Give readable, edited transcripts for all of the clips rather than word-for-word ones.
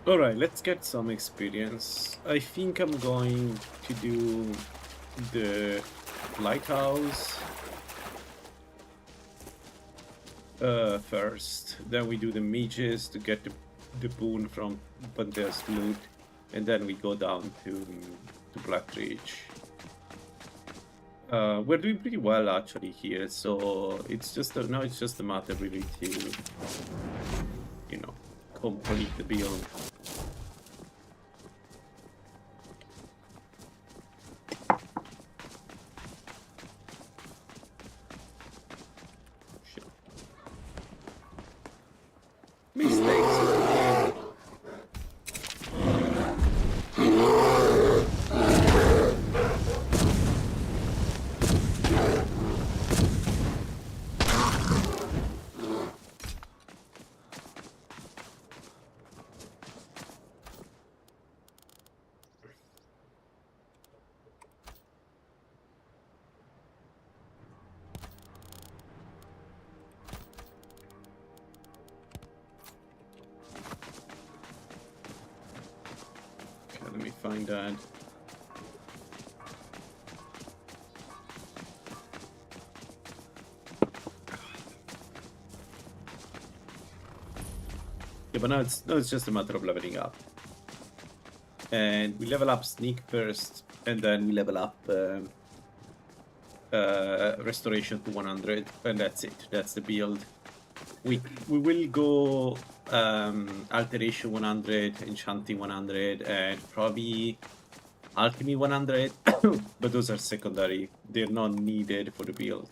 Alright, let's get some experience. I think I'm going to do the lighthouse first. Then we do the mages to get the boon from Panthea's loot. And then we go down to Blackreach. We're doing pretty well actually here, so it's just now it's just a matter really to, you know, complete the build. Shit. Mistakes. Let me find that. Yeah, but now it's just a matter of leveling up. And we level up Sneak first, and then we level up Restoration to 100, and that's it. That's the build. We will go Alteration 100, Enchanting 100, and probably Alchemy 100, but those are secondary. They're not needed for the build.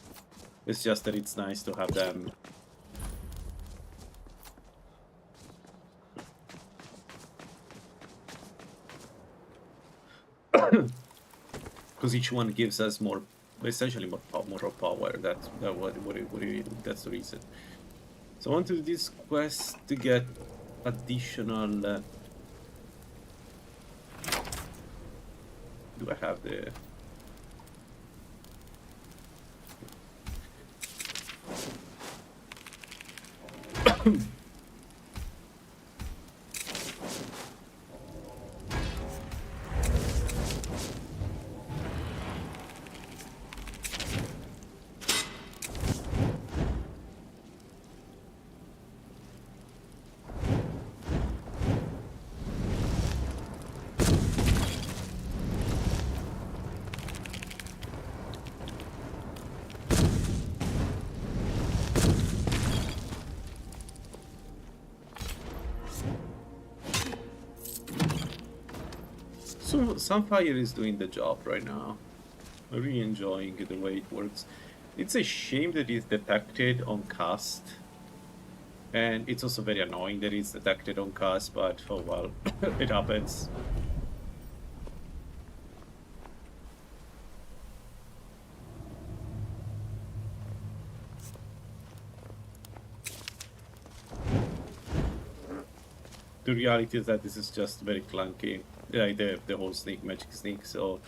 It's just that it's nice to have them. Because each one gives us more, essentially more power. That's that's the reason. So I want to do this quest to get additional. Do I have the? So Sunfire is doing the job right now. I'm really enjoying the way it works. It's a shame that it's detected on cast. And it's also very annoying that it's detected on cast, but oh well, it happens. The reality is that this is just very clunky, like the whole sneak magic sneak, so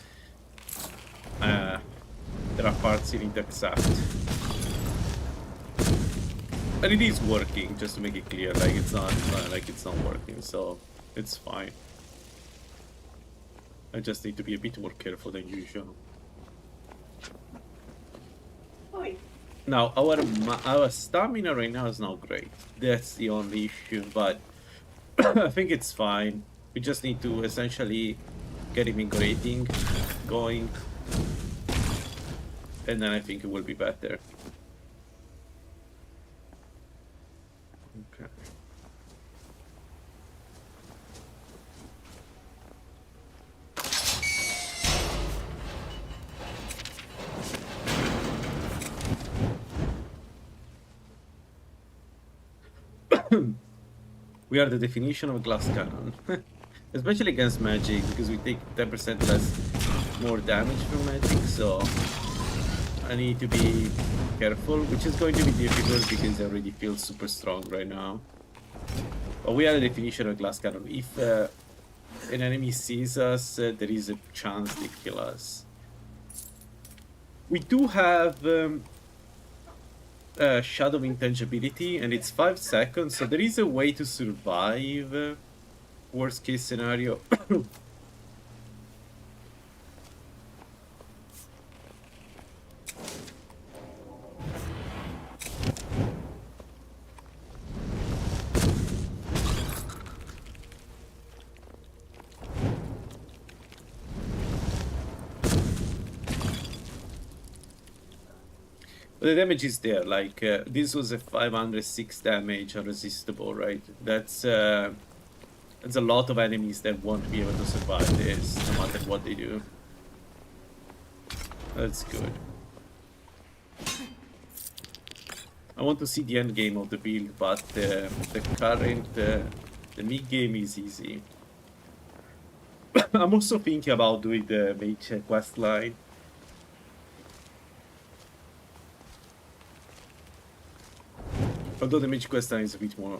there are parts you need to accept. And it is working, just to make it clear, like it's not working, so it's fine. I just need to be a bit more careful than usual. Oi. Now, our stamina right now is not great. That's the only issue, but I think it's fine. We just need to essentially get invigorating going, and then I think it will be better. Okay. We are the definition of a glass cannon. Especially against magic, because we take 10% more damage from magic, so I need to be careful, which is going to be difficult because I already feel super strong right now. But we are the definition of a glass cannon. If an enemy sees us, there is a chance they kill us. We do have Shadow Intangibility, and it's 5 seconds, so there is a way to survive worst case scenario. The damage is there. Like this was a 506 damage unresistable, right? That's a lot of enemies that won't be able to survive this, no matter what they do. That's good. I want to see the end game of the build, but the current the mid game is easy. I'm also thinking about doing the mage quest line. Although the mage quest line is a bit more...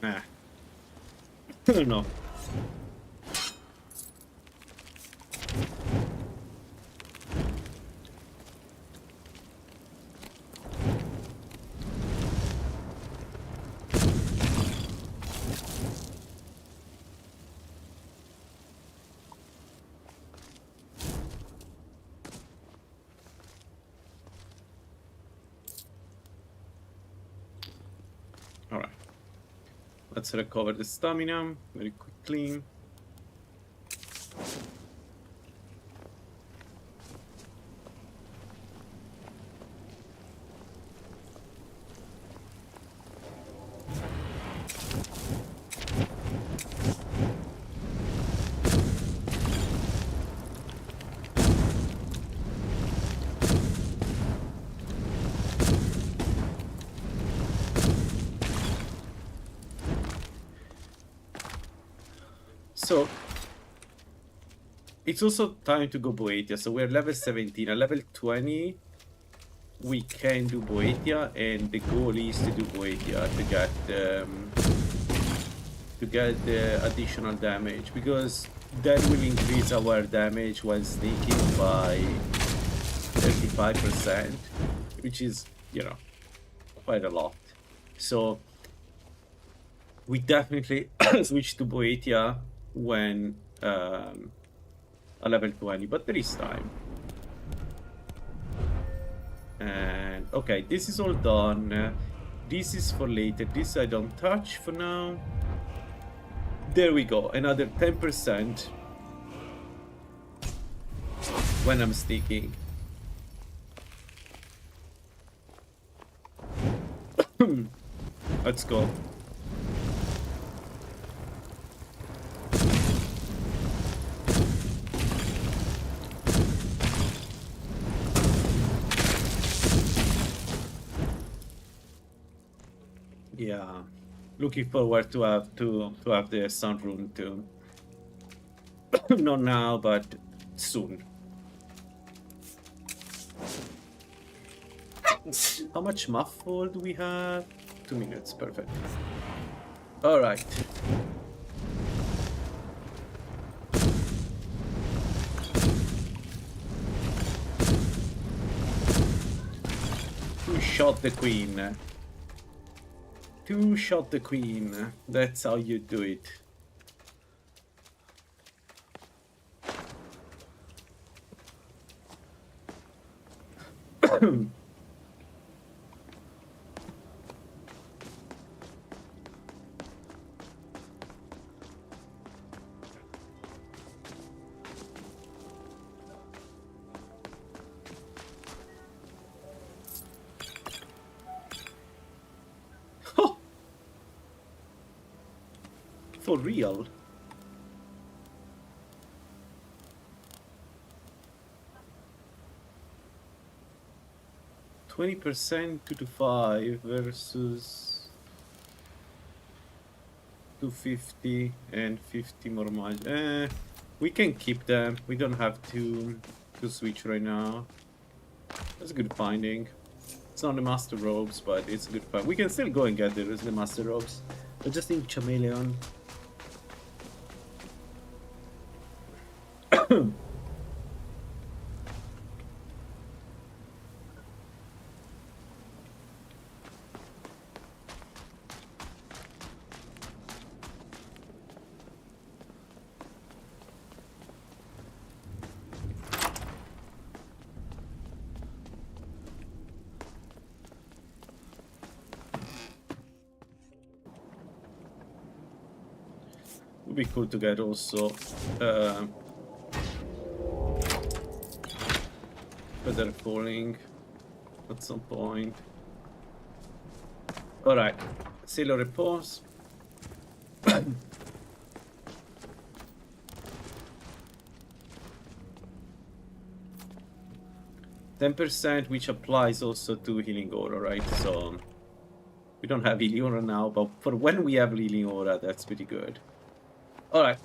Nah. I don't know. Alright. Let's recover the stamina very quickly. So, it's also time to go Boetia. So we're level 17. At level 20, we can do Boetia, and the goal is to do Boetia to get the additional damage, because that will increase our damage while sneaking by 35%, which is, you know, quite a lot. So we definitely switch to Boetia when a level 20, but there is time. And okay, this is all done. This is for later. This I don't touch for now. There we go, another 10% when I'm sneaking. Let's go. Yeah, looking forward to have the sound room too. Not now, but soon. How much muffle do we have? 2 minutes, perfect. All right. Who shot the queen? Two shot the queen. That's how you do it. For real? %, 2 to 5 versus 250 and 50 more miles. We can keep them. We don't have to switch right now. That's a good finding. It's not the master robes, but it's a good find. We can still go and get the master robes. I just need chameleon. be cool to get also feather falling at some point. Alright, Sailor Repose. 10%, which applies also to healing aura, right? So we don't have healing aura now, but for when we have healing aura, that's pretty good. All right.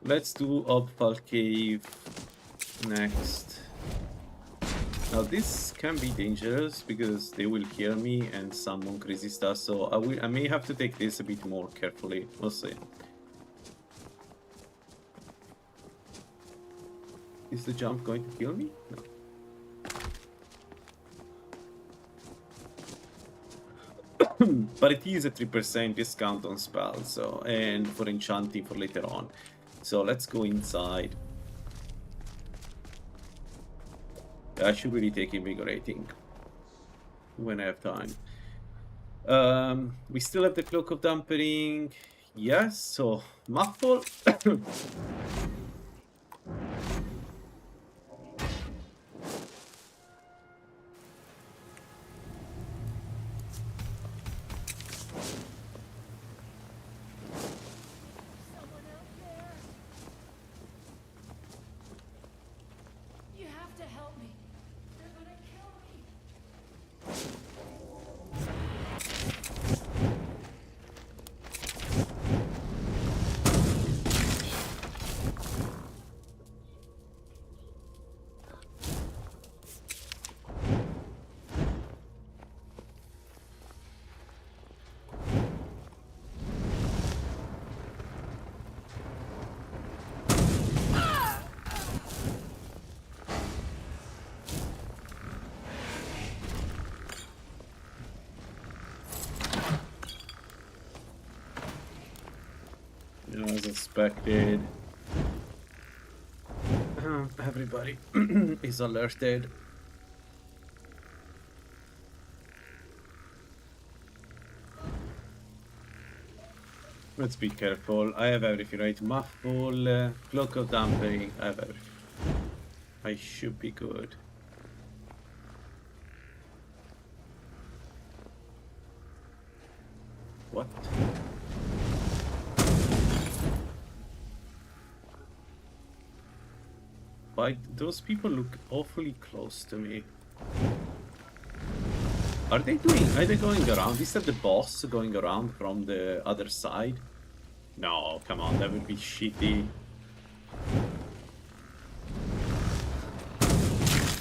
Let's do Opal Cave next. Now this can be dangerous because they will hear me and summon crazy stuff, so I may have to take this a bit more carefully. We'll see. Is the jump going to kill me? No. But it is a 3% discount on spells, so, and for enchanting for later on. So let's go inside. I should really take invigorating when I have time. We still have the Cloak of Dampening. Yes, so Muffle. As expected. Everybody is alerted. Let's be careful. I have everything, right? Muffle, Cloak of Dampening, I have everything. I should be good. What? Why those people look awfully close to me? Are they going around? Is that the boss going around from the other side? No, come on, that would be shitty.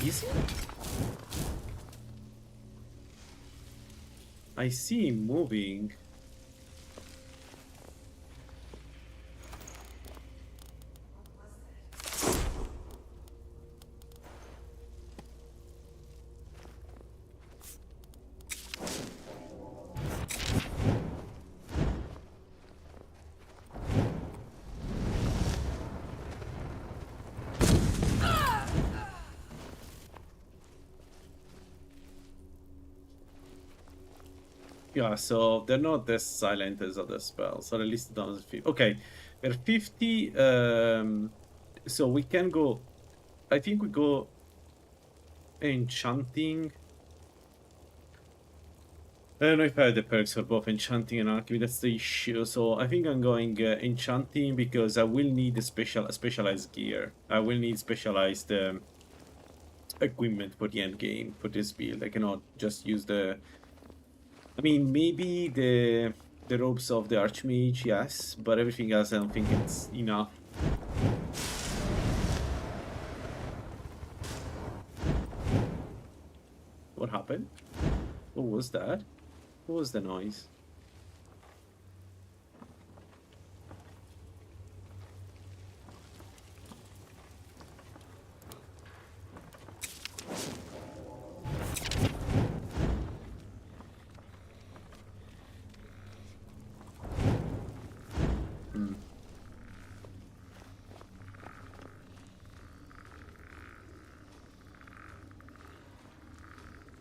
Is it? I see him moving. Yeah, so they're not as silent as other spells, or at least it doesn't feel. Okay, we're 50, so we can go. I think we go enchanting. I don't know if I have the perks for both enchanting and alchemy. That's the issue. So I think I'm going enchanting because I will need a specialized gear. I will need specialized equipment for the end game for this build. I cannot just use the. I mean, maybe the robes of the Archmage, yes, but everything else I don't think it's enough. What happened? What was that? What was the noise?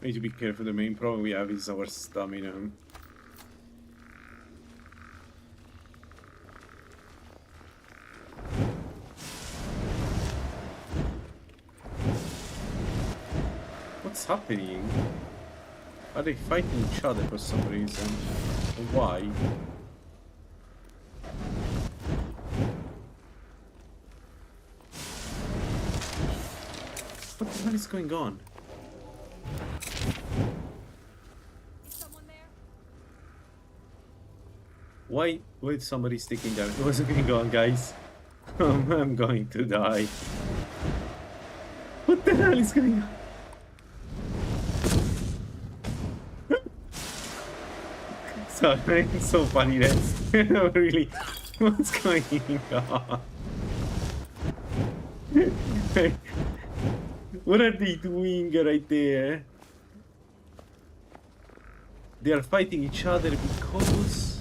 We need to be careful. The main problem we have is our stamina. What's happening? Are they fighting each other for some reason? Why? What the hell is going on? Someone there? Why is somebody sticking down? What's going on, guys? I'm going to die. What the hell is going on? Sorry, it's so funny. That's really what's going on. What are they doing right there? They are fighting each other because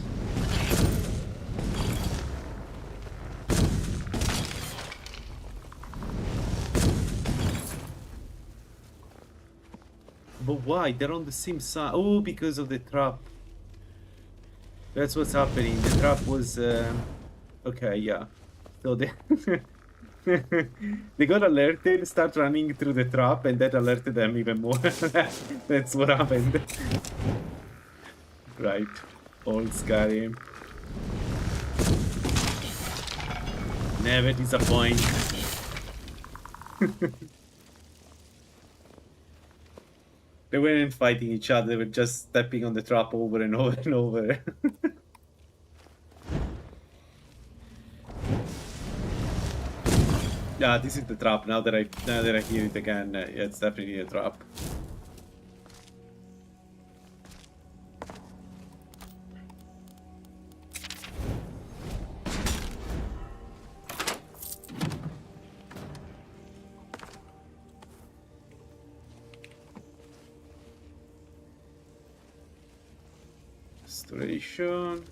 but why? They're on the same side. Oh, because of the trap. That's what's happening. The trap was okay, yeah. So they they got alerted, start running through the trap, and that alerted them even more. That's what happened. Right. Old Skyrim. Never disappoint. They weren't fighting each other, they were just stepping on the trap over and over and over. Yeah, this is the trap. Now that I hear it again, yeah, it's definitely a trap. Restoration.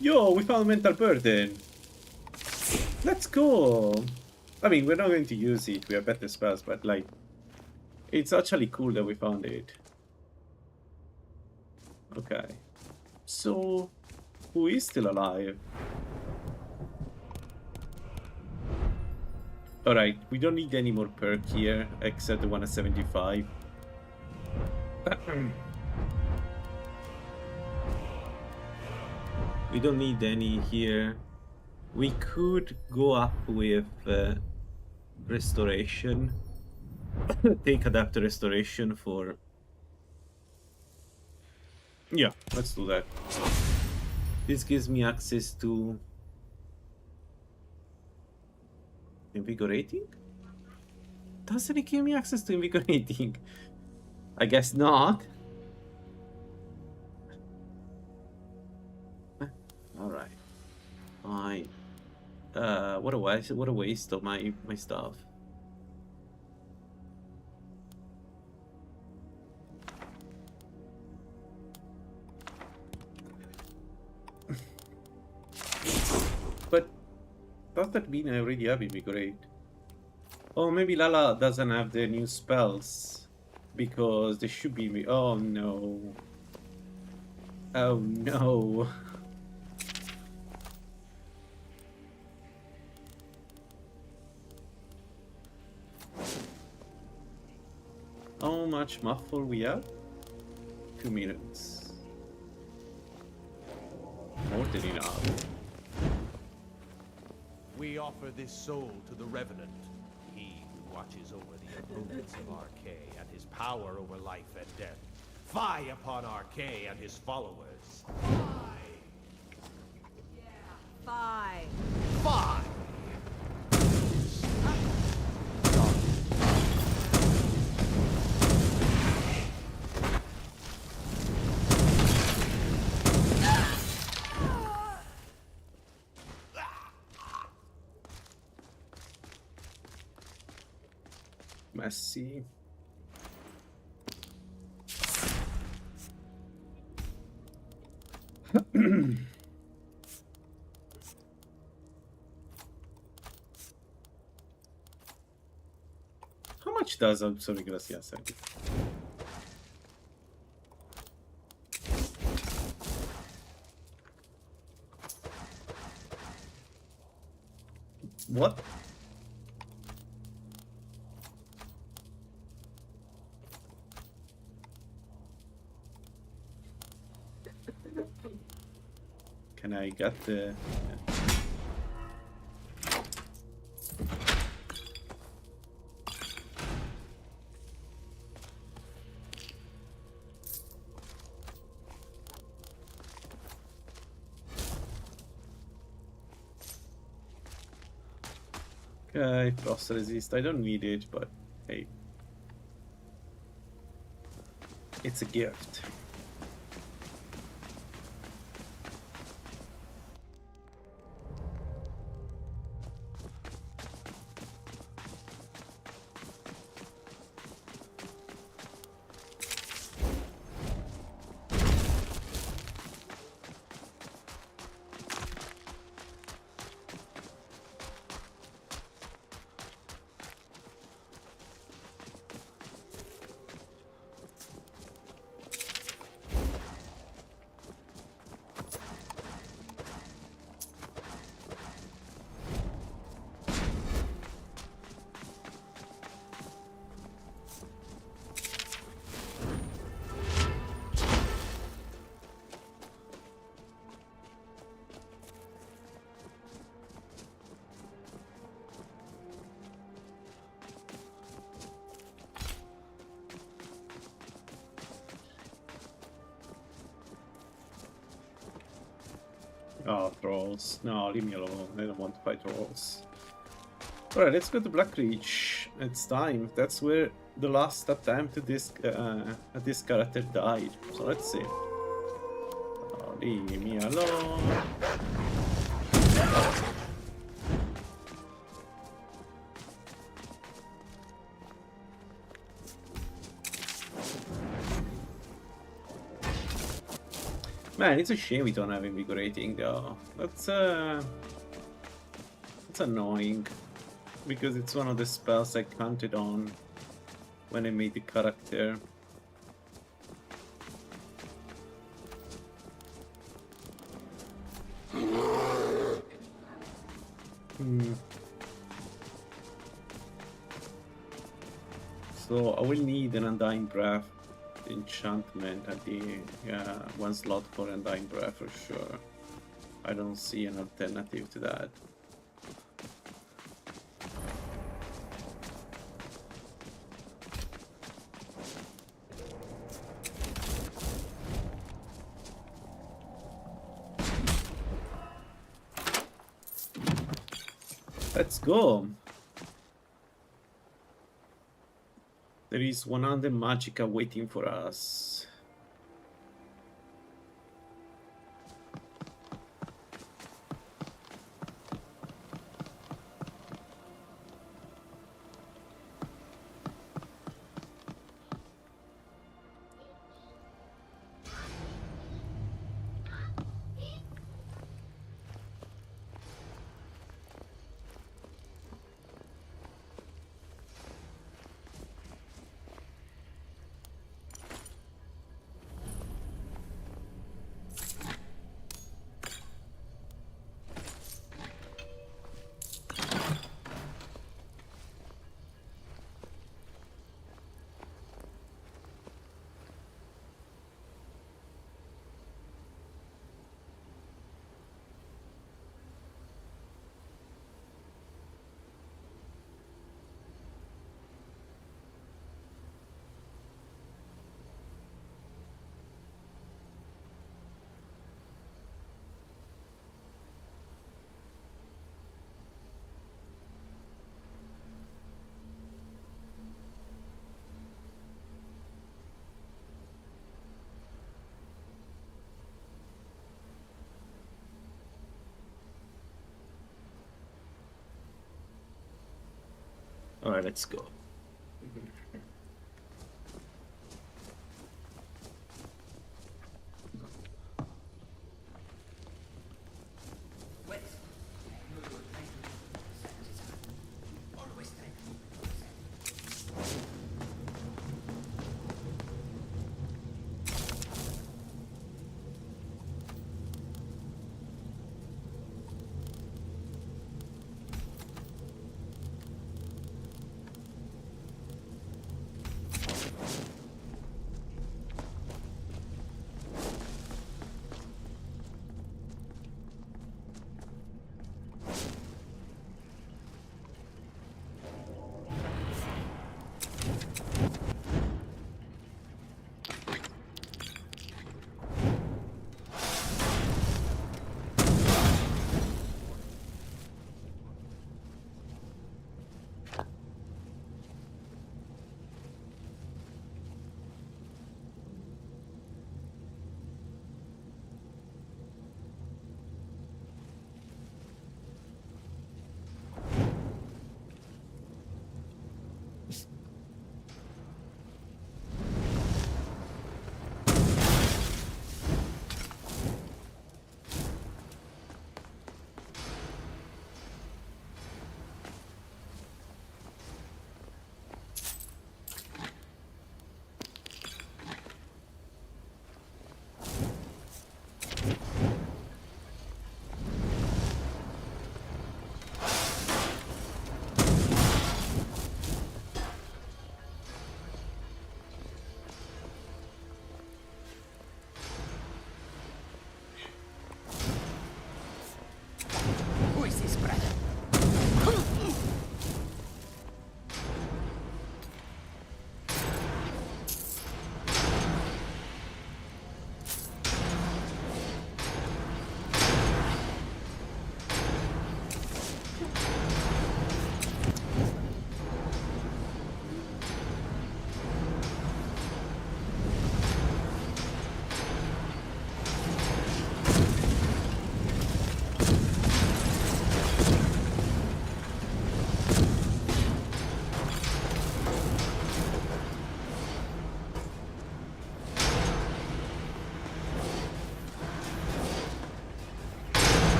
Yo, we found mental burden. Let's go. I mean, we're not going to use it. We have better spells, but like, it's actually cool that we found it. Okay. So, who is still alive? Alright, we don't need any more perk here, except the one at 75. We don't need any here. We could go up with restoration. Take adapter restoration for... Yeah, let's do that. This gives me access to... Invigorating? Doesn't it give me access to invigorating? I guess not. Alright. Fine. What a waste of my stuff. But does that mean I already have invigorate? Oh, maybe Lala doesn't have the new spells. because they should be. Oh no! Oh no! How much muffle we have? 2 minutes. More than enough. We offer this soul to the Revenant, he who watches over the abundance of Archay and his power over life and death. Fie upon Archay and his followers. Bye. Fie! Messy. How much does Absolute Gracia say? What? Can I get the... Okay, frost resist. I don't need it, but hey. It's a gift. Oh, trolls. No, leave me alone. I don't want to fight trolls. Alright, let's go to Blackreach. It's time. That's where the last attempt at this character died. So let's see. Oh, leave me alone. Man, it's a shame we don't have invigorating though. That's annoying. Because it's one of the spells I counted on when I made the character. So I will need an Undying Breath enchantment at the one slot for Undying Breath for sure. I don't see an alternative to that. Let's go. There is 100 Magicka waiting for us. All right, let's go.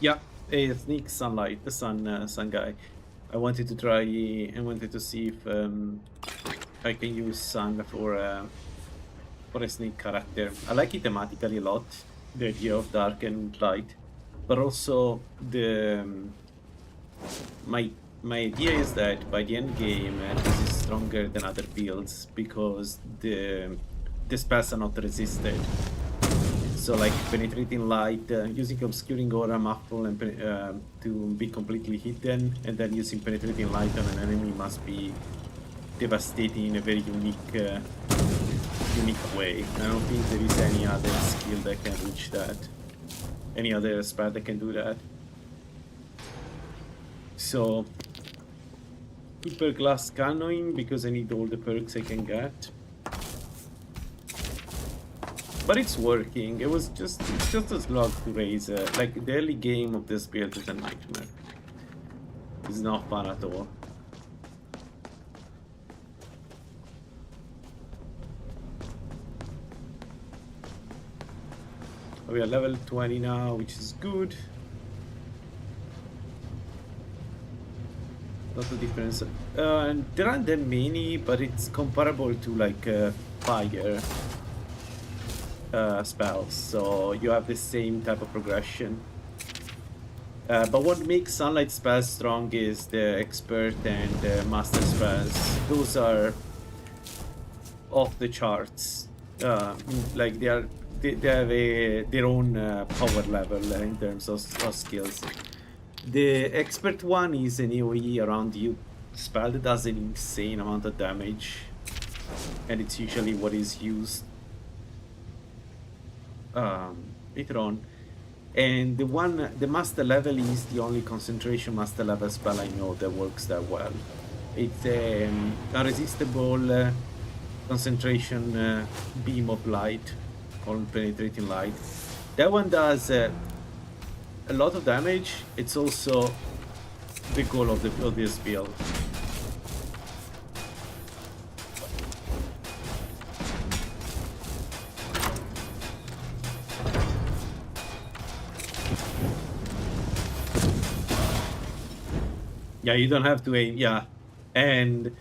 Yeah, a sneak sunlight, the sun guy. I wanted to try. I wanted to see if I can use sun for a sneak character. I like it thematically a lot, the idea of dark and light, but also my my idea is that by the end game, this is stronger than other builds because the spells are not resisted. So like penetrating light, using obscuring aura, muffle, and to be completely hidden, and then using penetrating light on an enemy must be devastating in a very unique way. I don't think there is any other skill that can reach that. Any other spell that can do that. So hyper glass canoeing because I need all the perks I can get. But it's working. It's just a slog to raise. Like the early game of this build is a nightmare. It's not fun at all. We are level 20 now, which is good. Not the difference. There aren't that many, but it's comparable to like fire spells, so you have the same type of progression. But what makes sunlight spells strong is the expert and the master spells. Those are off the charts. Like they have their own power level in terms of skills. The expert one is an AoE around you spell that does an insane amount of damage, and it's usually what is used later on. And the master level is the only concentration master level spell I know that works that well. It's a unresistible concentration beam of light, called penetrating light. That one does a lot of damage. It's also the goal of this build. Yeah, you don't have to aim, yeah. And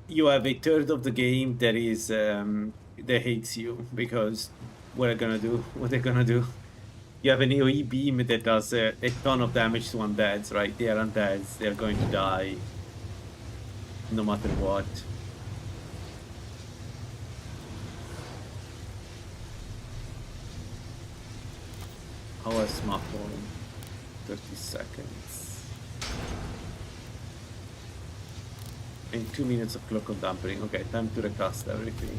you have a third of the game that is that hates you because what they're gonna do. You have an AoE beam that does a ton of damage to undeads, right? They are undeads, they're going to die no matter what. How was smartphone? 30 seconds. And 2 minutes of clock of dampening. Okay, time to recast everything.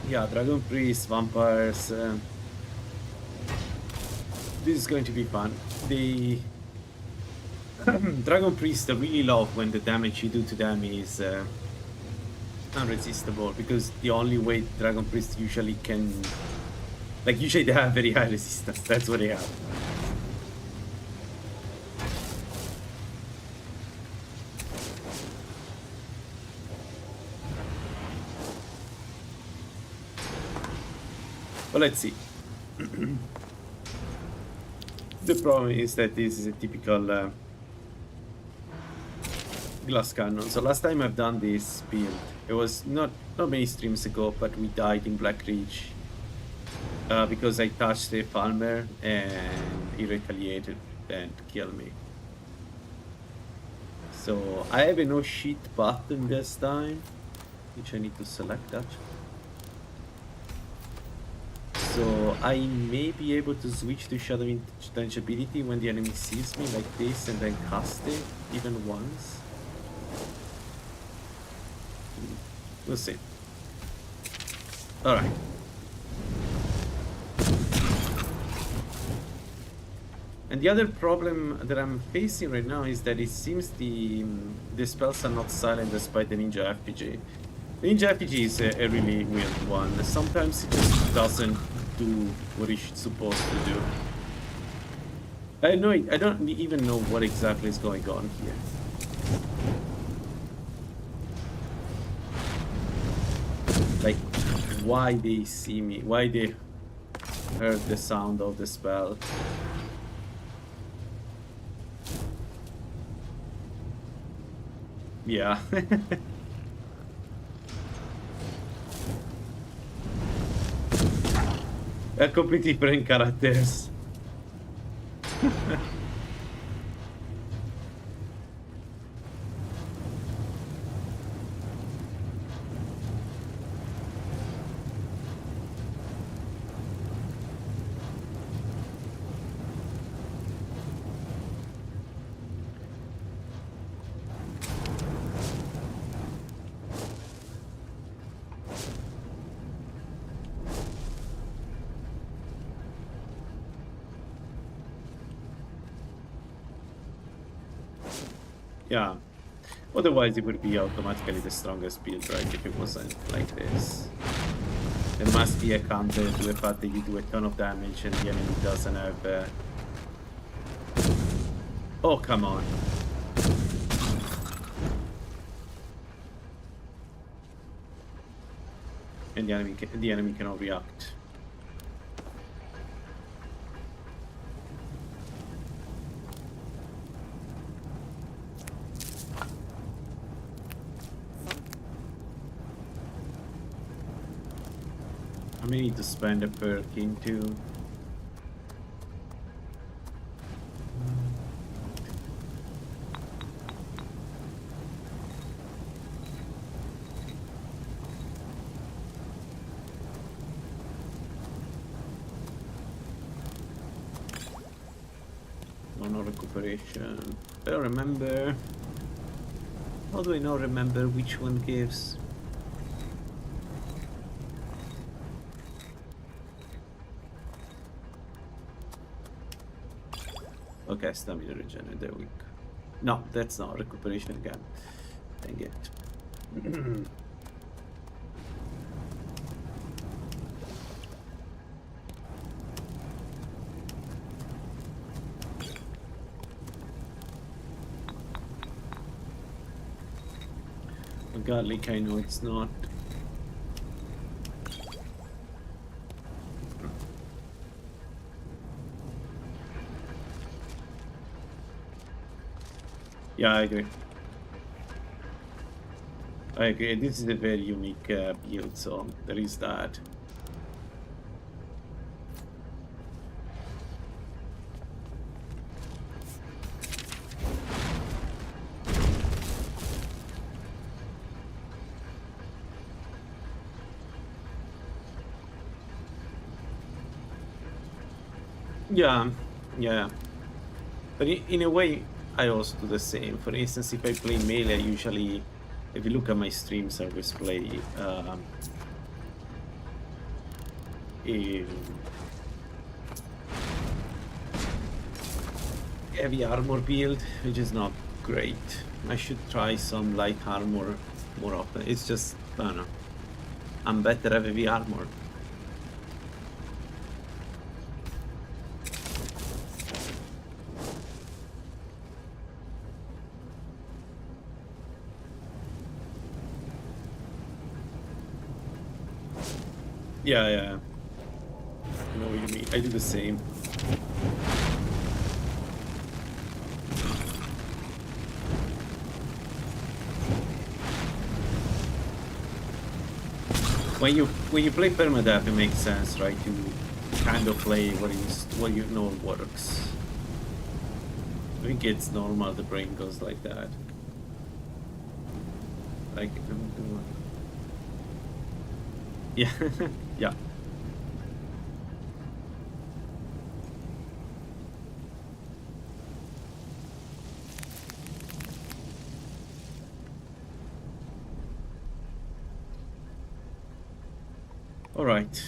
Yeah, Dragon Priest, Vampires. This is going to be fun. The Dragon Priest I really love when the damage you do to them is unresistible, because the only way Dragon Priest usually can, like, usually they have very high resistance. That's what they have. But let's see. The problem is that this is a typical glass cannon. So last time I've done this build, it was not many streams ago, but we died in Black Ridge because I touched the Palmer and he retaliated and killed me. So I have a no shit button this time, which I need to select actually. So I may be able to switch to Shadow Intangibility when the enemy sees me like this and then cast it even once. We'll see. Alright. And the other problem that I'm facing right now is that it seems the spells are not silent despite the Ninja RPG. The Ninja RPG is a really weird one. Sometimes it just doesn't do what it's supposed to do. I don't even know what exactly is going on here. Like, why they see me? Why they heard the sound of the spell? Yeah. They're completely different characters. Yeah. Otherwise, it would be automatically the strongest build, right? If it wasn't like this. There must be a counter to the fact that you do a ton of damage and the enemy doesn't have... Oh, come on. And the enemy cannot react. I may need to spend a perk into... No recuperation. I don't remember. How do I not remember which one gives? Okay, stamina regen, there we go. No, that's not recuperation again. Dang it. Garlic, I know it's not. Yeah, I agree. I agree. This is a very unique build, so there is that. Yeah, yeah. But in a way, I also do the same. For instance, if I play melee, I usually, if you look at my streams, I always play a heavy armor build, which is not great. I should try some light armor more often. It's just, I don't know. I'm better at heavy armor. Yeah, yeah. I know what you mean. I do the same. When you play permadeath, it makes sense, right? You kind of play what you know works. I think it's normal. The brain goes like that. Like, yeah, yeah. All right.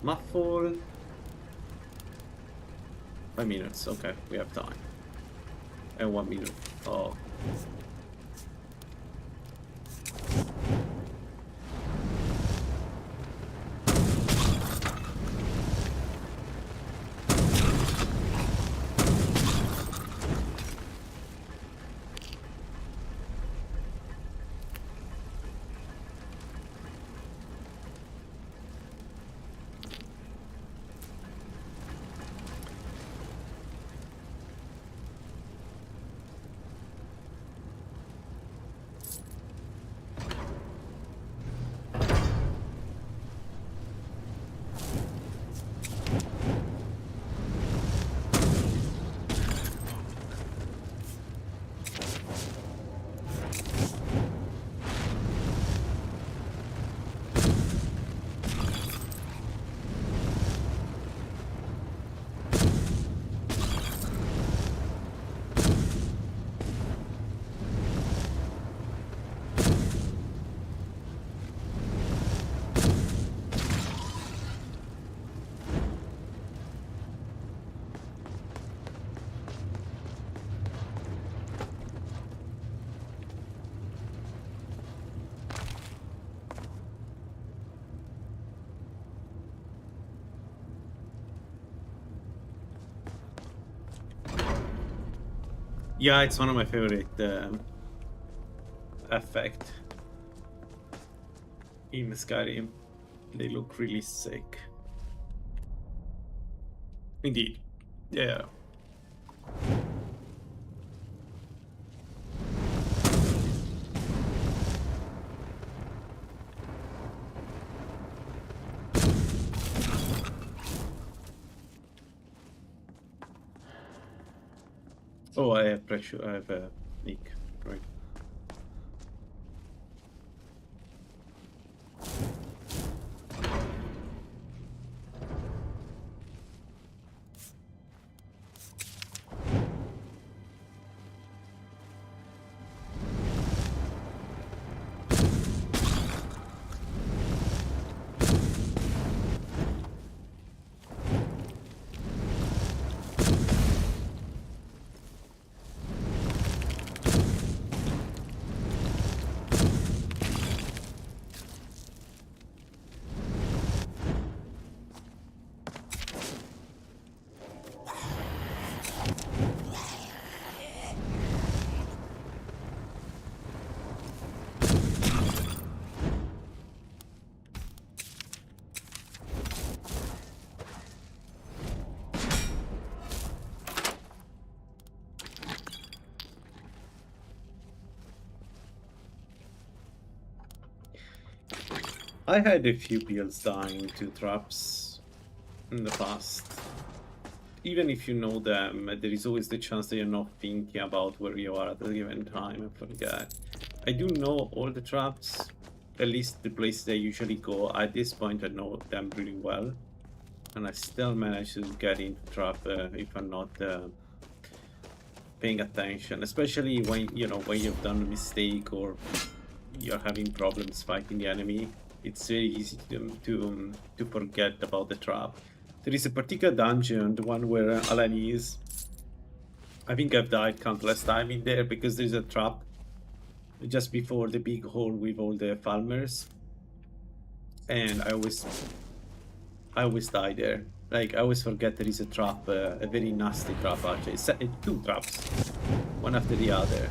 Muffle. 5 minutes. Okay, we have time. And 1 minute. Oh. Yeah, it's one of my favorite effect in Skyrim. They look really sick. Indeed. Yeah. Oh, I have pressure. I have a sneak. Right. I had a few builds dying to traps in the past. Even if you know them, there is always the chance that you're not thinking about where you are at a given time and forget. I do know all the traps, at least the places I usually go. At this point, I know them really well. And I still manage to get into trap if I'm not paying attention. Especially when, you know, when you've done a mistake or you're having problems fighting the enemy. It's very easy to forget about the trap. There is a particular dungeon, the one where Alan is. I think I've died countless times in there because there's a trap just before the big hole with all the farmers, and I always die there. Like I always forget there is a trap, a very nasty trap actually. It's two traps, one after the other.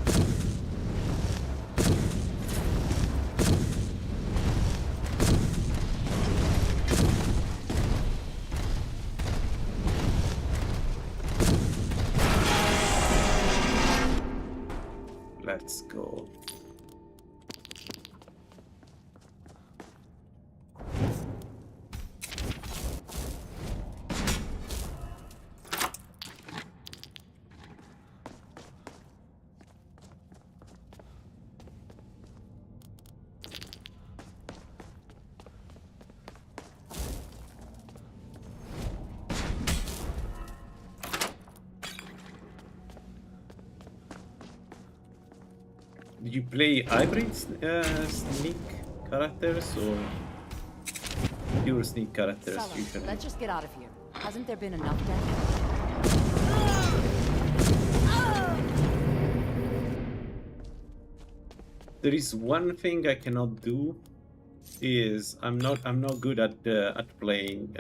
Let's go. Did you play hybrid sneak characters or pure sneak characters Sella, usually? let's just get out of here. Hasn't there been enough death? There is one thing I cannot do is I'm not good at playing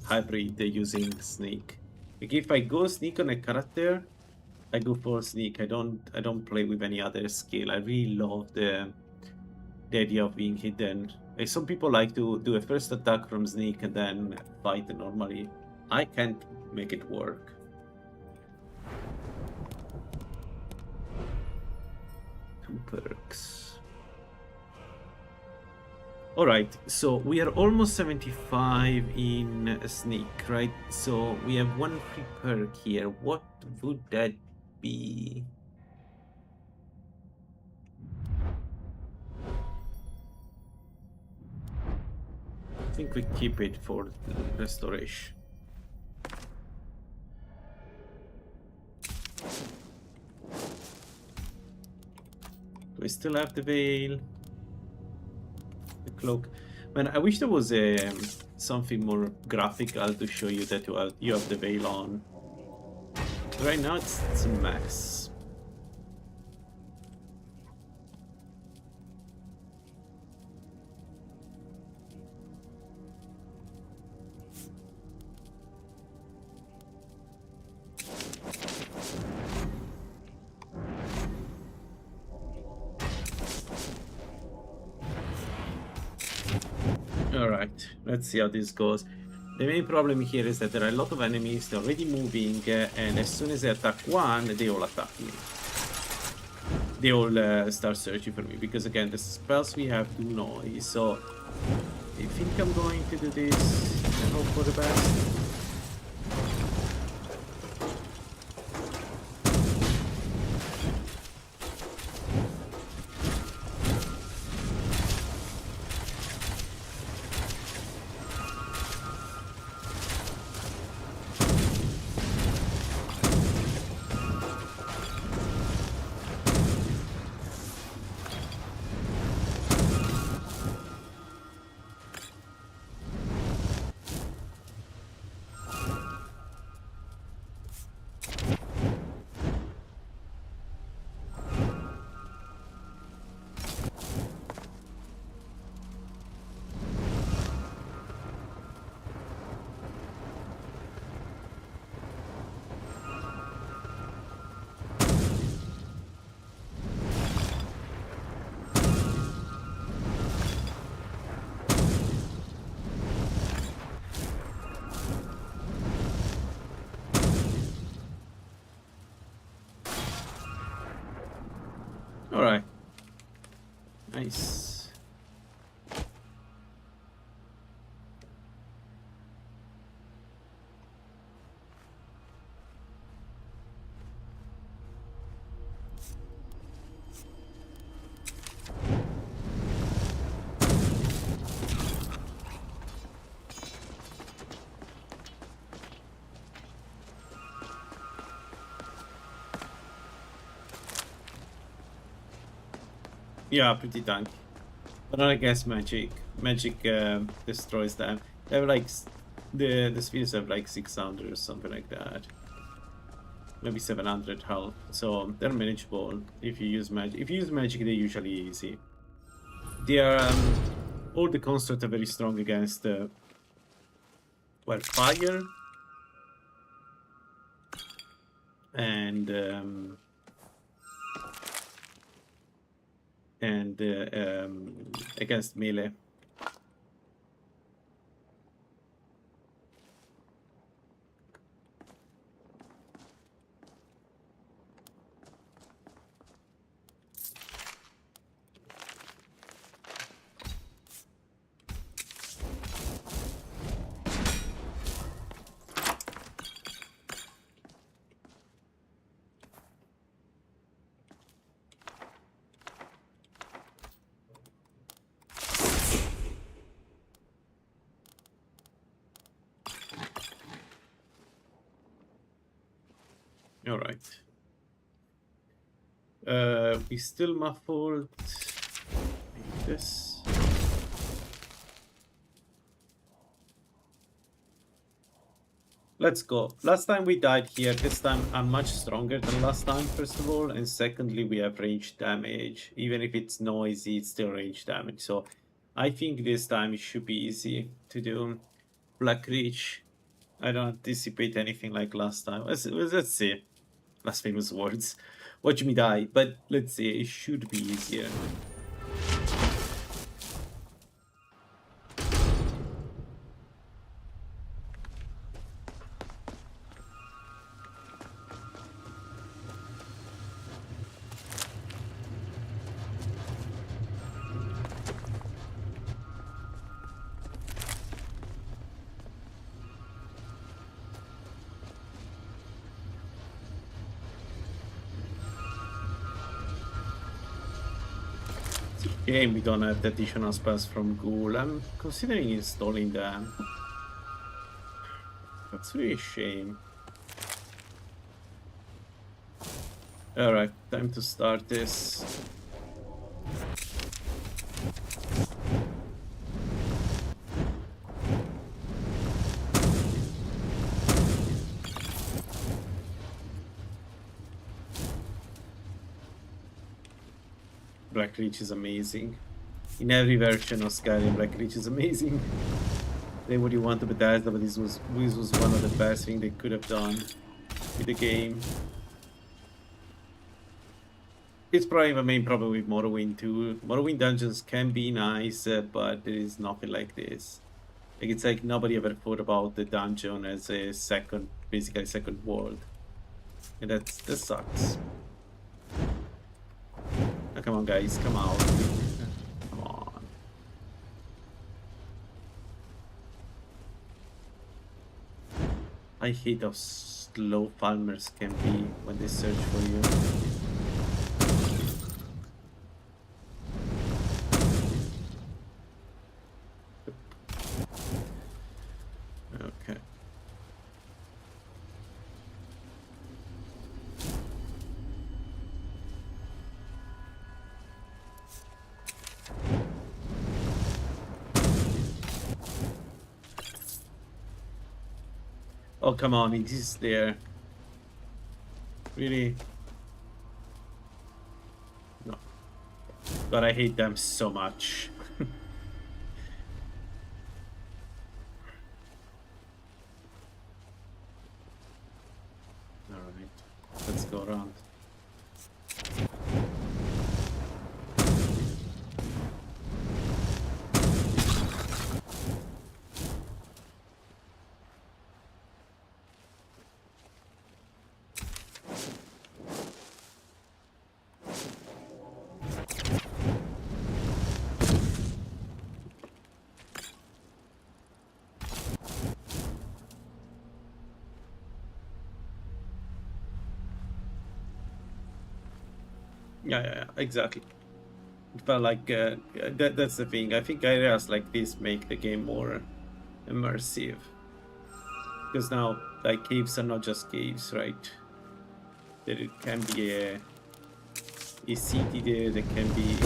hybrid using sneak. Like if I go sneak on a character, I go for sneak. I don't play with any other skill. I really love the idea of being hidden. Like some people like to do a first attack from sneak and then fight normally. I can't make it work. Two perks. Alright, so we are almost 75 in sneak, right? So we have one free perk here. What would that be? I think we keep it for restoration. Do we still have the veil? The cloak. Man, I wish there was something more graphical to show you that you have the veil on. Right now it's a mess. Alright, let's see how this goes. The main problem here is that there are a lot of enemies, they're already moving, and as soon as I attack one, they all attack me. They all start searching for me, because again, the spells we have do noise, so I think I'm going to do this and hope for the best. Alright. Nice. Yeah, pretty tanky. But not against magic. Magic destroys them. They have like the spheres have like 600 or something like that. Maybe 700 health. So they're manageable if you use magic. If you use magic, they're usually easy. They are all the constructs are very strong against well, fire and against melee. All right. We still muffled. Like this. Let's go. Last time we died here. This time I'm much stronger than last time, first of all. And secondly, we have range damage. Even if it's noisy, it's still range damage. So I think this time it should be easy to do. Black Reach. I don't anticipate anything like last time. Let's see. Last famous words. Watch me die. But let's see. It should be easier. Game, we don't have the additional spells from Ghoul. I'm considering installing them. That's really a shame. Alright, time to start this. Black Reach is amazing. In every version of Skyrim, Black Reach is amazing. Say what you want to Bethesda, but this was one of the best things they could have done with the game. It's probably the main problem with Morrowind too. Morrowind dungeons can be nice, but there is nothing like this. Like, it's like nobody ever thought about the dungeon as a second, basically second world. And that sucks. Oh, come on, guys, come out. Come on. I hate how slow farmers can be when they search for you. Okay. Oh, come on, it is there. Really? No. But I hate them so much. Alright, let's go around. Yeah, exactly. But like that's the thing. I think areas like this make the game more immersive, because now like caves are not just caves, right? There it can be a city there. There can be,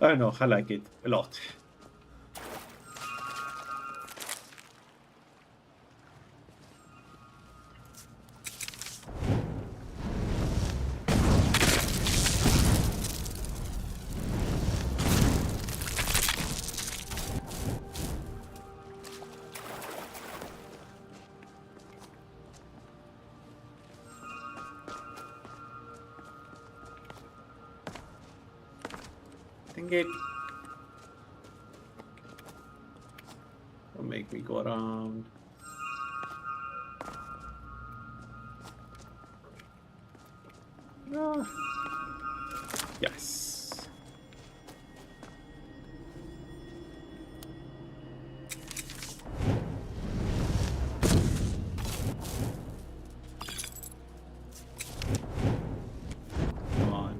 I don't know. I like it a lot. It don't make me go around. Ah. Yes. Come on.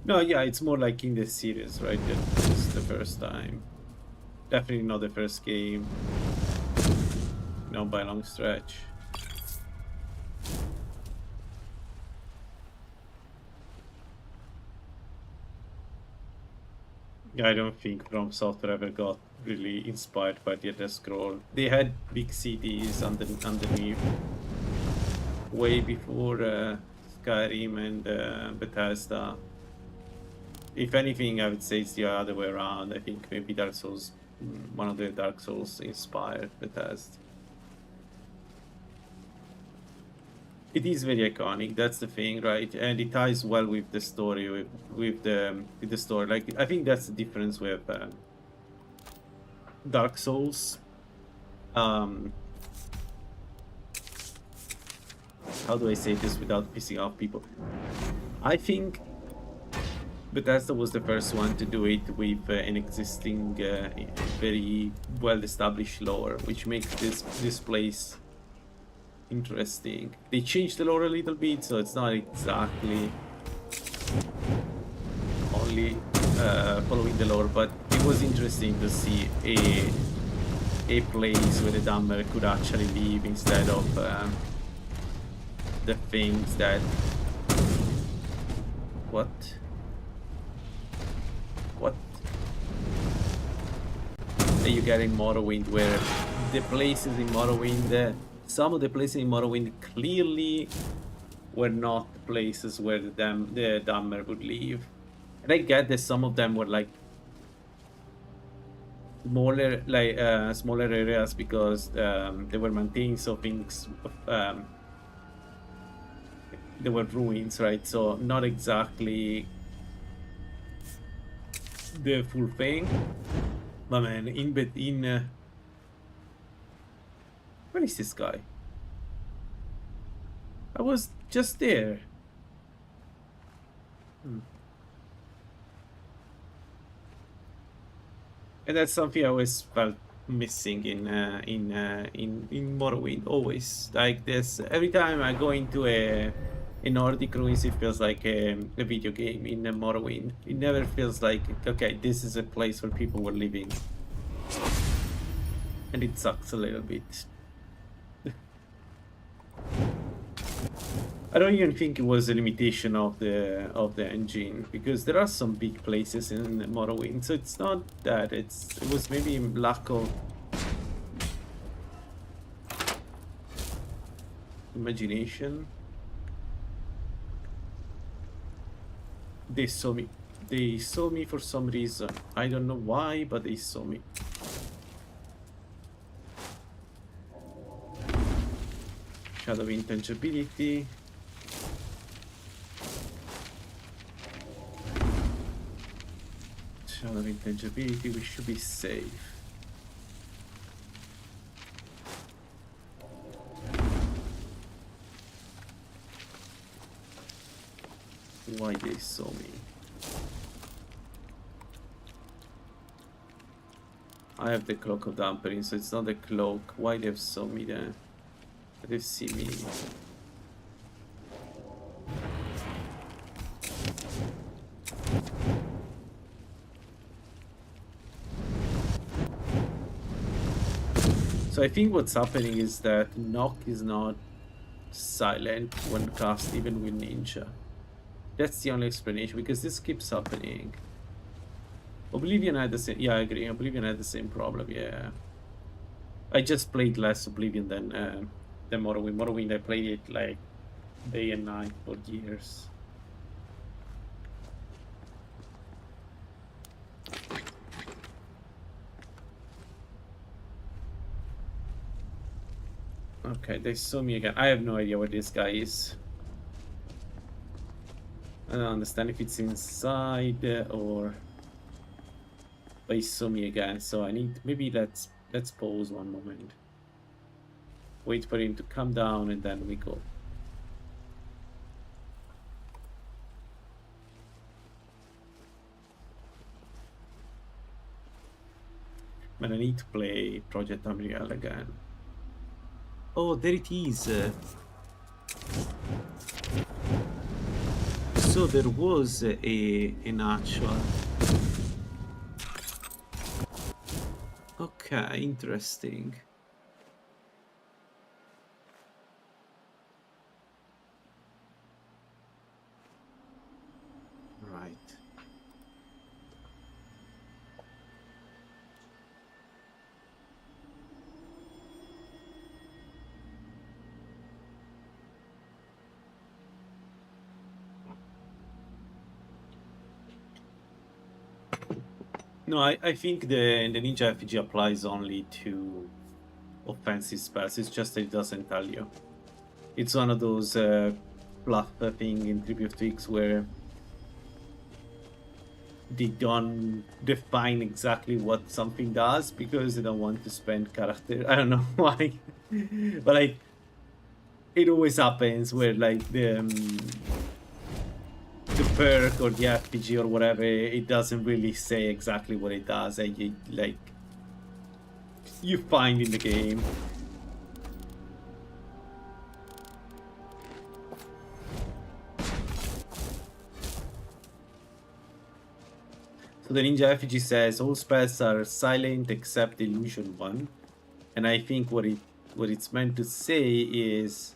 No, yeah, it's more like in the series, right? That is the first time. Definitely not the first game. No, by a long stretch. Yeah, I don't think From Software ever got really inspired by the Elder Scroll. They had big cities underneath way before Skyrim and Bethesda. If anything, I would say it's the other way around. I think maybe Dark Souls, one of the Dark Souls inspired Bethesda. It is very iconic. That's the thing, right? And it ties well with the story, with the story. Like, I think that's the difference with Dark Souls. How do I say this without pissing off people? I think Bethesda was the first one to do it with an existing, very well-established lore, which makes this place interesting. They changed the lore a little bit, so it's not exactly only following the lore, but it was interesting to see a place where the Dumber could actually live instead of the things that... What? that you get in Morrowind, where the places in Morrowind, some of the places in Morrowind clearly were not places where the Dammer would live. And I get that some of them were like smaller areas because they were maintained, so things they were ruins, right? So not exactly the full thing. But man, where is this guy? I was just there. And that's something I always felt missing in Morrowind. Always like this. Every time I go into a Nordic ruins, it feels like a video game in Morrowind. It never feels like, okay, this is a place where people were living, and it sucks a little bit. I don't even think it was a limitation of the engine, because there are some big places in Morrowind, so it's not that. It was maybe lack of imagination. They saw me. They saw me for some reason. I don't know why, but they saw me. Shadow of intangibility. Shadow of intangibility, we should be safe. Why they saw me? I have the cloak of dampering, so it's not a cloak. Why they've saw me then? They've seen me. So I think what's happening is that knock is not silent when cast even with ninja. That's the only explanation, because this keeps happening. Oblivion had the same. Yeah, I agree. Oblivion had the same problem. Yeah, I just played less Oblivion than Morrowind. Morrowind, I played it like day and night for years. Okay, they saw me again. I have no idea where this guy is. I don't understand if it's inside or... But he saw me again, so I need... Maybe let's pause one moment. Wait for him to come down and then we go. Man, I need to play Project Unreal again. Oh, there it is. So there was an actual... Okay, interesting. Right. No, I think the Ninja FG applies only to offensive spells. It's just that it doesn't tell you. It's one of those fluff thing in 3bftweaks where they don't define exactly what something does because they don't want to spend character. I don't know why, but like it always happens where like the perk or the RPG or whatever, it doesn't really say exactly what it does, and you find in the game. So the Ninja FG says all spells are silent except the illusion one, and I think what it's meant to say is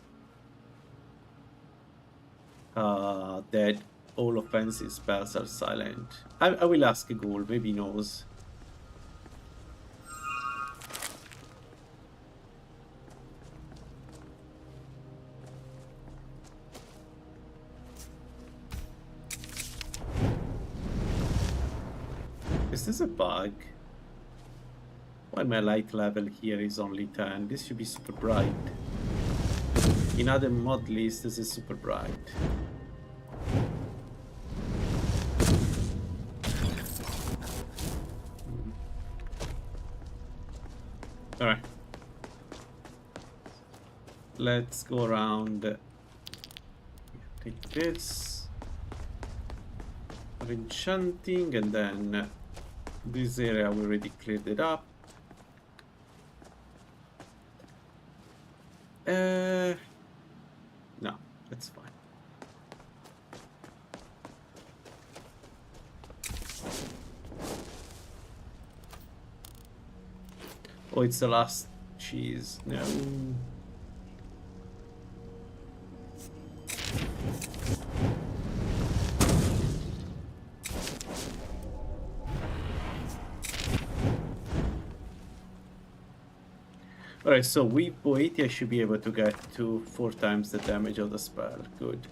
that all offensive spells are silent. I will ask a ghoul, maybe he knows. this a bug? Why my light level here is only 10? This should be super bright. In other mod lists, this is super bright. Alright. Let's go around. Take this. Enchanting, and then this area we already cleared it up. No, that's fine. Oh, it's the last cheese. No. Alright, so with 80 I should be able to get to 4 times the damage of the spell. Good.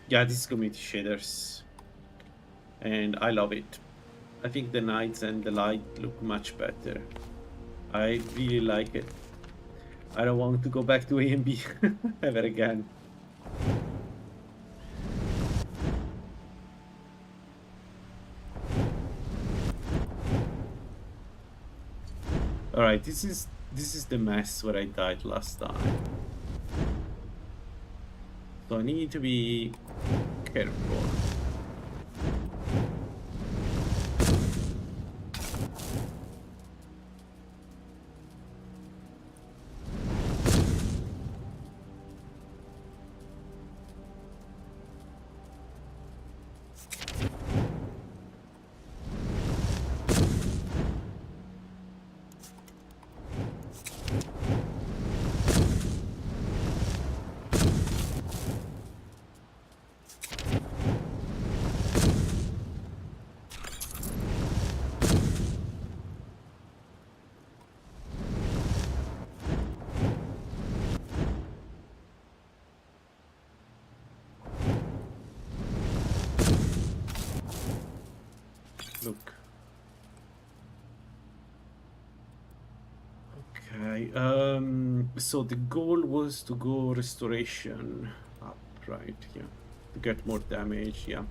Yeah, this is community shaders. And I love it. I think the nights and the light look much better. I really like it. I don't want to go back to A and B ever again. Alright, this is the mess where I died last time. So I need to be careful. Look. Okay, so the goal was to go restoration up, right? Yeah, to get more damage, yeah.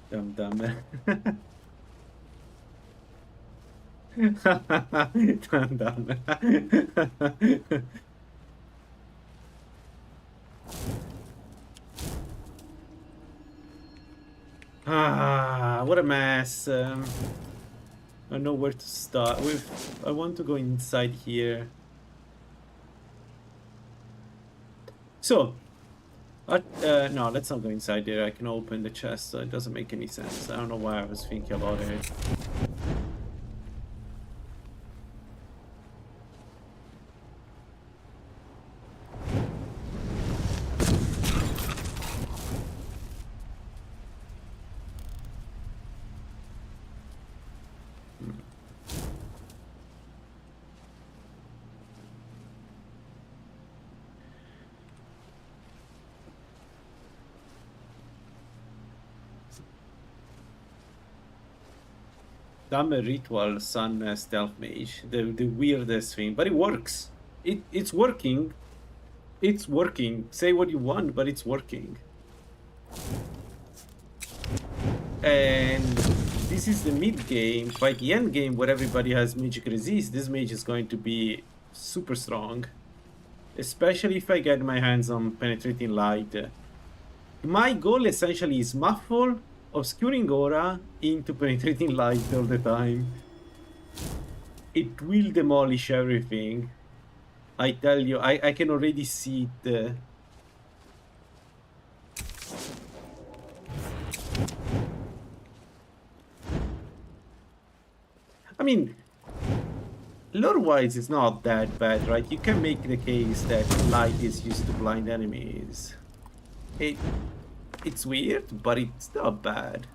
Dumb. Dumb. What a mess. I don't know where to start. I want to go inside here. So, no, let's not go inside there. I can open the chest, so it doesn't make any sense. I don't know why I was thinking about it. Dumb ritual sun stealth mage, the weirdest thing, but it works. It's working. It's working. Say what you want, but it's working. And this is the mid game. By the end game, where everybody has magic resist, this mage is going to be super strong, especially if I get my hands on penetrating light. My goal essentially is muffle obscuring aura into penetrating light all the time. It will demolish everything. I tell you, I can already see it. I mean, lore-wise, it's not that bad, right? You can make the case that light is used to blind enemies. It's weird, but it's not bad.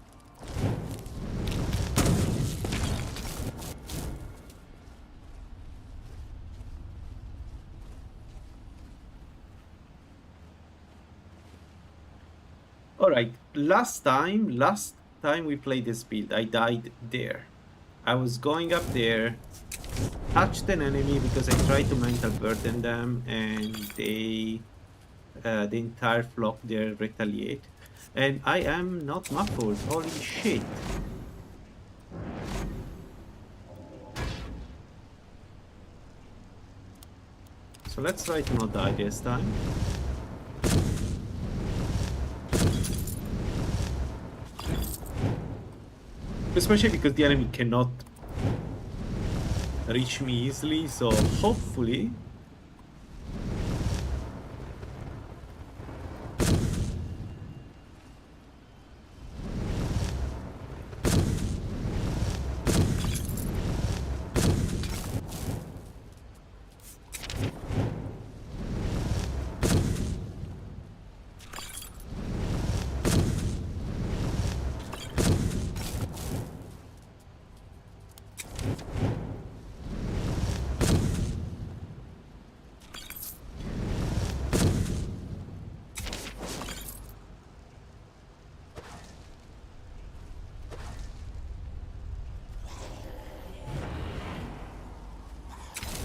Alright, last time we played this build, I died there. I was going up there, touched an enemy because I tried to mental burden them, and they, the entire flock there retaliate. And I am not muffled, holy shit. So let's try to not die this time. Especially because the enemy cannot reach me easily, so hopefully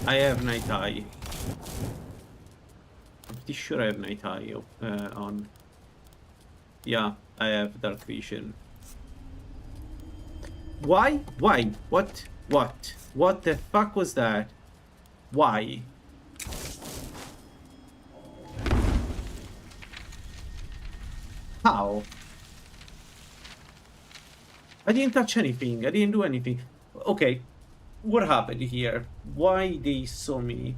I have Night Eye. I'm pretty sure I have Night Eye on. Yeah, I have Dark Vision. Why? Why? What? What? What the fuck was that? Why? How? I didn't touch anything. I didn't do anything. Okay. What happened here? Why they saw me?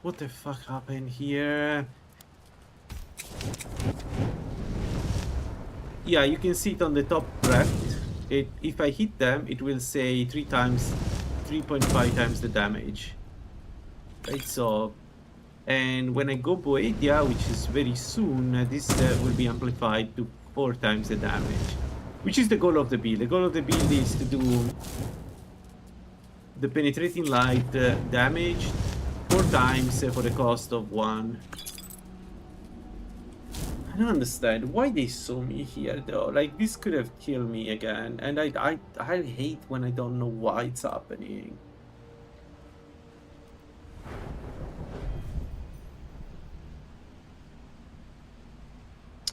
What the fuck happened here? Yeah, you can see it on the top left. If I hit them, it will say 3.5 times the damage. Right, so... And when I go Boetia, which is very soon, this will be amplified to 4 times the damage. Which is the goal of the build. The goal of the build is to do the penetrating light damage 4 times for the cost of 1. I don't understand why they saw me here though. Like, this could have killed me again. And I hate when I don't know why it's happening.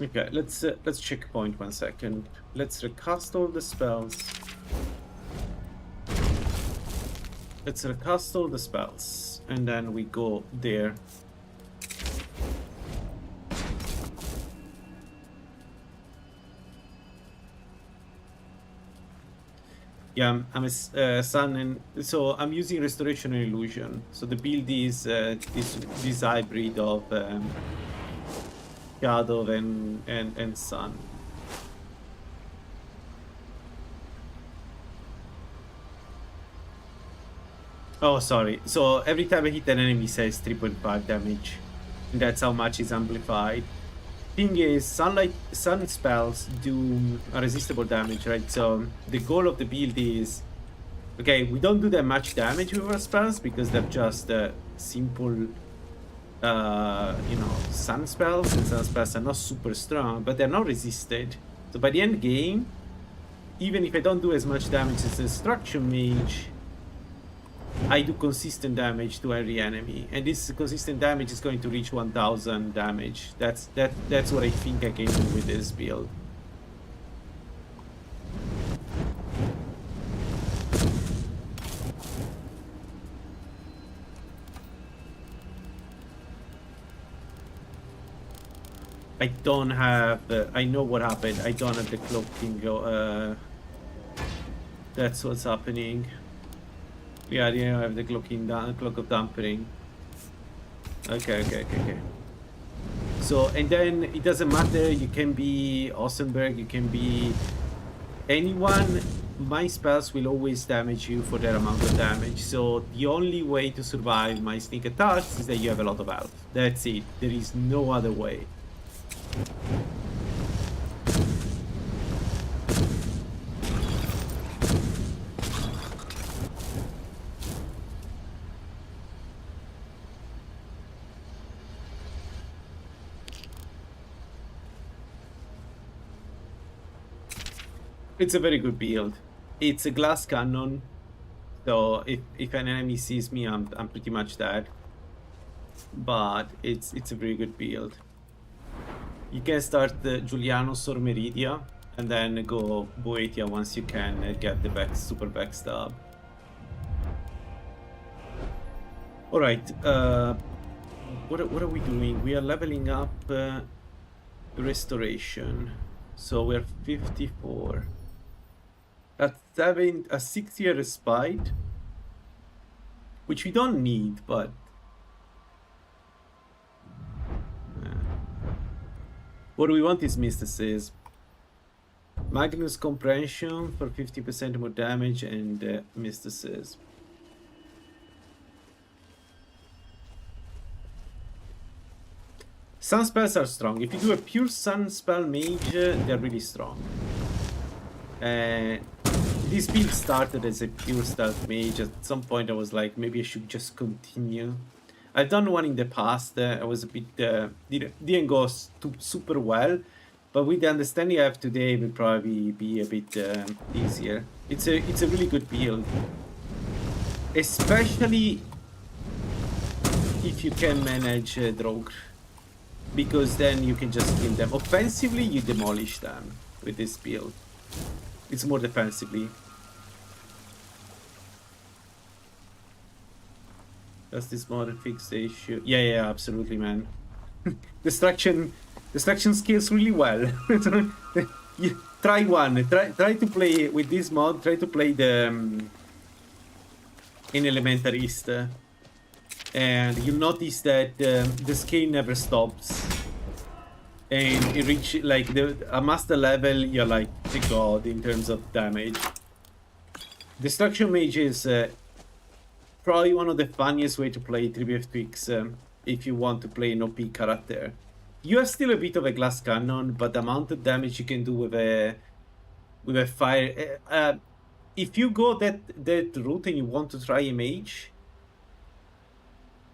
Okay, let's checkpoint 1 second. Let's recast all the spells. Let's recast all the spells, and then we go there. Yeah, I'm a sun, and so I'm using Restoration and Illusion. So the build is this hybrid of Shadow and Sun. Oh, sorry. So every time I hit an enemy, it says 3.5 damage. And that's how much is amplified. Thing is, sun spells do irresistible damage, right? So the goal of the build is, okay, we don't do that much damage with our spells because they're just simple. You know, sun spells, and sun spells are not super strong, but they're not resisted. So by the end game, even if I don't do as much damage as a Destruction Mage, I do consistent damage to every enemy, and this consistent damage is going to reach 1000 damage. That's what I think I can do with this build. I don't have. I know what happened. I don't have the cloaking. That's what's happening. Yeah, I didn't have the cloak of dampening. Okay. So, and then it doesn't matter. You can be Osenberg. You can be anyone. My spells will always damage you for their amount of damage. So the only way to survive my sneak attacks is that you have a lot of health. That's it. There is no other way. It's a very good build. It's a glass cannon, so if an enemy sees me, I'm pretty much dead. But it's a very good build. You can start the Julianos or Meridia, and then go Boetia once you can get the super backstab. All right. What are we doing? We are leveling up restoration, so we're 54. That's having a 6-year respite, which we don't need, but what we want is Mysticism. Magnus Comprehension for 50% more damage and Mysticism. Sun spells are strong. If you do a pure Sun spell mage, they're really strong. This build started as a pure stealth mage. At some point I was like, maybe I should just continue. I've done one in the past. I was a bit didn't go super well, but with the understanding I have today, it will probably be a bit easier. It's a really good build, especially if you can manage Drogue, because then you can just kill them. Offensively, you demolish them with this build. It's more defensively. Does this mod fix the issue? Yeah, absolutely, man. Destruction scales really well. You try one. Try to play with this mod. Try to play the in Elementarist, and you'll notice that the scale never stops. And it reach like a master level, you're like the god in terms of damage. Destruction Mage is probably one of the funniest way to play 3bftweaks if you want to play an OP character. You have still a bit of a glass cannon, but the amount of damage you can do with a fire. If you go that route and you want to try a mage,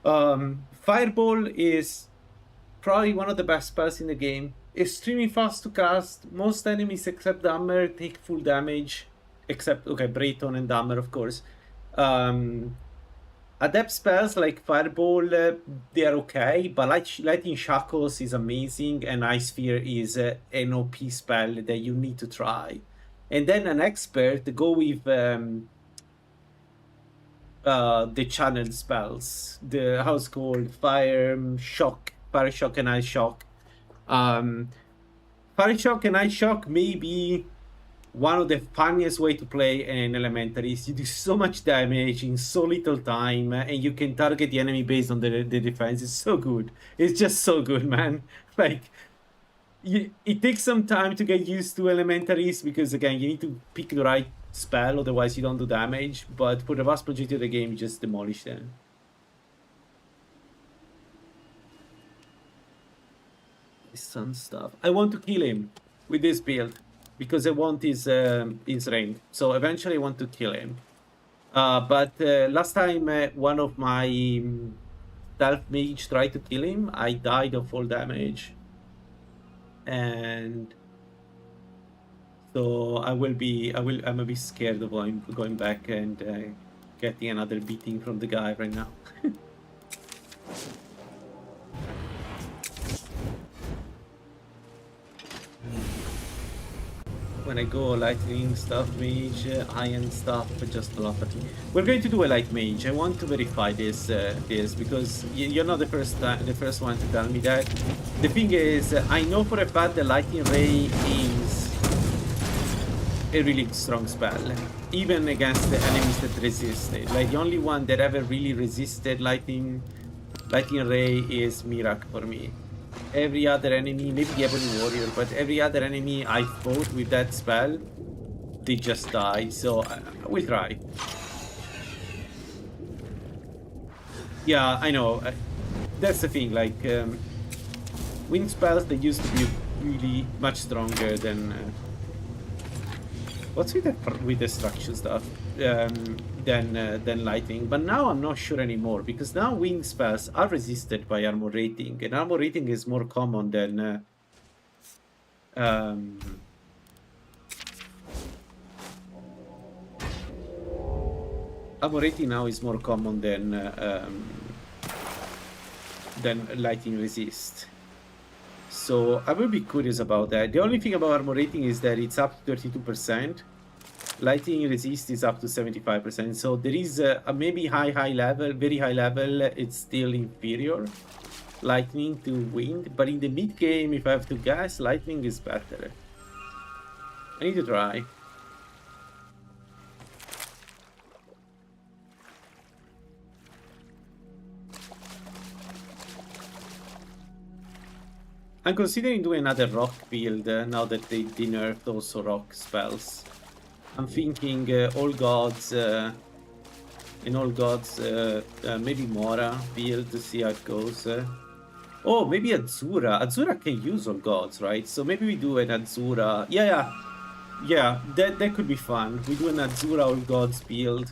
Fireball is probably one of the best spells in the game. Extremely fast to cast. Most enemies except Hammer take full damage. Except, okay, Brayton and Hammer, of course. Adept spells like Fireball, they are okay, but Lightning Shackles is amazing, and Ice Sphere is an OP spell that you need to try. And then an expert, go with the channeled spells. The how's called Fire Shock and Ice Shock. Fire Shock and Ice Shock may be one of the funniest way to play an Elementarist. You do so much damage in so little time, and you can target the enemy based on the defense. It's so good. It's just so good, man. Like, it takes some time to get used to Elementarist, because again, you need to pick the right spell, otherwise you don't do damage. But for the vast majority of the game, you just demolish them. Sun stuff. I want to kill him with this build because I want his rank. So eventually I want to kill him. But last time one of my stealth mage tried to kill him, I died of fall damage, and so I'm a bit scared of going back and getting another beating from the guy right now. when I go lightning stuff mage, iron stuff, just telepathy. We're going to do a light mage. I want to verify this because you're not the first one to tell me that. The thing is, I know for a fact the lightning ray is a really strong spell, even against the enemies that resist it. Like the only one that ever really resisted lightning ray is Mirak for me. Every other enemy, maybe the Ebony Warrior, but every other enemy I fought with that spell, they just die. So we'll try. Yeah, I know. That's the thing. Like wind spells, they used to be really much stronger than. What's with destruction stuff? Than lightning, but now I'm not sure anymore because now wing spells are resisted by armor rating, and armor rating is more common than armor rating now is more common than lightning resist. So I will be curious about that. The only thing about armor rating is that it's up to 32%. Lightning resist is up to 75%. So there is a maybe high level, very high level. It's still inferior, lightning to wind. But in the mid game, if I have to guess, lightning is better. I need to try. I'm considering doing another rock build now that they nerfed also rock spells. I'm thinking all gods, maybe Mora build to see how it goes. Oh, maybe Azura. Azura can use all gods, right? So maybe we do an Azura. Yeah, that could be fun. We do an Azura all gods build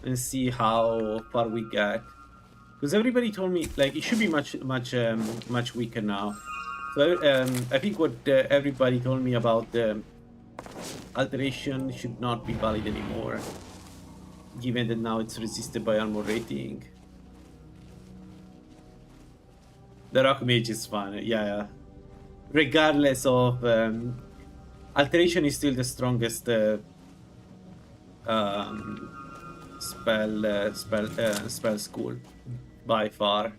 and see how far we get. Because everybody told me like it should be much weaker now. So I think what everybody told me about the alteration should not be valid anymore, given that now it's resisted by armor rating. The rock mage is fun, yeah. Regardless of alteration is still the strongest spell school by far.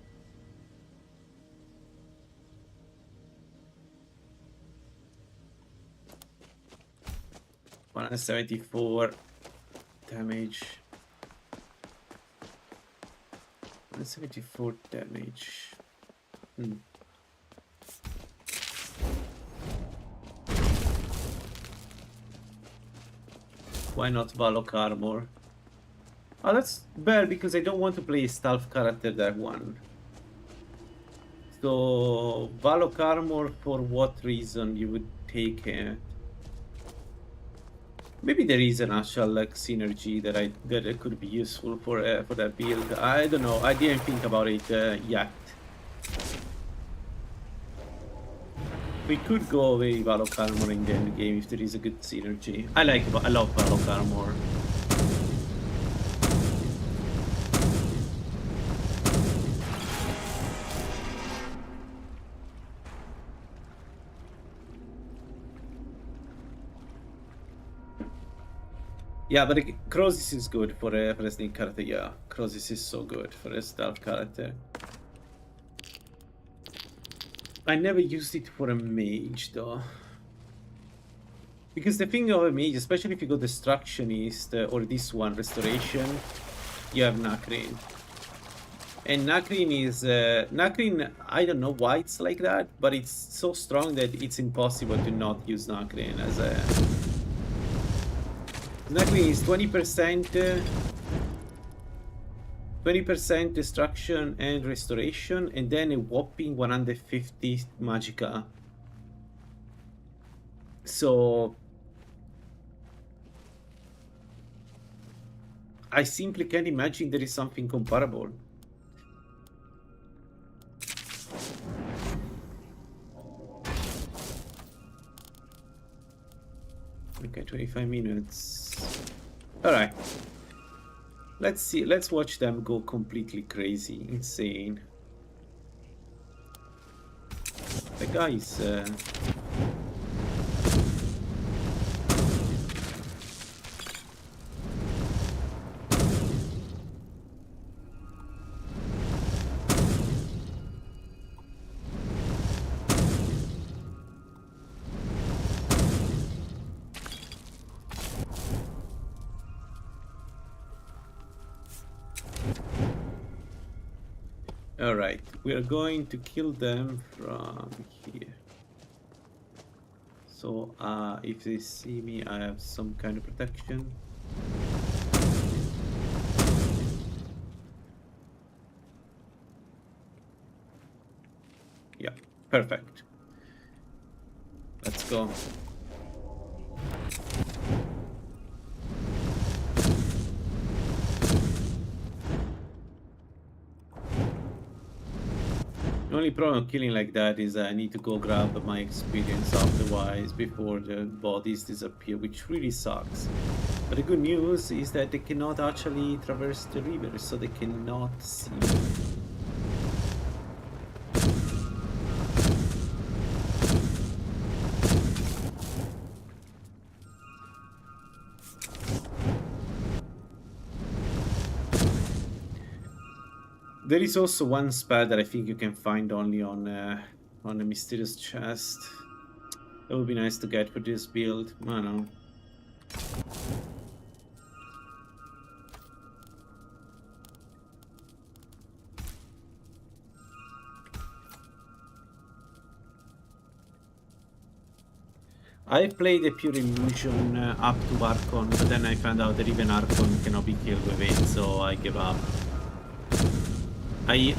174 damage. 174 damage. Why not Valok armor? Oh, that's bad because I don't want to play a stealth character that one. So Valok armor, for what reason you would take it? Maybe there is an actual like synergy that could be useful for that build. I don't know. I didn't think about it yet. We could go away Valok armor in the end game if there is a good synergy. I love Valok armor. Yeah, but Crosis is good for a sneak character. Yeah, Crosis is so good for a stealth character. I never used it for a mage though. Because the thing of a mage, especially if you go Destructionist or this one, Restoration, you have Nacrin. And Nacrin is... Nacrin, I don't know why it's like that, but it's so strong that it's impossible to not use Nacrin as a... Nacrin is 20% destruction and restoration, and then a whopping 150 magicka. So I simply can't imagine there is something comparable. Okay, 25 minutes. Alright. Let's see. Let's watch them go completely crazy, insane. The guy is... Alright, we are going to kill them from here. So, if they see me, I have some kind of protection. Yeah, perfect. Let's go. The only problem of killing like that is I need to go grab my experience afterwards before the bodies disappear, which really sucks. But the good news is that they cannot actually traverse the river, so they cannot see me. There is also one spell that I think you can find only on a mysterious chest. That would be nice to get for this build. I don't know. I played a pure illusion up to Archon, but then I found out that even Archon cannot be killed with it, so I gave up. I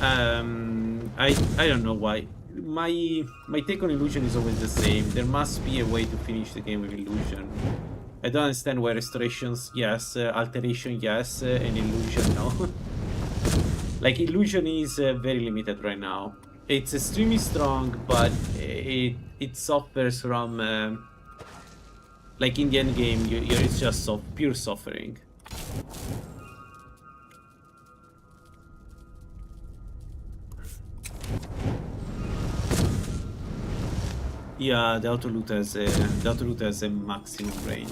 don't know why. My take on illusion is always the same. There must be a way to finish the game with illusion. I don't understand why restorations yes, alteration yes, and illusion no. Like illusion is very limited right now. It's extremely strong, but it suffers from like in the end game, it's just pure suffering. Yeah, the auto loot has a maximum range.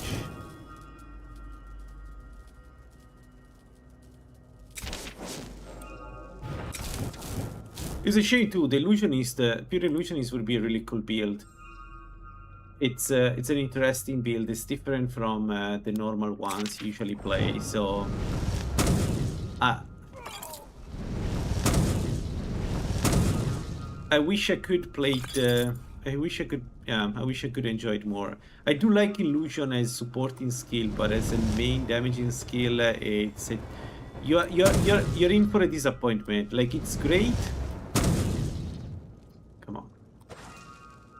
It's a shame too. The illusionist, pure illusionist would be a really cool build. It's an interesting build. It's different from the normal ones you usually play. So, I wish I could play it. I wish I could enjoy it more. I do like illusion as supporting skill, but as a main damaging skill, you're in for a disappointment. Like it's great. Come on.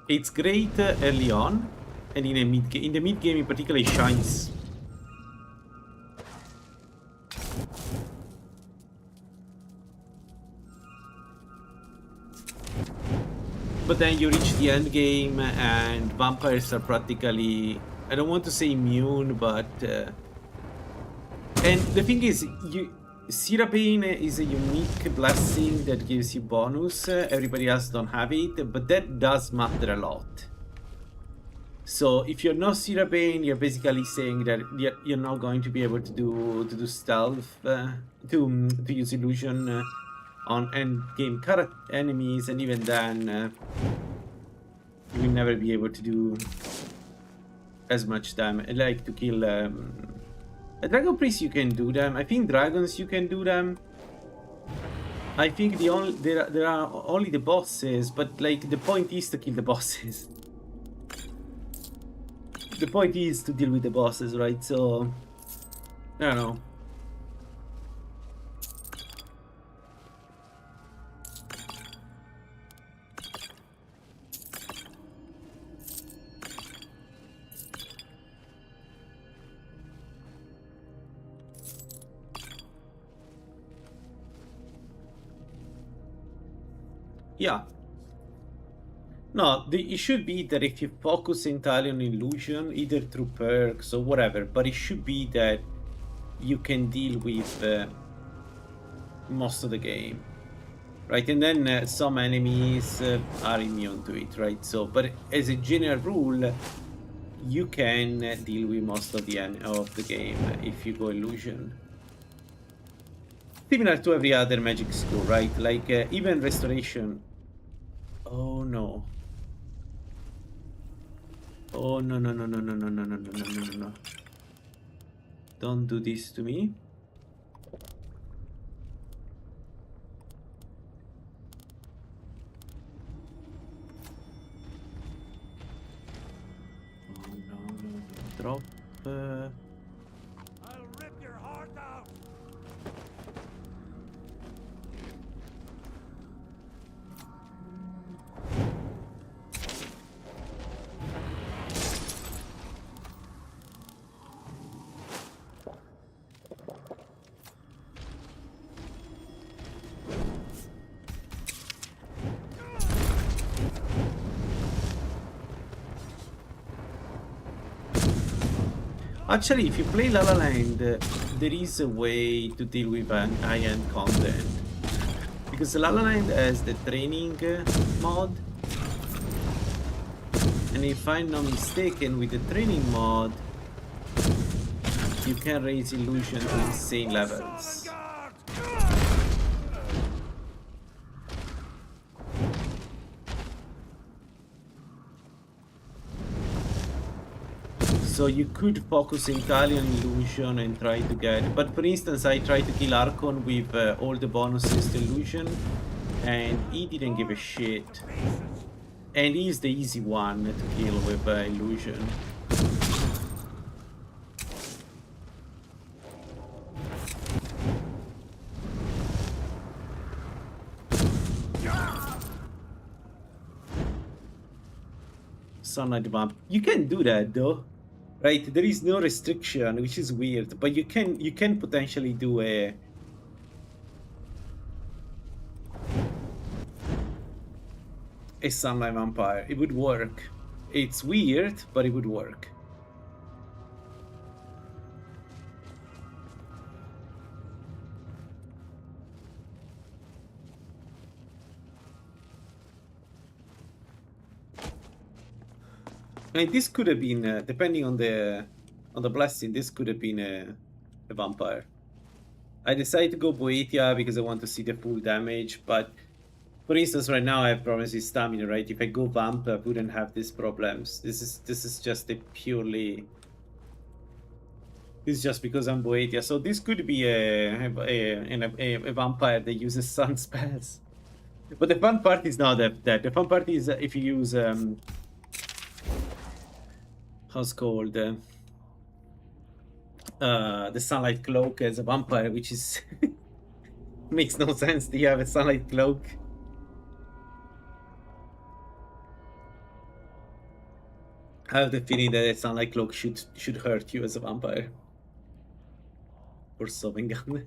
It's great early on, and in the mid game in particular, it shines. But then you reach the end game, and vampires are practically, I don't want to say immune, but and the thing is, Syrabane is a unique blessing that gives you bonus. Everybody else don't have it, but that does matter a lot. So if you're not Syrabane, you're basically saying that you're not going to be able to do stealth, to use illusion on end game enemies, and even then you will never be able to do as much damage. Like to kill a dragon priest, you can do them. I think dragons you can do them. I think there are only the bosses, but like the point is to kill the bosses. The point is to deal with the bosses, right? So I don't know. Yeah. No, it should be that if you focus entirely on illusion, either through perks or whatever, but it should be that you can deal with most of the game, right? And then some enemies are immune to it, right? So, but as a general rule, you can deal with most of the game if you go illusion. Similar to every other magic school, right? Like even restoration. Oh no. Oh no no no no no no no no no no no no. Don't do this to me. drop. I'll rip your heart out. Actually, if you play LaLaLand, there is a way to deal with an high-end content. Because LaLaLand has the training mod. And if I'm not mistaken, with the training mod, you can raise illusion to insane levels. So you could focus entirely on illusion and try to get... But for instance, I tried to kill Archon with all the bonuses to illusion, and he didn't give a shit. And he's the easy one to kill with illusion. Sunlight Vamp. You can do that though. Right, there is no restriction, which is weird, but you can potentially do a Sunlight Vampire. It would work. It's weird, but it would work. I mean, this could have been, depending on the blessing, this could have been a vampire. I decided to go Boetia because I want to see the full damage, but for instance, right now I have problems with stamina, right? If I go vamp, I wouldn't have these problems. This is just a purely... This is just because I'm Boetia. So this could be a vampire that uses sun spells. But the fun part is not that. The fun part is if you use... how's it called? The Sunlight Cloak as a vampire, which is... makes no sense to have a Sunlight Cloak. I have the feeling that a Sunlight Cloak should hurt you as a vampire. For solving gun.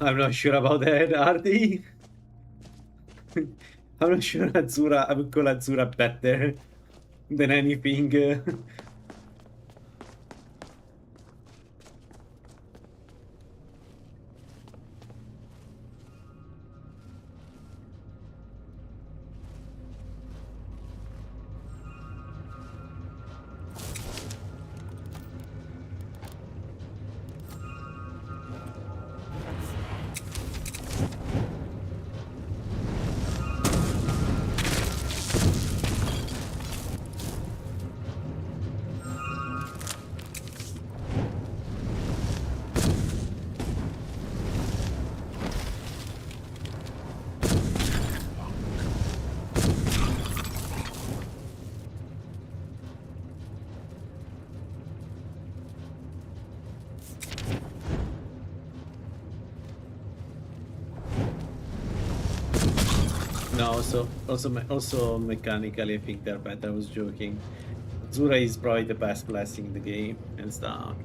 I'm not sure about that, Artie. I'm not sure Azura, I would call Azura better than anything. No, also mechanically, I think they're better. I was joking. Zura is probably the best blessing in the game, hands down.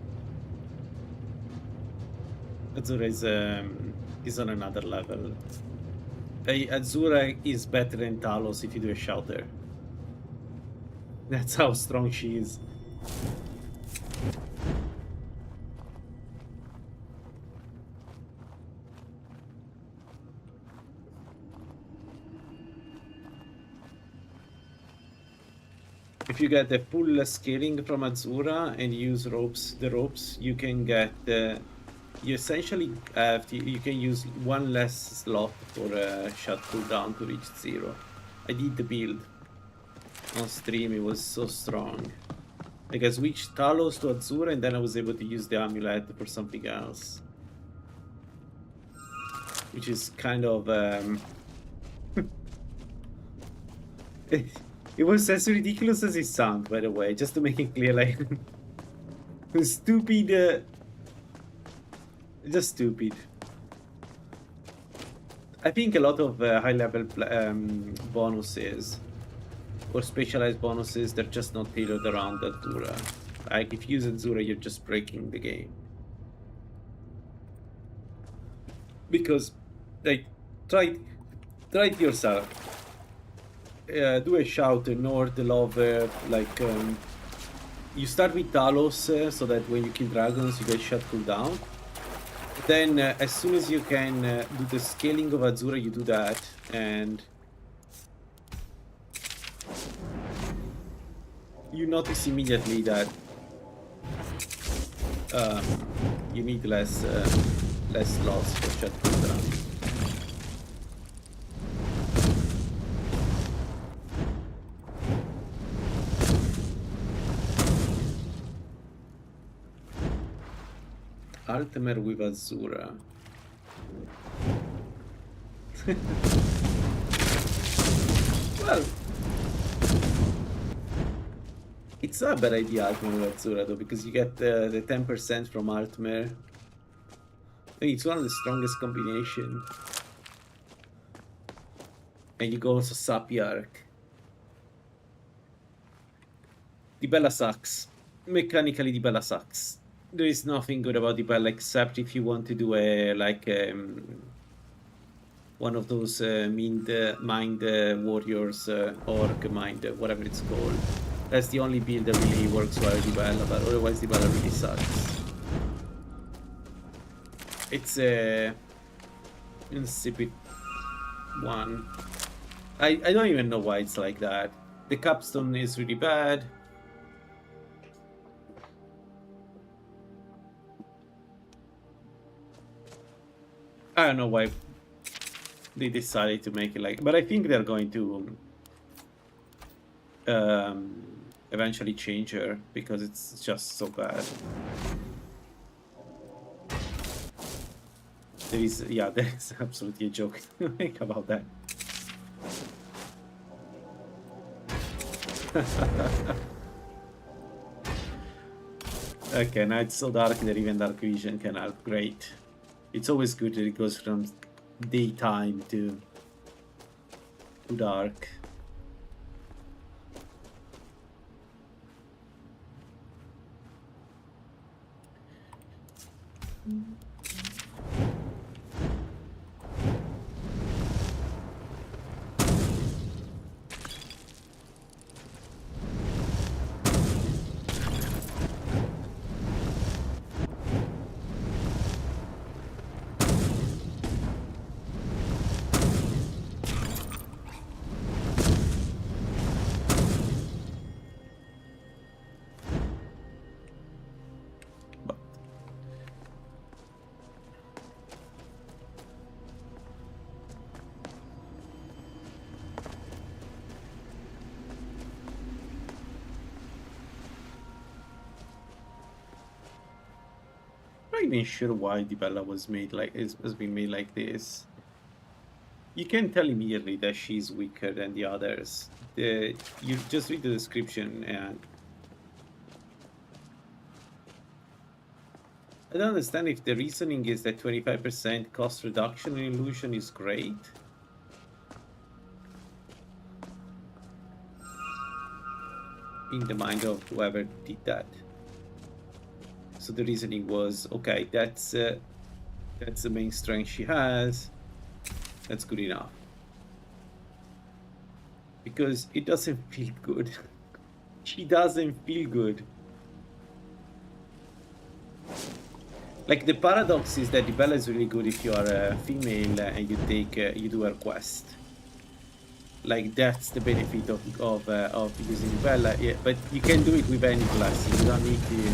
Azura is on another level. Azura is better than Talos if you do a shelter. That's how strong she is. if you get the full scaling from Azura and use the ropes, you can get you essentially have you can use one less slot for shot cooldown to reach 0. I did the build on stream, it was so strong. Like I switched Talos to Azura and then I was able to use the amulet for something else. Which is kind of it was as ridiculous as it sounds, by the way, just to make it clear, like stupid, just stupid. I think a lot of high level bonuses or specialized bonuses, they're just not tailored around Azura. Like if you use Azura, you're just breaking the game. Because, like, try it yourself. Do a shout, Nord, Lover, like, you start with Talos so that when you kill dragons you get shot cooldown. Then as soon as you can do the scaling of Azura, you do that, and you notice immediately that you need less slots for shot cooldown. Altmer with Azura. Well, it's not a bad idea, Altmer with Azura, though, because you get the 10% from Altmer. I mean, it's one of the strongest combination. And you go also Sapiarch. Dibella sucks. Mechanically, Dibella sucks. There is nothing good about Dibella except if you want to do a one of those mind warriors, orc mind, whatever it's called. That's the only build that really works well with Dibella, but otherwise Dibella really sucks. It's a insipid one. I don't even know why it's like that. The capstone is really bad. I don't know why they decided to make it like, but I think they're going to eventually change her because it's just so bad. There is, yeah, there is absolutely a joke about that. Okay, now it's so dark that even dark vision can help. Great. It's always good that it goes from daytime to dark. I'm not even sure why Dibella was made like has been made like this. You can tell immediately that she's weaker than the others. You just read the description and I don't understand if the reasoning is that 25% cost reduction in illusion is great. In the mind of whoever did that. So the reasoning was, okay, that's the main strength she has. That's good enough. Because it doesn't feel good. She doesn't feel good. Like the paradox is that Dibella is really good if you are a female and you do her quest. Like that's the benefit of using Bella. Yeah, but you can do it with any blessing. You don't need to.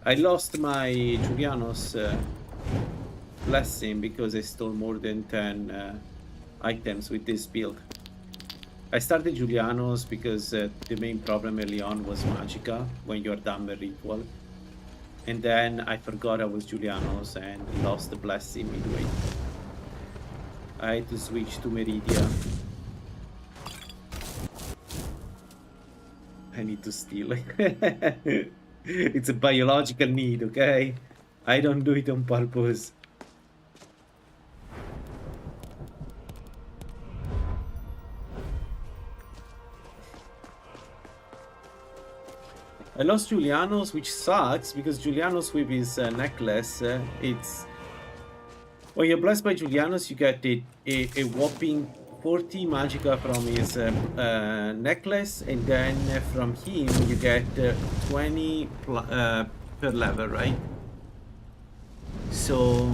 I lost my Julianos blessing because I stole more than 10 items with this build. I started Julianos because the main problem early on was Magica when you're done with Ritual. And then I forgot I was Julianos and lost the blessing midway. I had to switch to Meridia. I need to steal it. It's a biological need, okay? I don't do it on purpose. I lost Julianos, which sucks because Julianos with his necklace, it's... When you're blessed by Julianos, you get a whopping 40 Magica from his necklace, and then from him you get 20 per level, right? So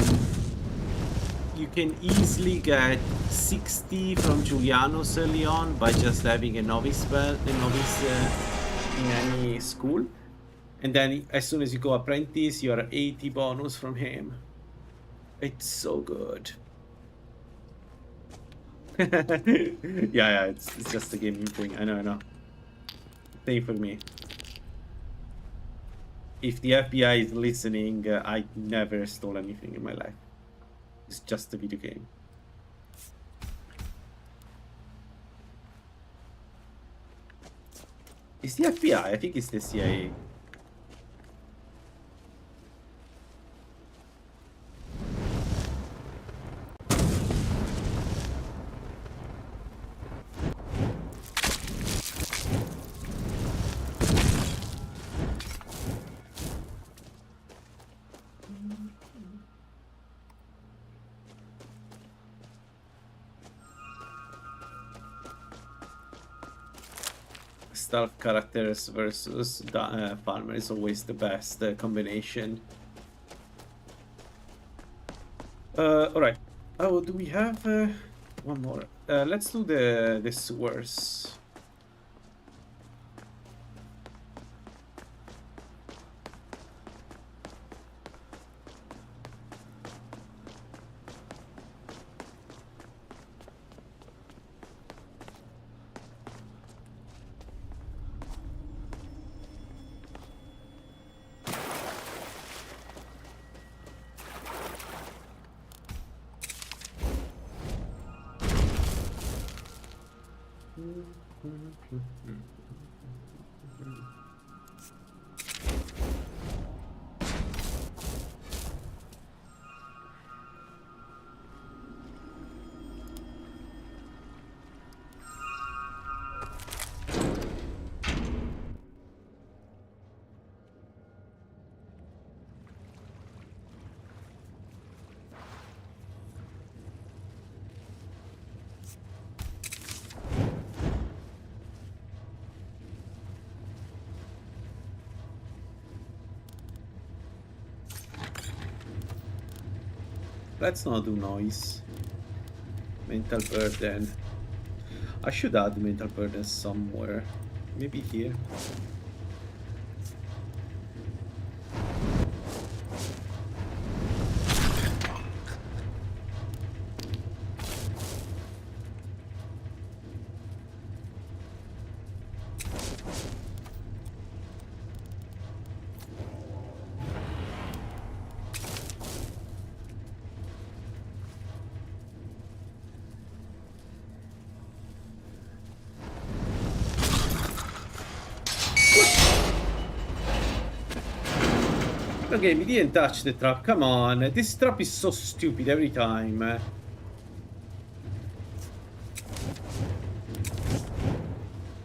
you can easily get 60 from Julianos early on by just having a novice in any school, and then as soon as you go apprentice, you are 80 bonus from him. It's so good. yeah, it's just a gaming thing. I know. Same for me. If the FBI is listening, I never stole anything in my life. It's just a video game. It's the FBI. I think it's the CIA. Stealth characters versus farmer is always the best combination. Alright. Oh, do we have one more? Let's do the sewers. Let's not do noise. Mental burden. I should add mental burden somewhere. Maybe here. Okay, we didn't touch the trap. Come on. This trap is so stupid every time.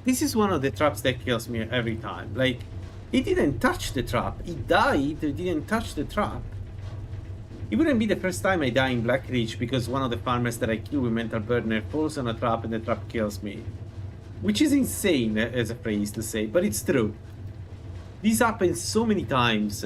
This is one of the traps that kills me every time. Like, he didn't touch the trap. He died, he didn't touch the trap. It wouldn't be the first time I die in Black Ridge because one of the farmers that I kill with Mental Burner falls on a trap and the trap kills me. Which is insane as a phrase to say, but it's true. This happens so many times.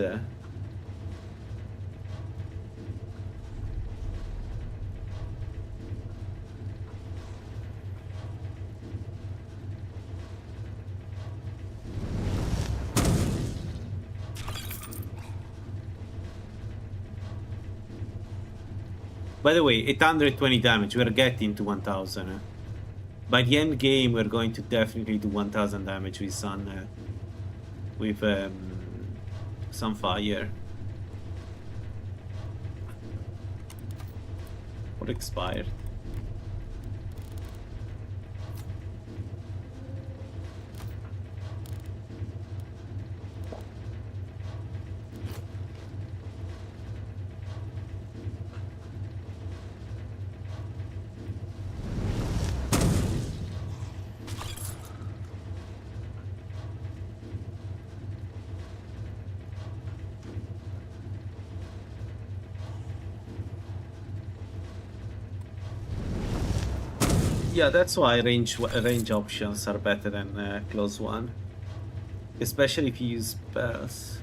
By the way, 820 damage, we're getting to 1000. By the end game, we're going to definitely do 1000 damage with Sun, with Sunfire. Or expired. Yeah, that's why range options are better than close one, especially if you use spells.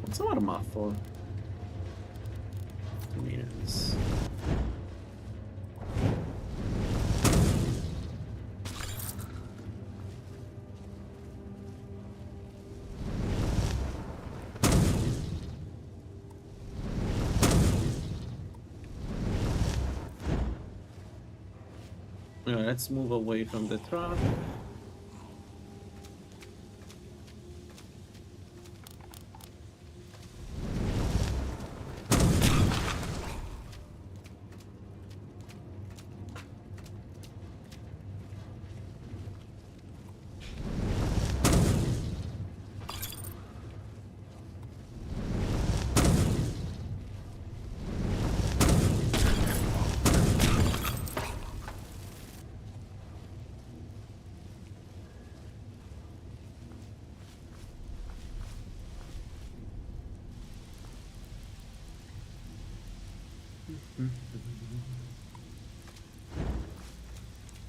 What's our map for? 2 minutes. Let's move away from the trap.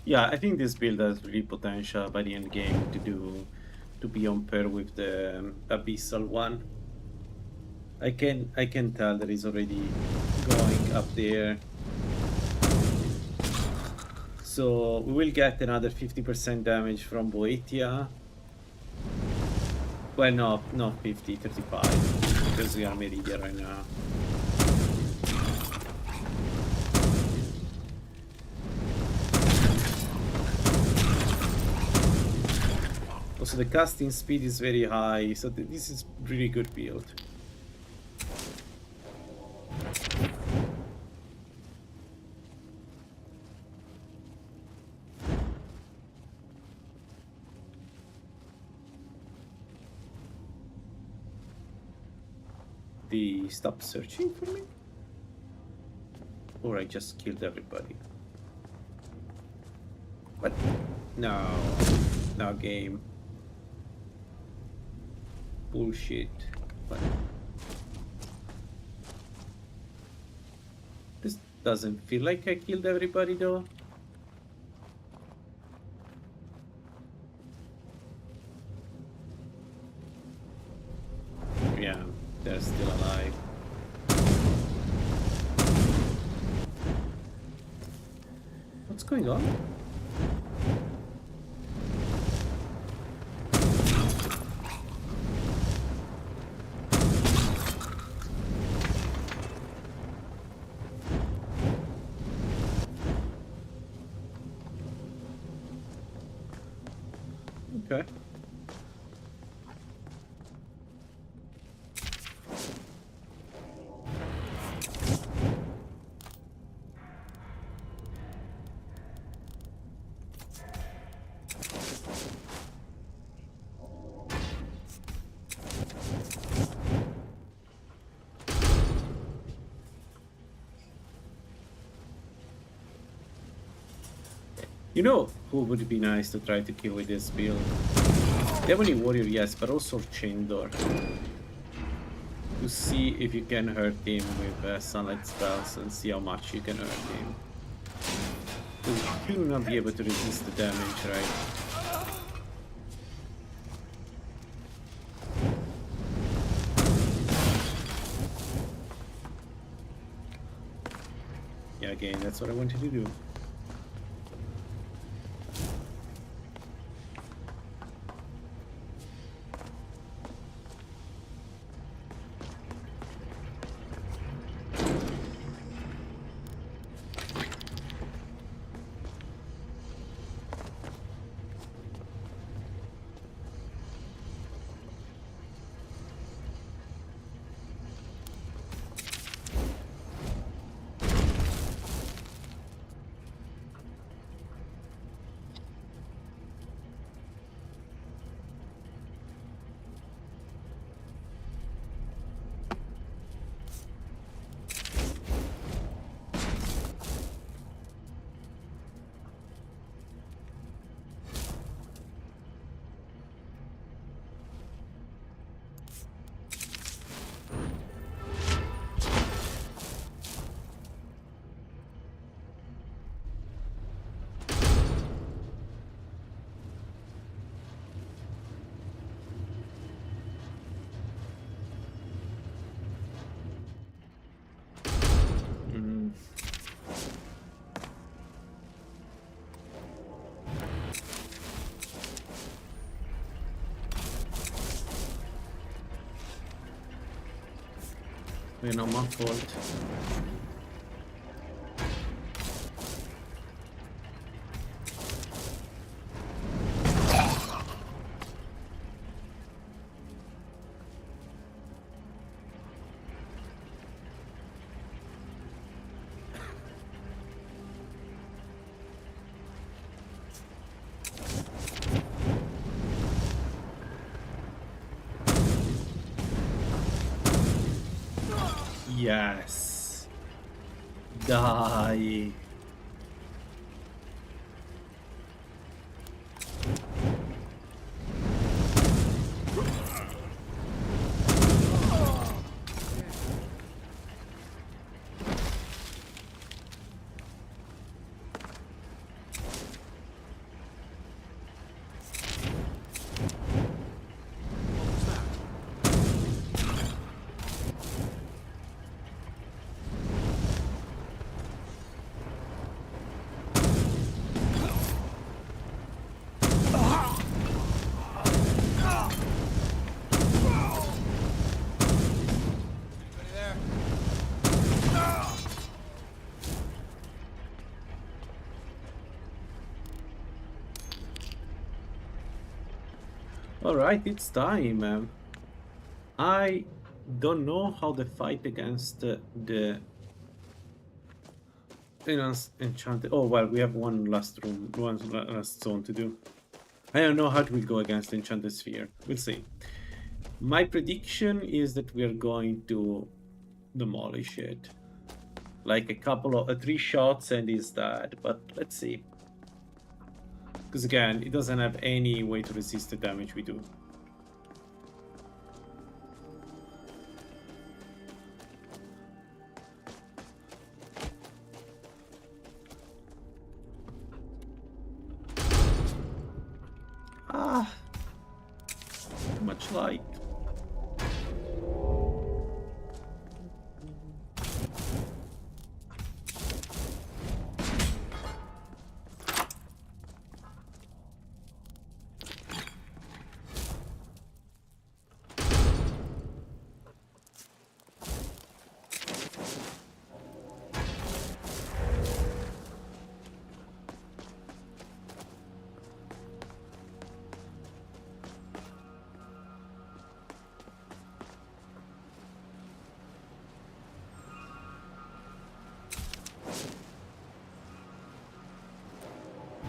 Yeah, I think this build has really potential by the end game to be on par with the Abyssal one. I can tell that it's already going up there. So we will get another 50% damage from Boetia. Well, no, not 50, 35, because we are Meridia right now. Also, the casting speed is very high, so this is really good build. They stop searching for me? Or I just killed everybody? What? No. No game. Bullshit. What? This doesn't feel like I killed everybody though. Yeah, they're still alive. What's going on? Okay. You know who would be nice to try to kill with this build? Definitely Warrior, yes, but also Chain Door. To see if you can hurt him with Sunlight spells and see how much you can hurt him. Because you will not be able to resist the damage, right? Yeah, again, that's what I wanted to do. Not my fault. Yes. Die. Alright, it's time. I don't know how the fight against the enchanted. Oh well, we have one last zone to do. I don't know how it will go against the enchanted sphere. We'll see. My prediction is that we are going to demolish it. Like a couple of 3 shots and he's dead. But let's see. Because again, it doesn't have any way to resist the damage we do. Ah, too much light.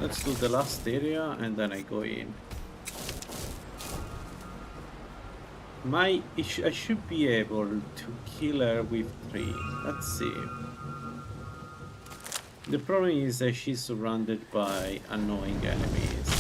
Let's do the last area and then I go in. I should be able to kill her with 3. Let's see. The problem is that she's surrounded by annoying enemies.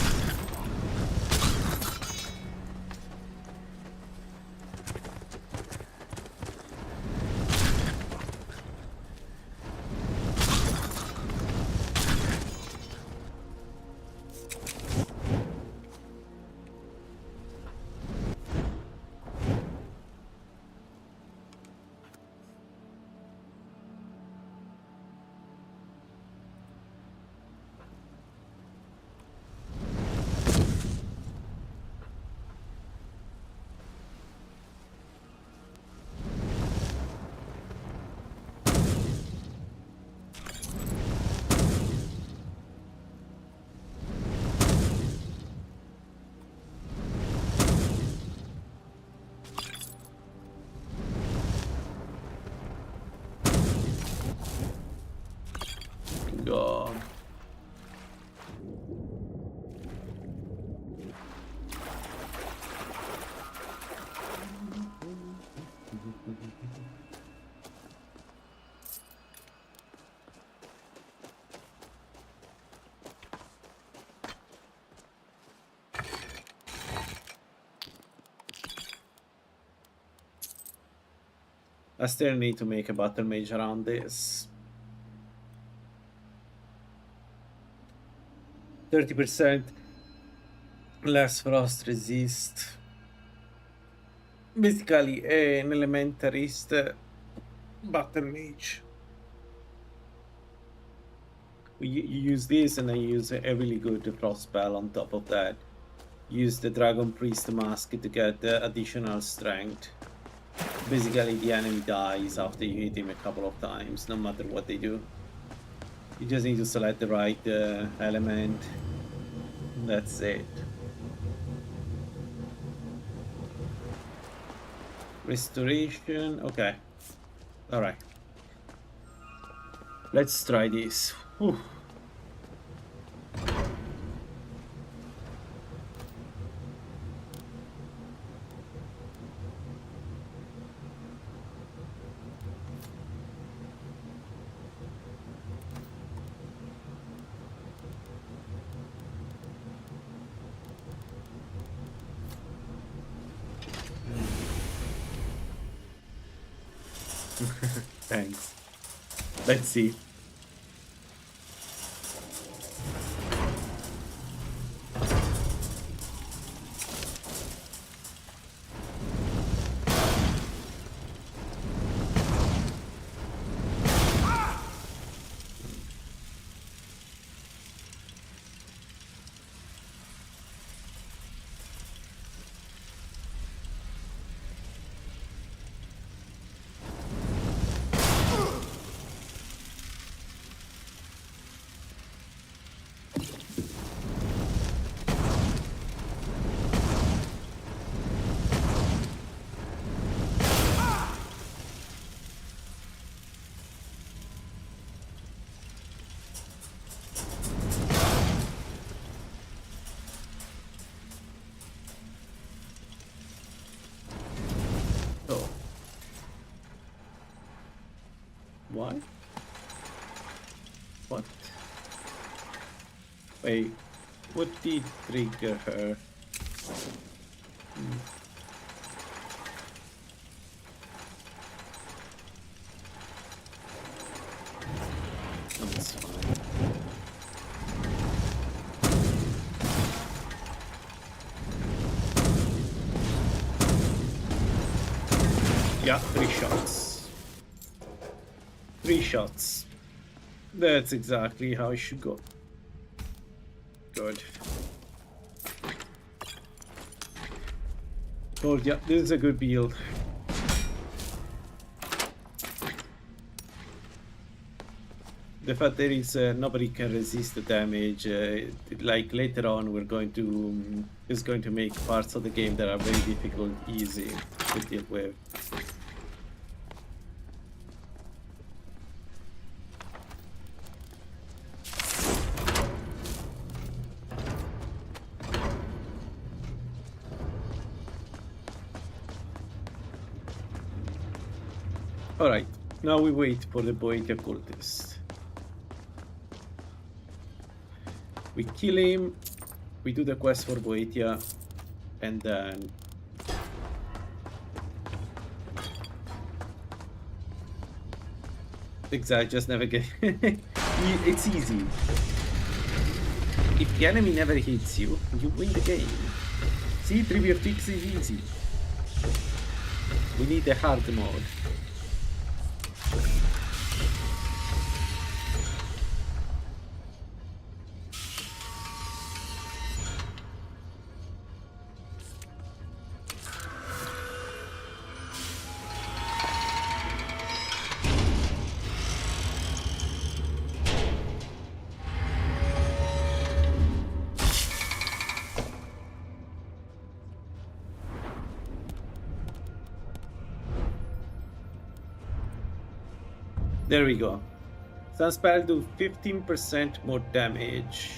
God. I still need to make a battle mage around this. 30% less frost resist. Basically, an elementarist battle mage. You use this, and I use a really good frost spell on top of that. Use the Dragon Priest mask to get additional strength. Basically, the enemy dies after you hit him a couple of times, no matter what they do. You just need to select the right element. That's it. Restoration. Okay. Alright. Let's try this. Whew. Thanks. Let's see. Why? What? Wait, what did trigger her? That's fine. Yeah, 3 shots. 3 shots. That's exactly how it should go. Good. Told ya, this is a good build. The fact there is nobody can resist the damage. Like later on, we're going to is going to make parts of the game that are very difficult easy to deal with. Alright, now we wait for the Boetia cultist. We kill him, we do the quest for Boetia, and then exactly, just navigate. It's easy. If the enemy never hits you, you win the game. See, 3bftweaks is easy. We need the hard mode. There we go. Some spell do 15% more damage.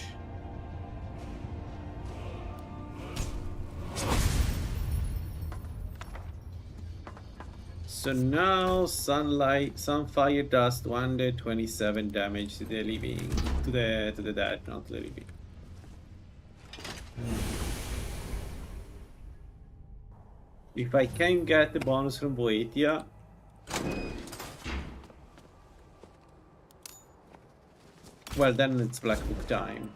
So now Sunfire does 227 damage to the living, to the dead, not the living. If I can get the bonus from Boetia, well, then it's Black Book time.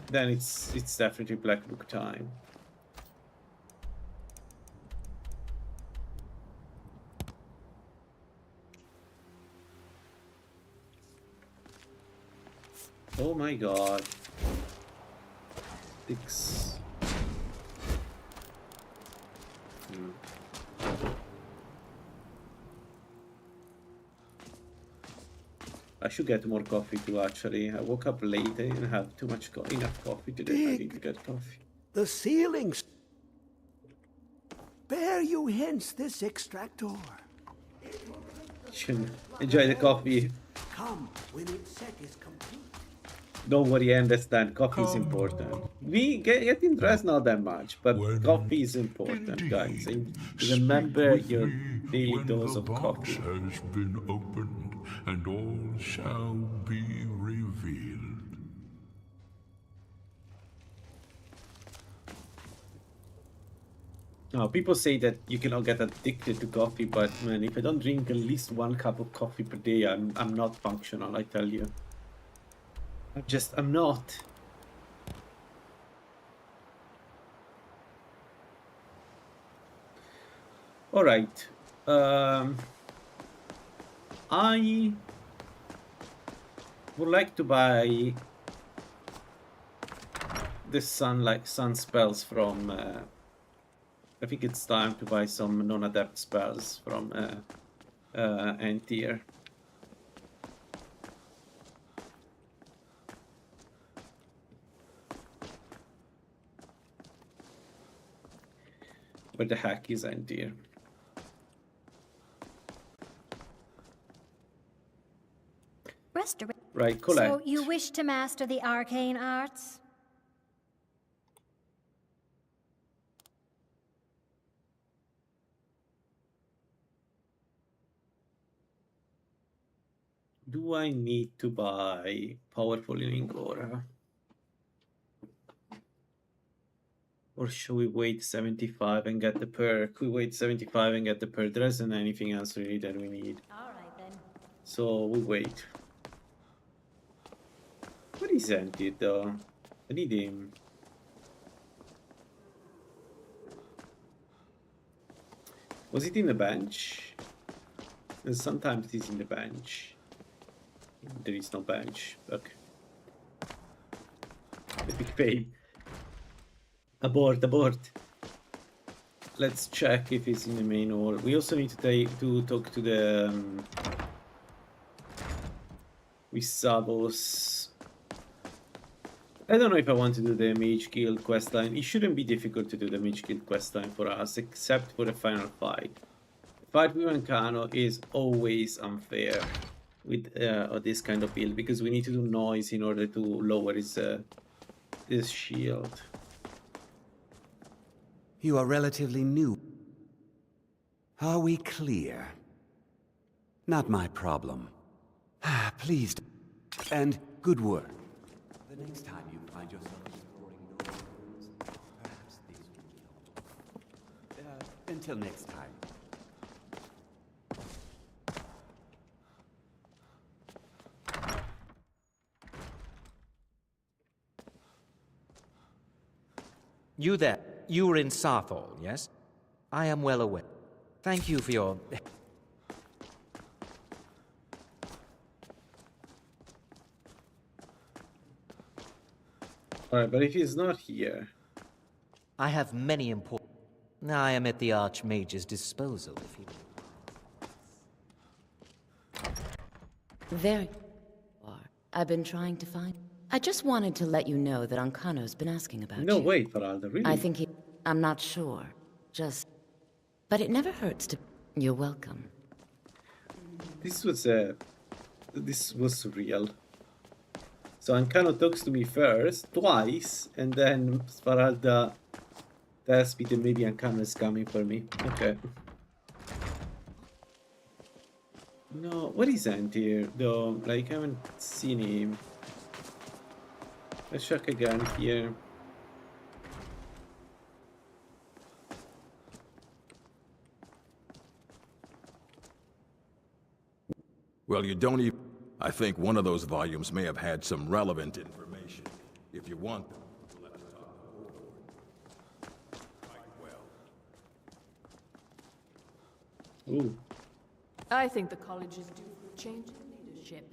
Then it's definitely Black Book time. Oh my god. 6. I should get more coffee too, actually. I woke up late, I didn't have too much enough coffee today. I need to get coffee. The ceilings bear you hence this extractor. Enjoy the coffee. Come when its set is complete. Don't worry, I understand. Coffee is important. We getting dressed not that much, but coffee is important, guys. And remember your daily dose of coffee. Has been opened, and all shall be revealed. Now, people say that you cannot get addicted to coffee, but man, if I don't drink at least 1 cup of coffee per day, I'm not functional, I tell you. I'm not. All right. I would like to buy the sun spells from. I think it's time to buy some non-adept spells from end tier. Where the heck is end tier? Right, collect. So you wish to master the arcane arts? Do I need to buy Powerful Healing Aura? Or should we wait 75 and get the perk? We wait 75 and get the perk. There isn't anything else really that we need. Alright then. So we wait. What is empty though? I need him. Was it in the bench? And sometimes it's in the bench. There is no bench. Okay. Epic fail. Abort. Let's check if it's in the main hall. We also need to talk to the with Savos. I don't know if I want to do the Mage Guild questline. It shouldn't be difficult to do the Mage Guild questline for us, except for the final fight. The fight with Mancano is always unfair with this kind of build, because we need to do noise in order to lower his shield. You are relatively new. Are we clear? Not my problem. Please. And Good work. The next time you find yourself exploring northern rooms, perhaps these will be helpful. Until next time. You there. You were in Sarthal, yes? I am well aware. Thank you for your... Alright, but if he's not here... I have many important... I am at the Archmage's disposal, if you... Very far. I've been trying to find... I just wanted to let you know that Ancano's been asking about No, you. wait, Faralda, really? I think he... I'm not sure. Just... But it never hurts to... You're welcome. This was surreal. So Ancano talks to me first, twice, and then Faralda tells me that maybe Ancano is coming for me. Okay. No, what is Antir though? Like, I haven't seen him. Let's check again here. Well, you don't even... I think one of those volumes may have had some relevant information. If you want them, we'll have to talk over. Quite well. Ooh. I think the college is due for a change in leadership.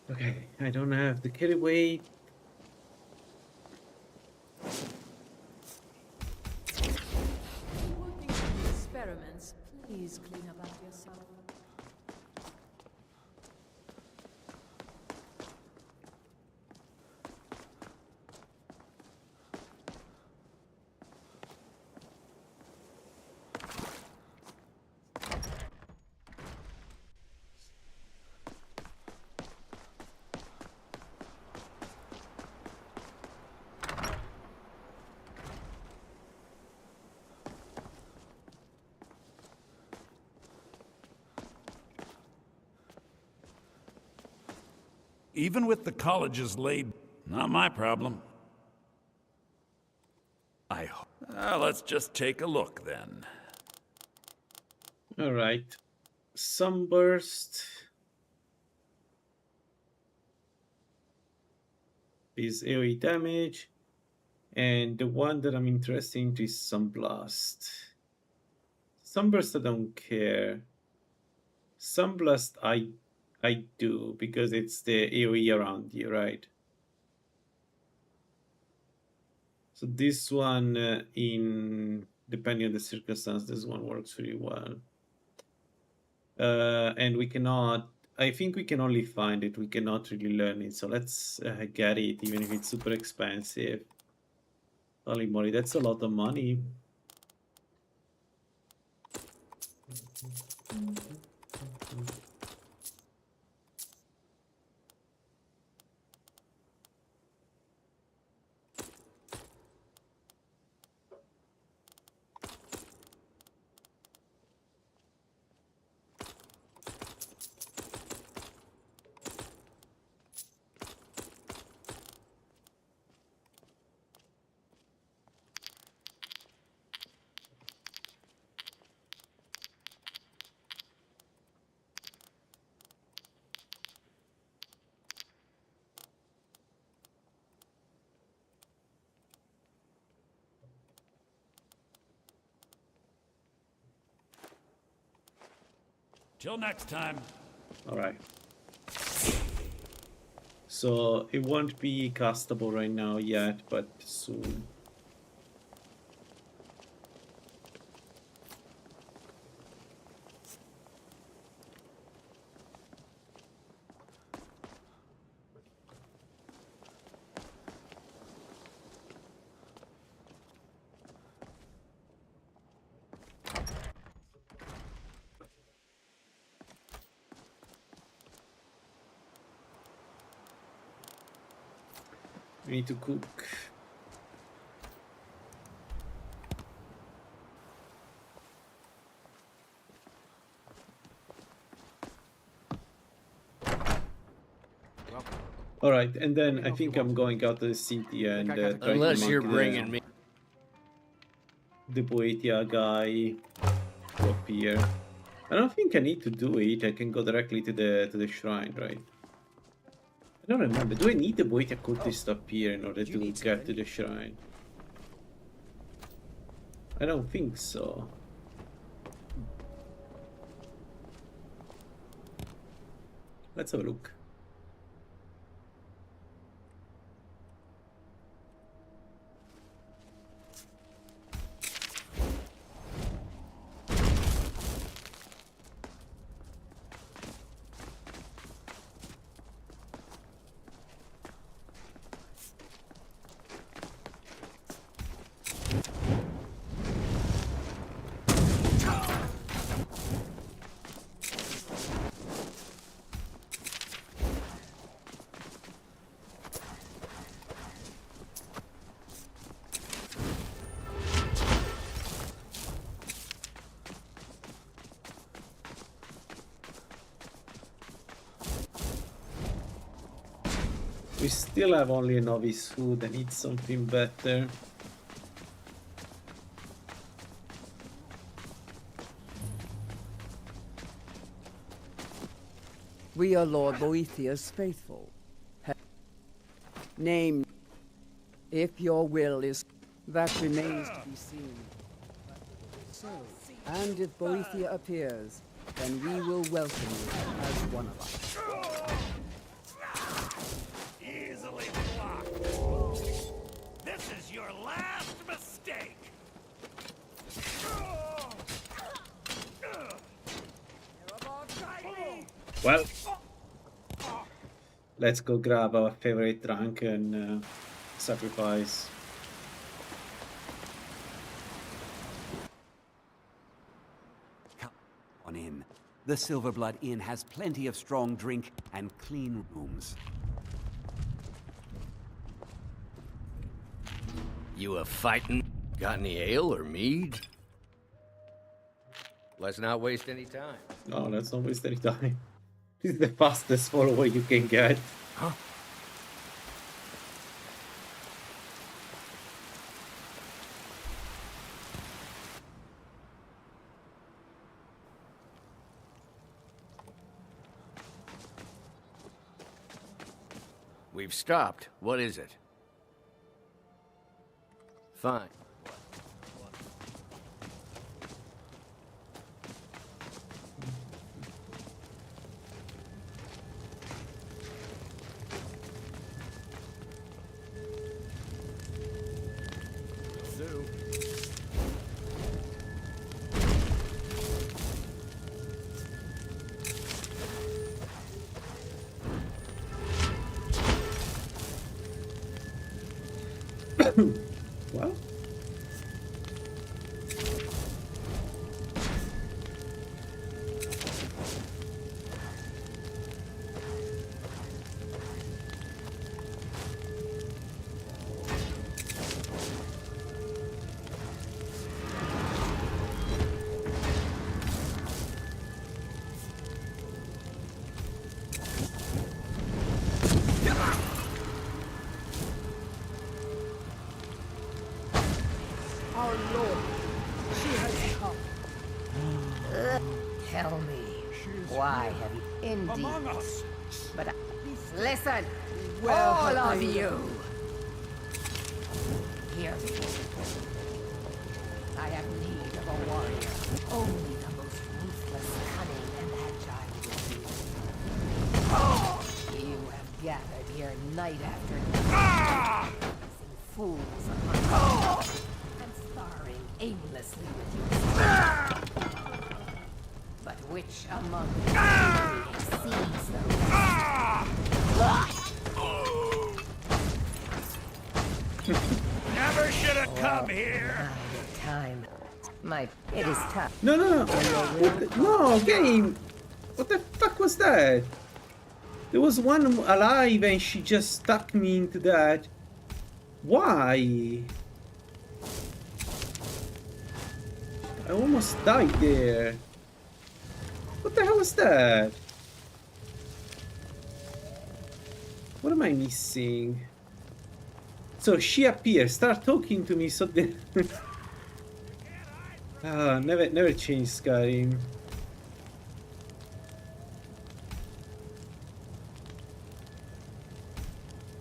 Okay, I don't have the carry weight. Working on the experiments, please clean up after yourself. Even with the colleges laid, not my problem. Let's just take a look then. All right. Sunburst is AoE damage, and the one that I'm interested in is Sunblast. Sunburst I don't care. Sunblast I do, because it's the AoE around you, right? So this one, depending on the circumstance, this one works really well. And we cannot, I think we can only find it, we cannot really learn it. So let's get it, even if it's super expensive. Holy moly, that's a lot of money. Till next time. All right. So it won't be castable right now yet, but soon. We need to cook. All right, and then I think I'm going out to the city and try to Unless you're make bringing me. the Boetia guy to appear. I don't think I need to do it. I can go directly to the shrine, right? I don't remember. Do I need the Boetia cultist to appear in order to get to the shrine? I don't think so. Let's have a look. We still have only a novice hood. I need something better. We are Lord Boethia's faithful. Name, if your will is, that remains to be seen. So, and if Boethia appears, then we will welcome you as one of us. Easily blocked. This is your last mistake. Well, let's go grab our favorite drunk and sacrifice. Come on in. The Silverblood Inn has plenty of strong drink and clean rooms. You a fighting? Got any ale or mead? Let's not waste any time. No, let's not waste any time. This is the fastest follower you can get. Huh? We've stopped. What is it? Fine. Well, Our Lord, she has come. Tell me, why have you indeed? Among us. But listen, Well, all I of know. you. Hear me. I have need of a warrior. Only the most ruthless, cunning, and agile will do. You have gathered here night after night, raising fools among you, and sparring aimlessly with you. But which among you exceeds the rest? Never should have come here. Time. It is tough. no, no, no. What the, no, game. What the fuck was that? There was one alive and she just stuck me into that. Why? I almost died there. What the hell was that? What am I missing? So she appears, start talking to me so then... never change Skyrim.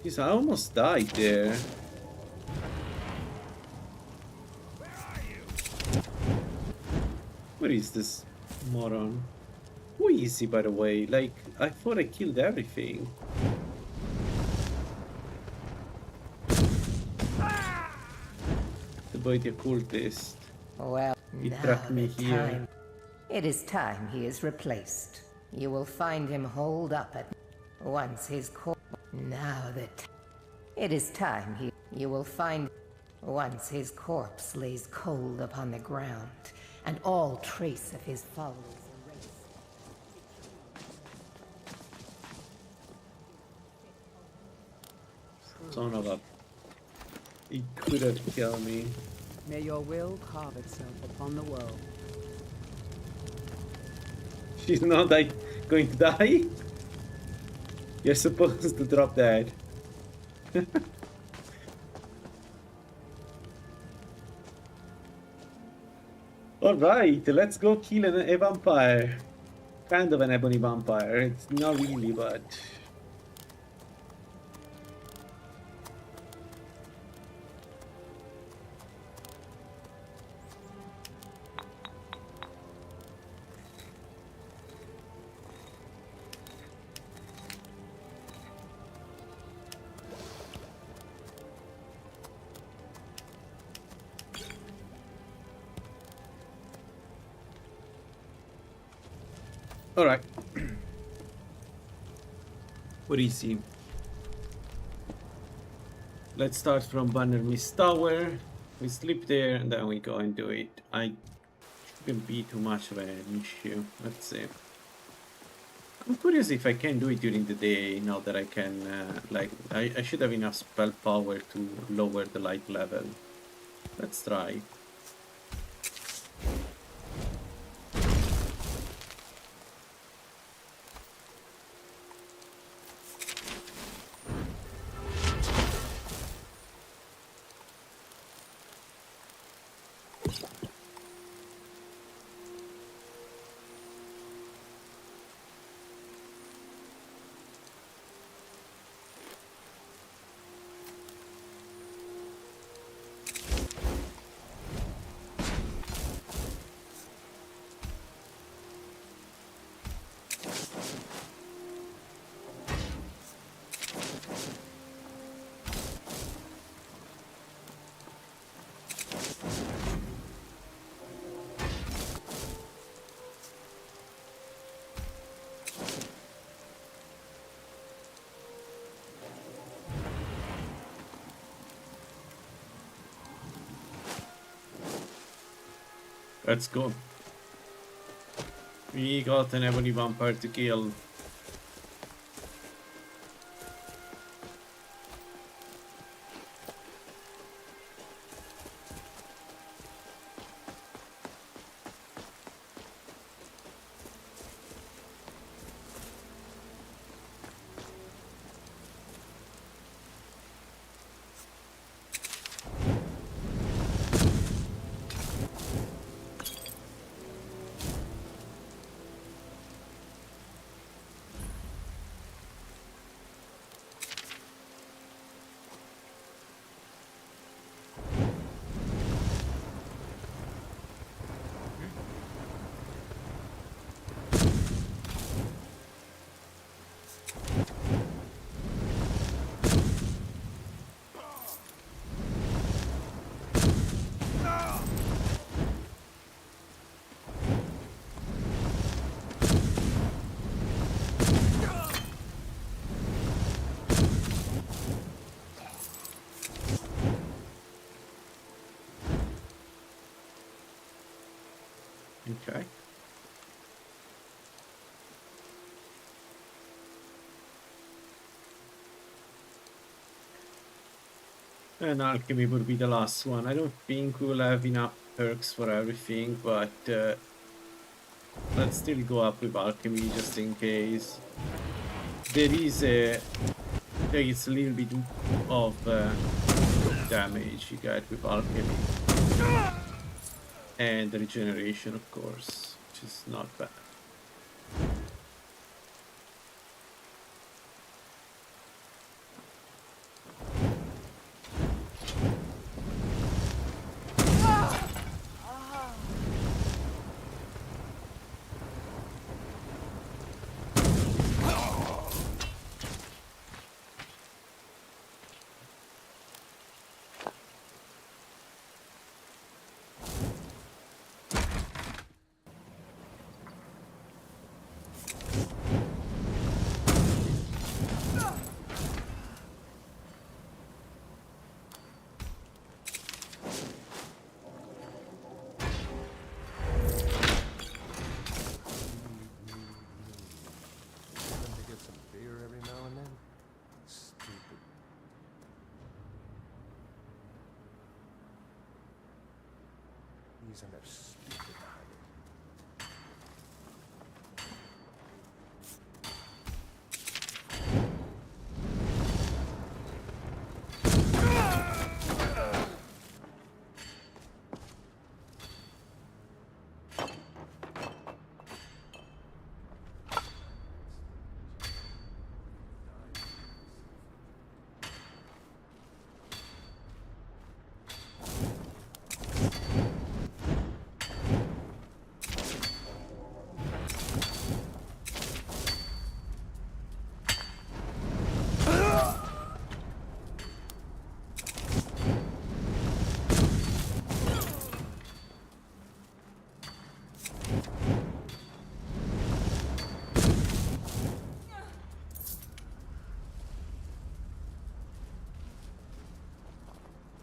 Jeez, I almost died there. Where is this moron? Who is he, by the way? Like, I thought I killed everything. The boy, the occultist. Well, He now trapped me the here. time. It is time he is replaced. You will find him holed up at once his corpse. Now that it is time you will find once his corpse lays cold upon the ground, and all trace of his followers erased. Son of a... He could have killed me. May your will carve itself upon the world. She's not like going to die? You're supposed to drop dead. Alright, let's go kill a vampire. Kind of an ebony vampire. It's not really, but... Alright. Where is he? Let's start from Banner Mist Tower. We sleep there and then we go and do it. I shouldn't be too much of an issue. Let's see. I'm curious if I can do it during the day now that I can, like, I should have enough spell power to lower the light level. Let's try. Let's go. We got an ebony vampire to kill. Okay. And alchemy would be the last one. I don't think we will have enough perks for everything, but let's still go up with alchemy just in case. There is a Yeah, it's a little bit of damage you get with alchemy. And the regeneration, of course, which is not bad. These and their stupid habit.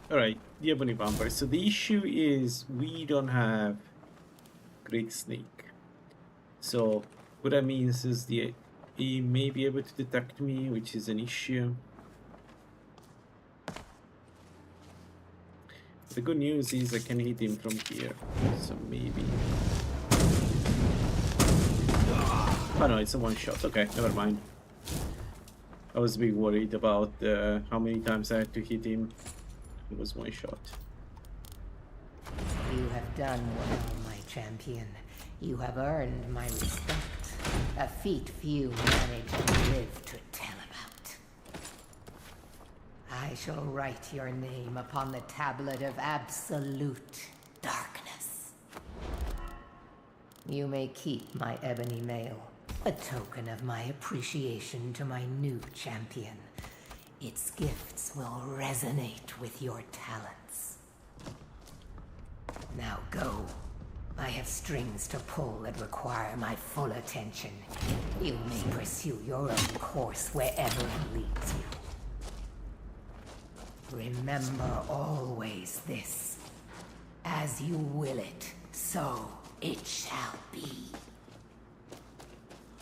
Alright, the Ebony Vampire. So the issue is we don't have Great Snake. So what that means is he may be able to detect me, which is an issue. The good news is I can hit him from here. So maybe... Oh no, it's a one shot. Okay, never mind. I was a bit worried about how many times I had to hit him. It was one shot. You have done well, my champion. You have earned my respect. A feat few manage to live to tell about. I shall write your name upon the tablet of absolute darkness. You may keep my ebony mail, a token of my appreciation to my new champion. Its gifts will resonate with your talents. Now go. I have strings to pull that require my full attention. You may pursue your own course wherever it leads you. Remember always this. As you will it, so it shall be.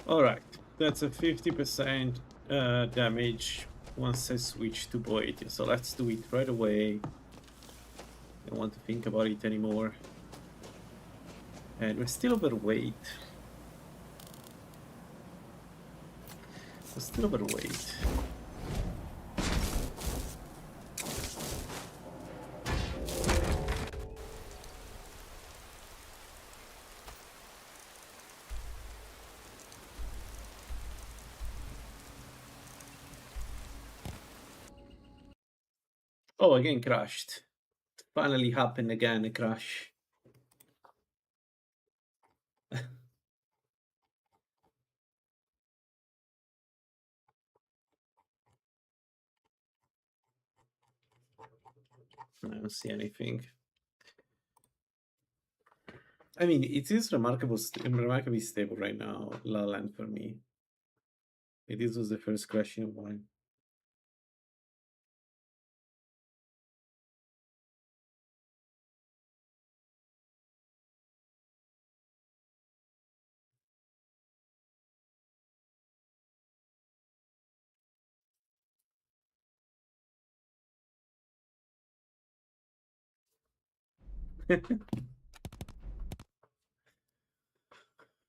Alright, that's a 50% damage once I switch to Boetia. So let's do it right away. Don't want to think about it anymore. And we're still overweight. We're still overweight. Oh, again crashed. Finally happened again, a crash. I don't see anything. I mean, it is remarkably stable right now, LaLaLand for me. This was the first crash in a while.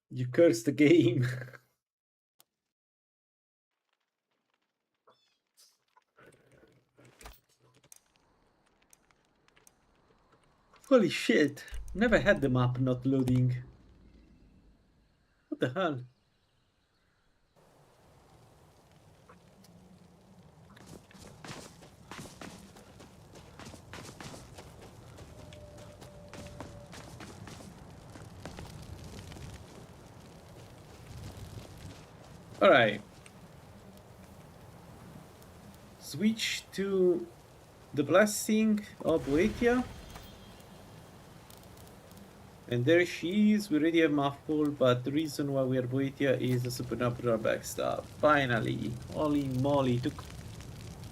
You cursed the game. Holy shit. Never had the map not loading. What the hell? Alright. Switch to the blessing of Boetia. And there she is. We already have Muffle, but the reason why we are Boetia is the supernatural backstab. Finally. Holy moly, took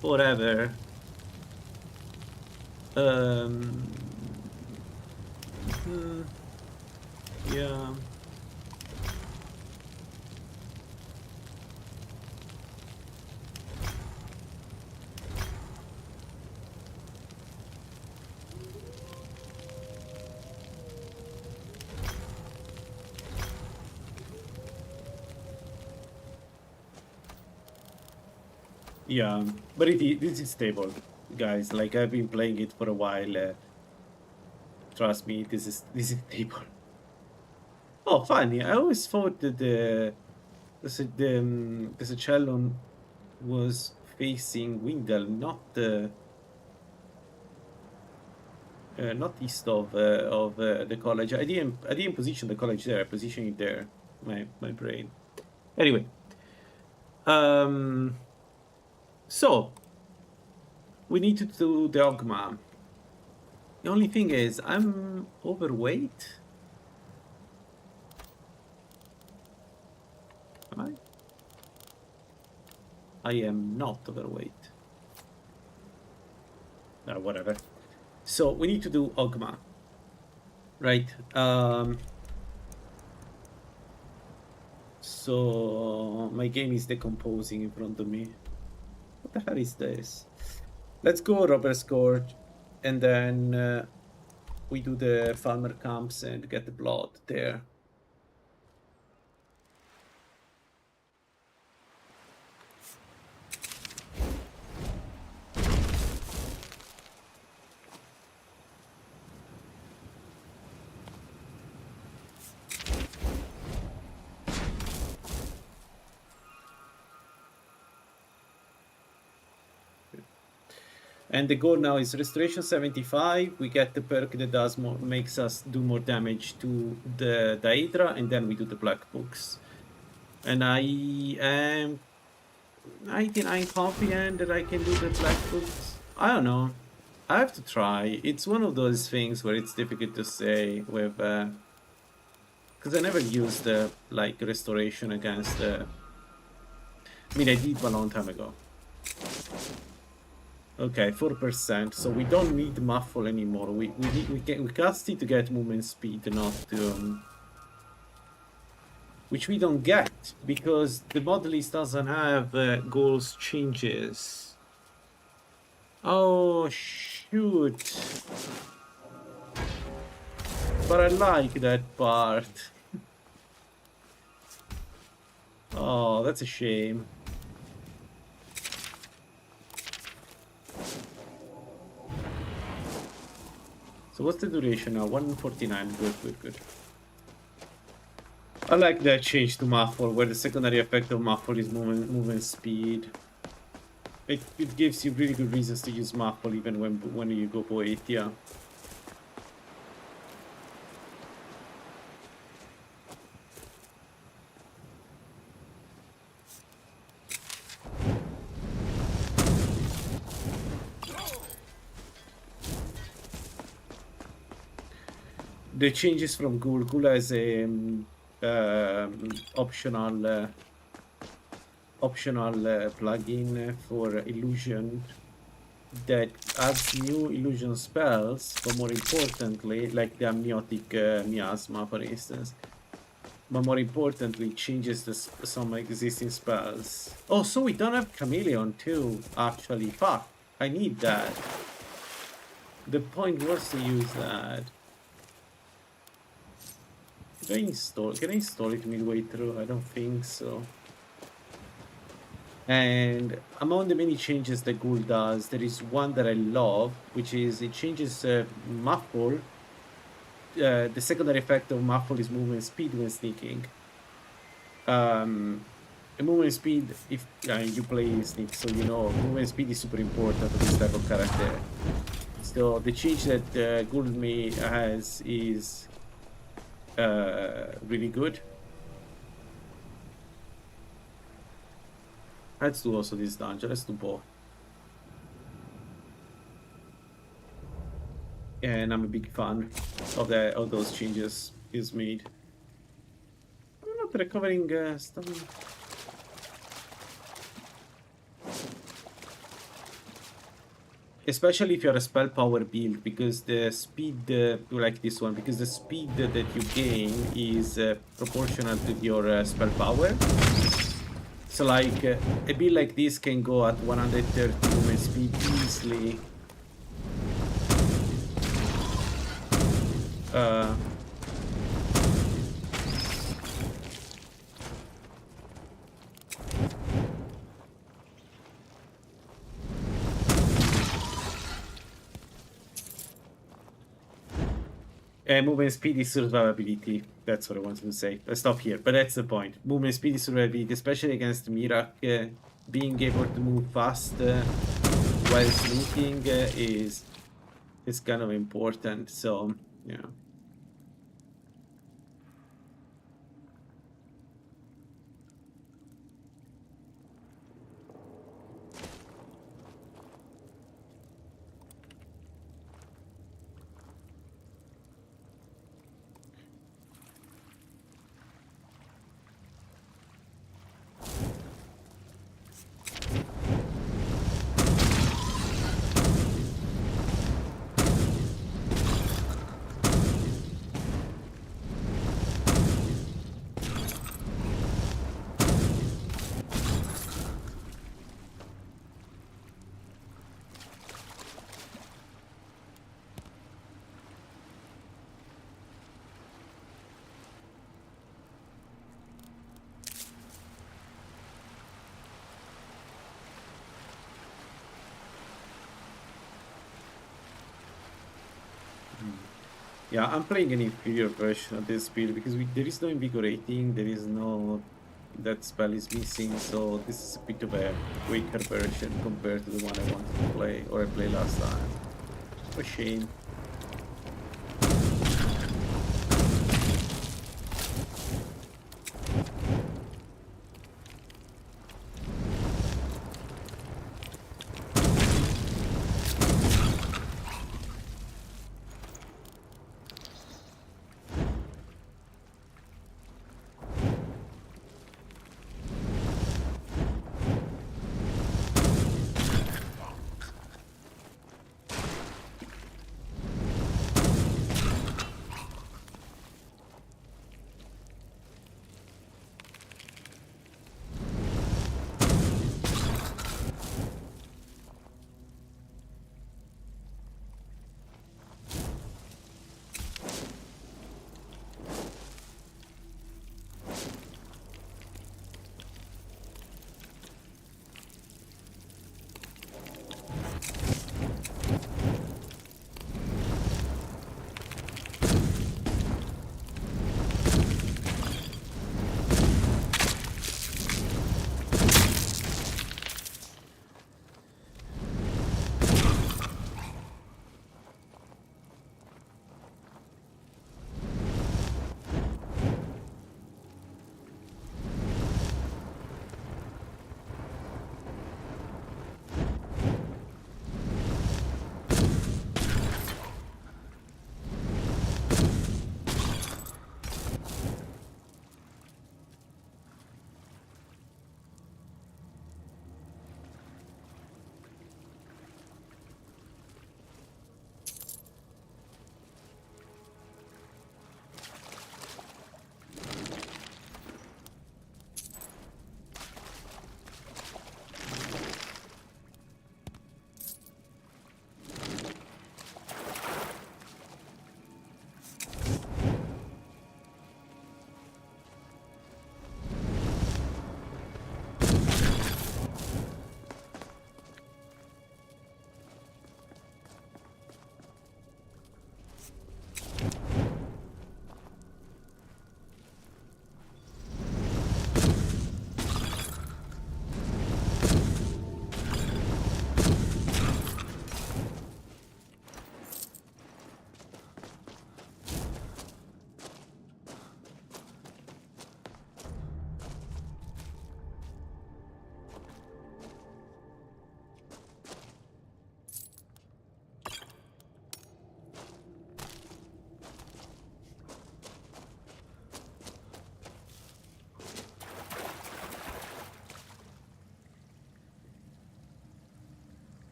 forever. Yeah. Yeah, but this is stable, guys. Like I've been playing it for a while. Trust me, this is stable. Oh, funny. I always thought that the Cellon was facing Windel, not east of the college. I didn't position the college there. I positioned it there. My brain. Anyway. So, we need to do Dogma. The only thing is, I'm overweight. Am I? I am not overweight. Whatever. So, we need to do Ogma. Right. So, my game is decomposing in front of me. What the hell is this? Let's go Robber Scourge, and then we do the farmer camps and get the blood there. And the goal now is Restoration 75. We get the perk that does more, makes us do more damage to the Hydra, and then we do the Black Books. And I am 99 confident that I can do the Black Books. I don't know. I have to try. It's one of those things where it's difficult to say with because I never used like Restoration against the. I mean, I did a long time ago. Okay, 4%. So we don't need Muffle anymore. We cast it to get movement speed, not to. Which we don't get because the mod list doesn't have goals changes. Oh shoot! But I like that part. Oh, that's a shame. So what's the duration now? 149. Good. I like that change to Muffle, where the secondary effect of Muffle is movement speed. It gives you really good reasons to use Muffle even when you go Boetia. The changes from Ghoul. Ghoul has a optional plugin for illusion that adds new illusion spells, but more importantly, like the amniotic miasma, for instance. But more importantly, changes some existing spells. Oh, so we don't have Chameleon too, actually. Fuck, I need that. The point was to use that. Can I install it midway through? I don't think so. And among the many changes that Ghoul does, there is one that I love, which is it changes Muffle the secondary effect of muffle is movement speed when sneaking. The movement speed, if you play sneak, so you know movement speed is super important for this type of character. So the change that Goldme has is really good. Let's do also this dungeon. Let's do both. And I'm a big fan of those changes he's made. I'm not recovering stuff. Especially if you're a spell power build, because the speed, like this one, because the speed that you gain is proportional to your spell power. So like a build like this can go at 130 movement speed easily. Movement speed is survivability. That's what I wanted to say. I'll stop here, but that's the point. Movement speed is survivability, especially against Mirak. Being able to move fast while sneaking is kind of important. So yeah. Yeah, I'm playing an inferior version of this build because there is no invigorating, there is no... that spell is missing, so this is a bit of a weaker version compared to the one I wanted to play, or I played last time. A shame.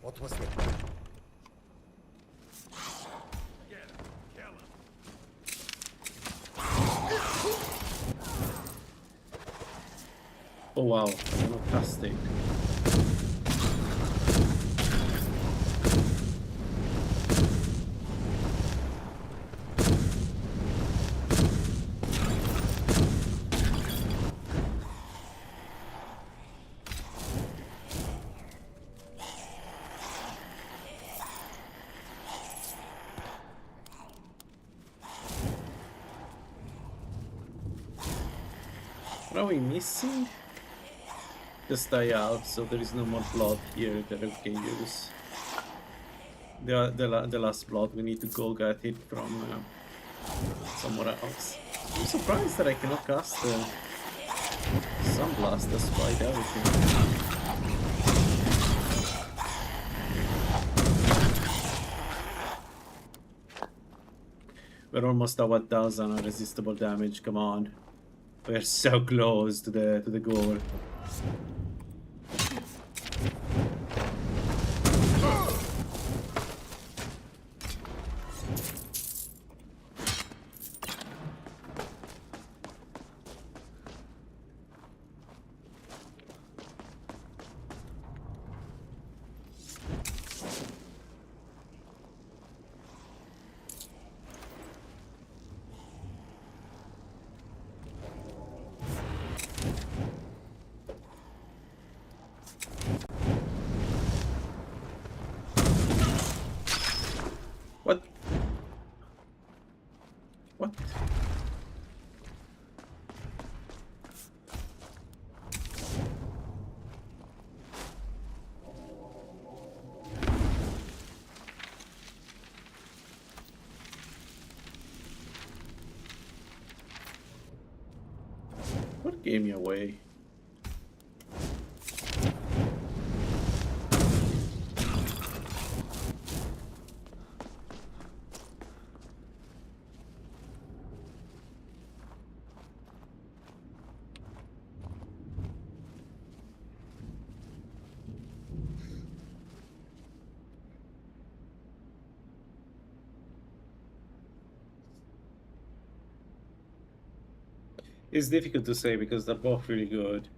What was that? Oh wow, fantastic. What are we missing? Just die out, so there is no more blood here that we can use. The last blood, we need to go get it from somewhere else. I'm surprised that I cannot cast Sunblast despite everything. We're almost at 1000 unresistible damage, come on. We're so close to the goal. What? What gave me away? It's difficult to say because they're both really good.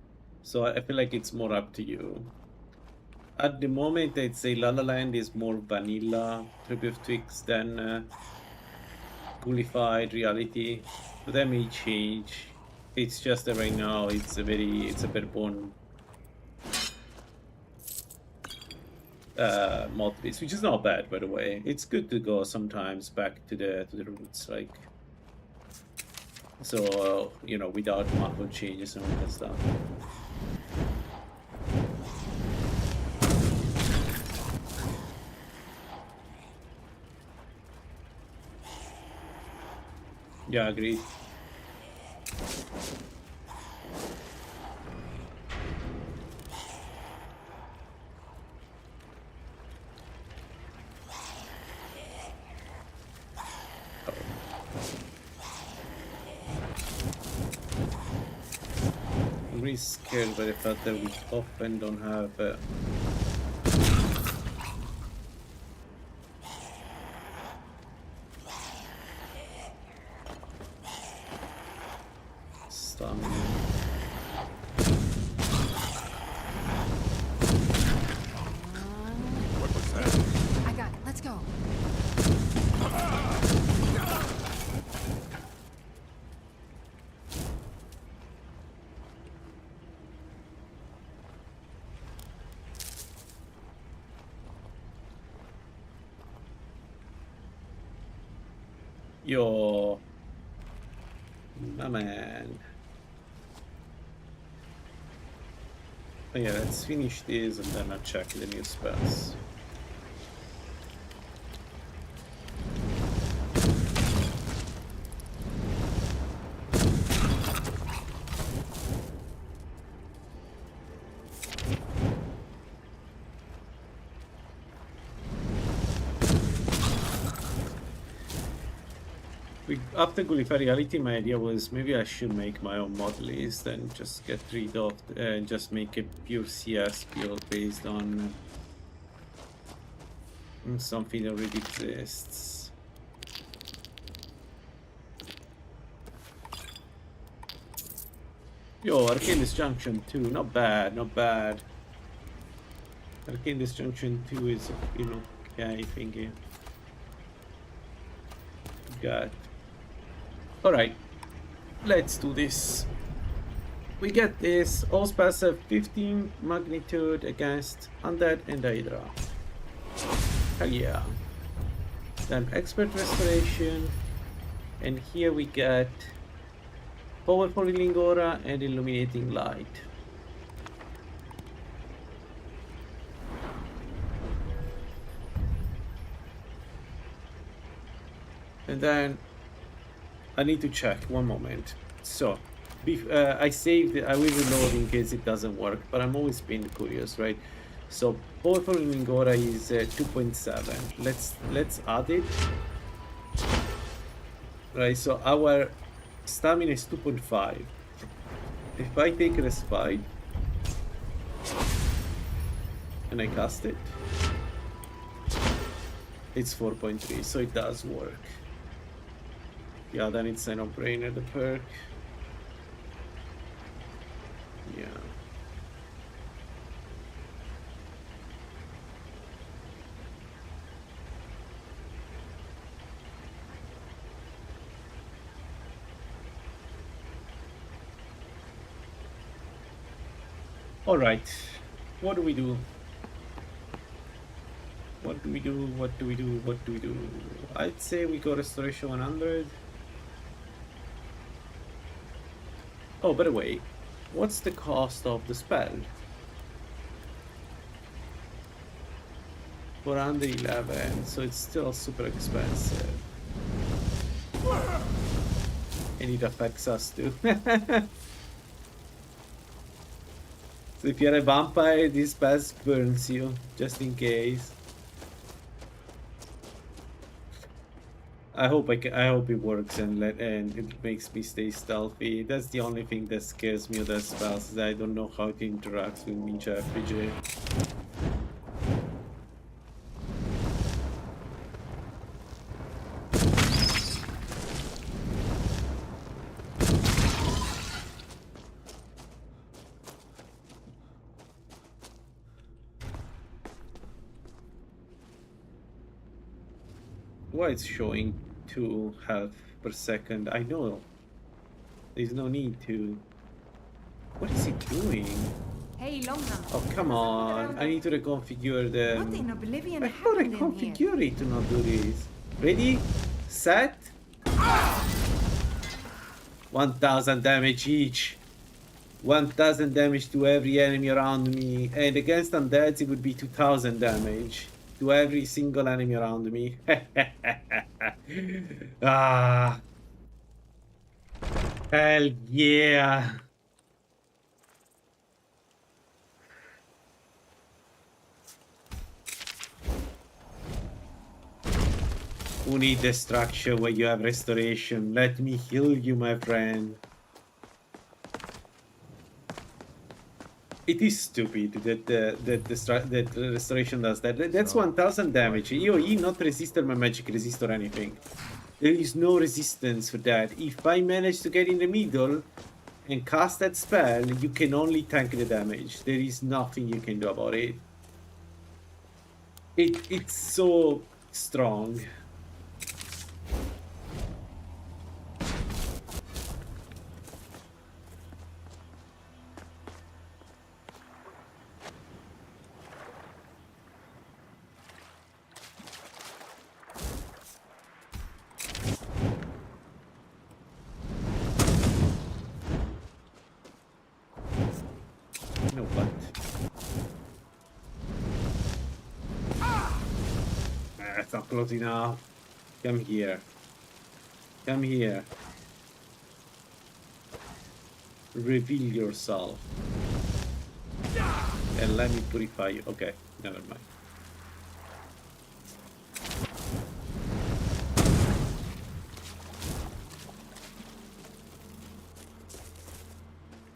So I feel like it's more up to you. At the moment, I'd say LaLaLand is more vanilla 3bftweaks than ghoulified reality. But that may change. It's just that right now it's a bare bone mod list, which is not bad by the way. It's good to go sometimes back to the roots, like. So, you know, without macro changes and all that stuff. Yeah, agreed. I'm really scared by the fact that we often don't have stamina. What was that? I got it. Let's go. Yo, my man. Oh yeah, let's finish this and then I'll check the new spells. After Gulliverity, my idea was maybe I should make my own mod list and just get rid of and just make a pure CS build based on something that already exists. Yo, Arcane Disjunction 2, not bad, not bad. Arcane Disjunction 2 is, you know, okay thingy. Got. Alright, let's do this. We get this. All spells have 15 magnitude against Undead and Hydra. Hell yeah. Then Expert Restoration. And here we get Powerful Healing Aura and Illuminating Light. And then I need to check one moment. So, I saved it. I will reload in case it doesn't work, but I'm always been curious, right? So, Powerful Healing Aura is 2.7. Let's add it. Right. So our stamina is 2.5. If I take Respite and I cast it, it's 4.3. So it does work. Yeah, then it's a no-brainer, the perk. Yeah. All right. What do we do? What do we do? What do we do? What do we do? I'd say we go Restoration 100. Oh, by the way, what's the cost of the spell? 411, so it's still super expensive. And it affects us too. So if you're a vampire, this spell burns you, just in case. I hope it works and it makes me stay stealthy. That's the only thing that scares me of that spells, is that I don't know how it interacts with Ninja RPG. Why it's showing 2 health per second? I know. There's no need to. What is it doing? Hey, Longhand. Oh, come on. I need to reconfigure them. What in Oblivion I thought I happened in here? configure it to not do this. Ready? Set? 1000 damage each. 1000 damage to every enemy around me. And against undeads it would be 2000 damage to every single enemy around me. Ah. Hell yeah. Who need destruction where you have restoration? Let me heal you, my friend. It is stupid that the restoration does that. That's 1000 damage. EOE not resist my magic resist or anything. There is no resistance for that. If I manage to get in the middle and cast that spell, you can only tank the damage. There is nothing you can do about it. It's so strong. Stop closing up. Come here. Come here. Reveal yourself. And let me purify you. Okay, never mind.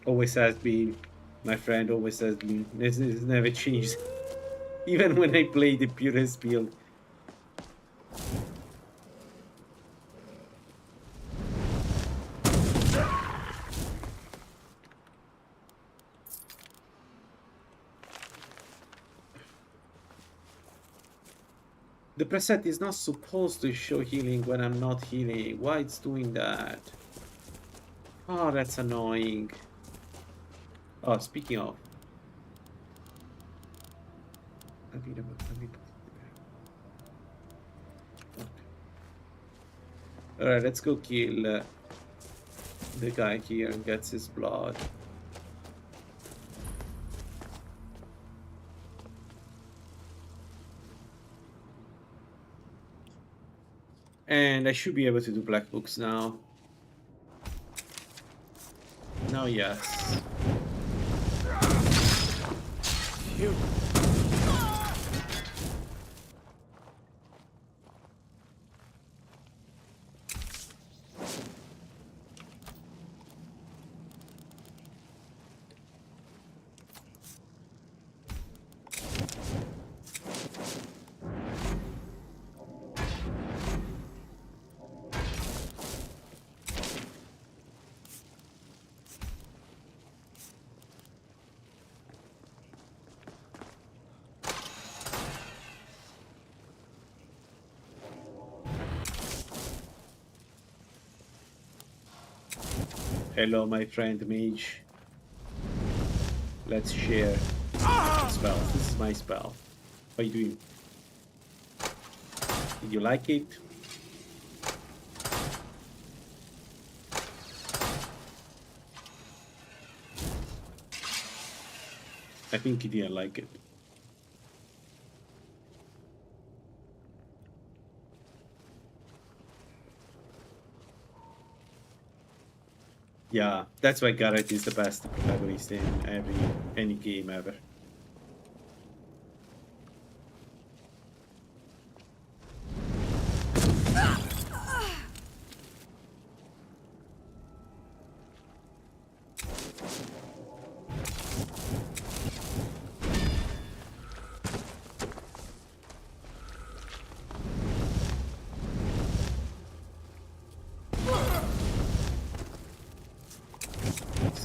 Always has been. My friend always has been. This has never changed. Even when I play the purest build. The preset is not supposed to show healing when I'm not healing. Why it's doing that? Oh, that's annoying. Oh, speaking of. Alright, let's go kill the guy here and get his blood. And I should be able to do black books now. Now, yes. Phew. Hello, my friend mage. Let's share spell. This is my spell. How you doing? Did you like it? I think he didn't like it. Yeah, that's why Garrett is the best protagonist in any game ever.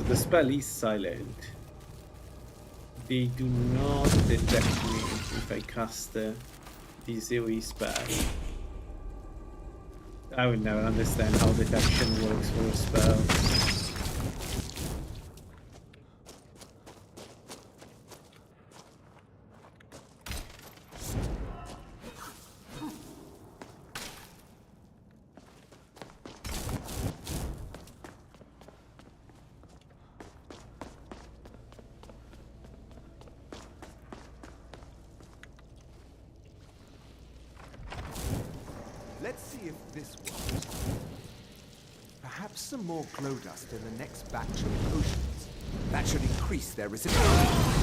The spell is silent. They do not detect me if I cast the AoE spell. I will never understand how detection works for a spell. Let's see if this works. Perhaps some more glow dust in the next batch of potions. That should increase their resistance.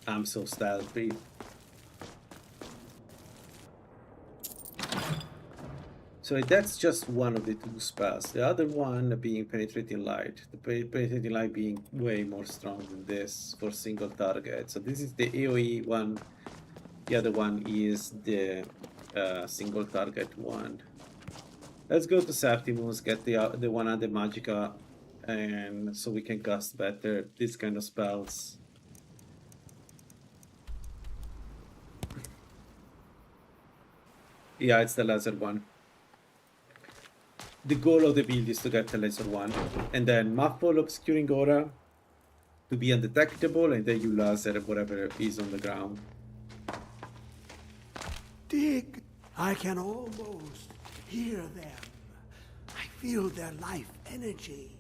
I'm so stealthy. So that's just one of the two spells. The other one being Penetrating Light. The Penetrating Light being way more strong than this for single target. So this is the AoE one. The other one is the single target one. Let's go to Septimus, get the one under Magica, and so we can cast better this kind of spells. Yeah, it's the laser one. The goal of the build is to get the laser one, and then Muffle, Obscuring Aura to be undetectable, and then you laser whatever is on the ground. Dig! I can almost hear them. I feel their life energy.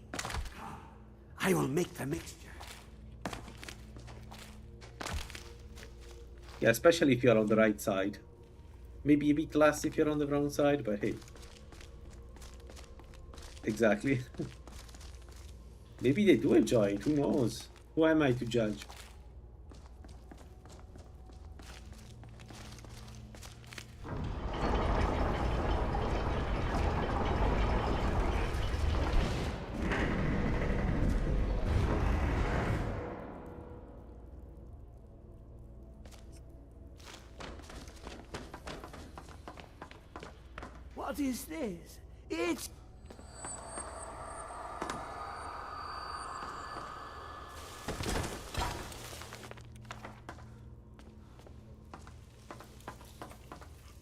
I will make the mixture. Yeah, especially if you're on the right side. Maybe a bit less if you're on the wrong side, but hey. Exactly. Maybe they do enjoy it, who knows? Who am I to judge? What is this? It's...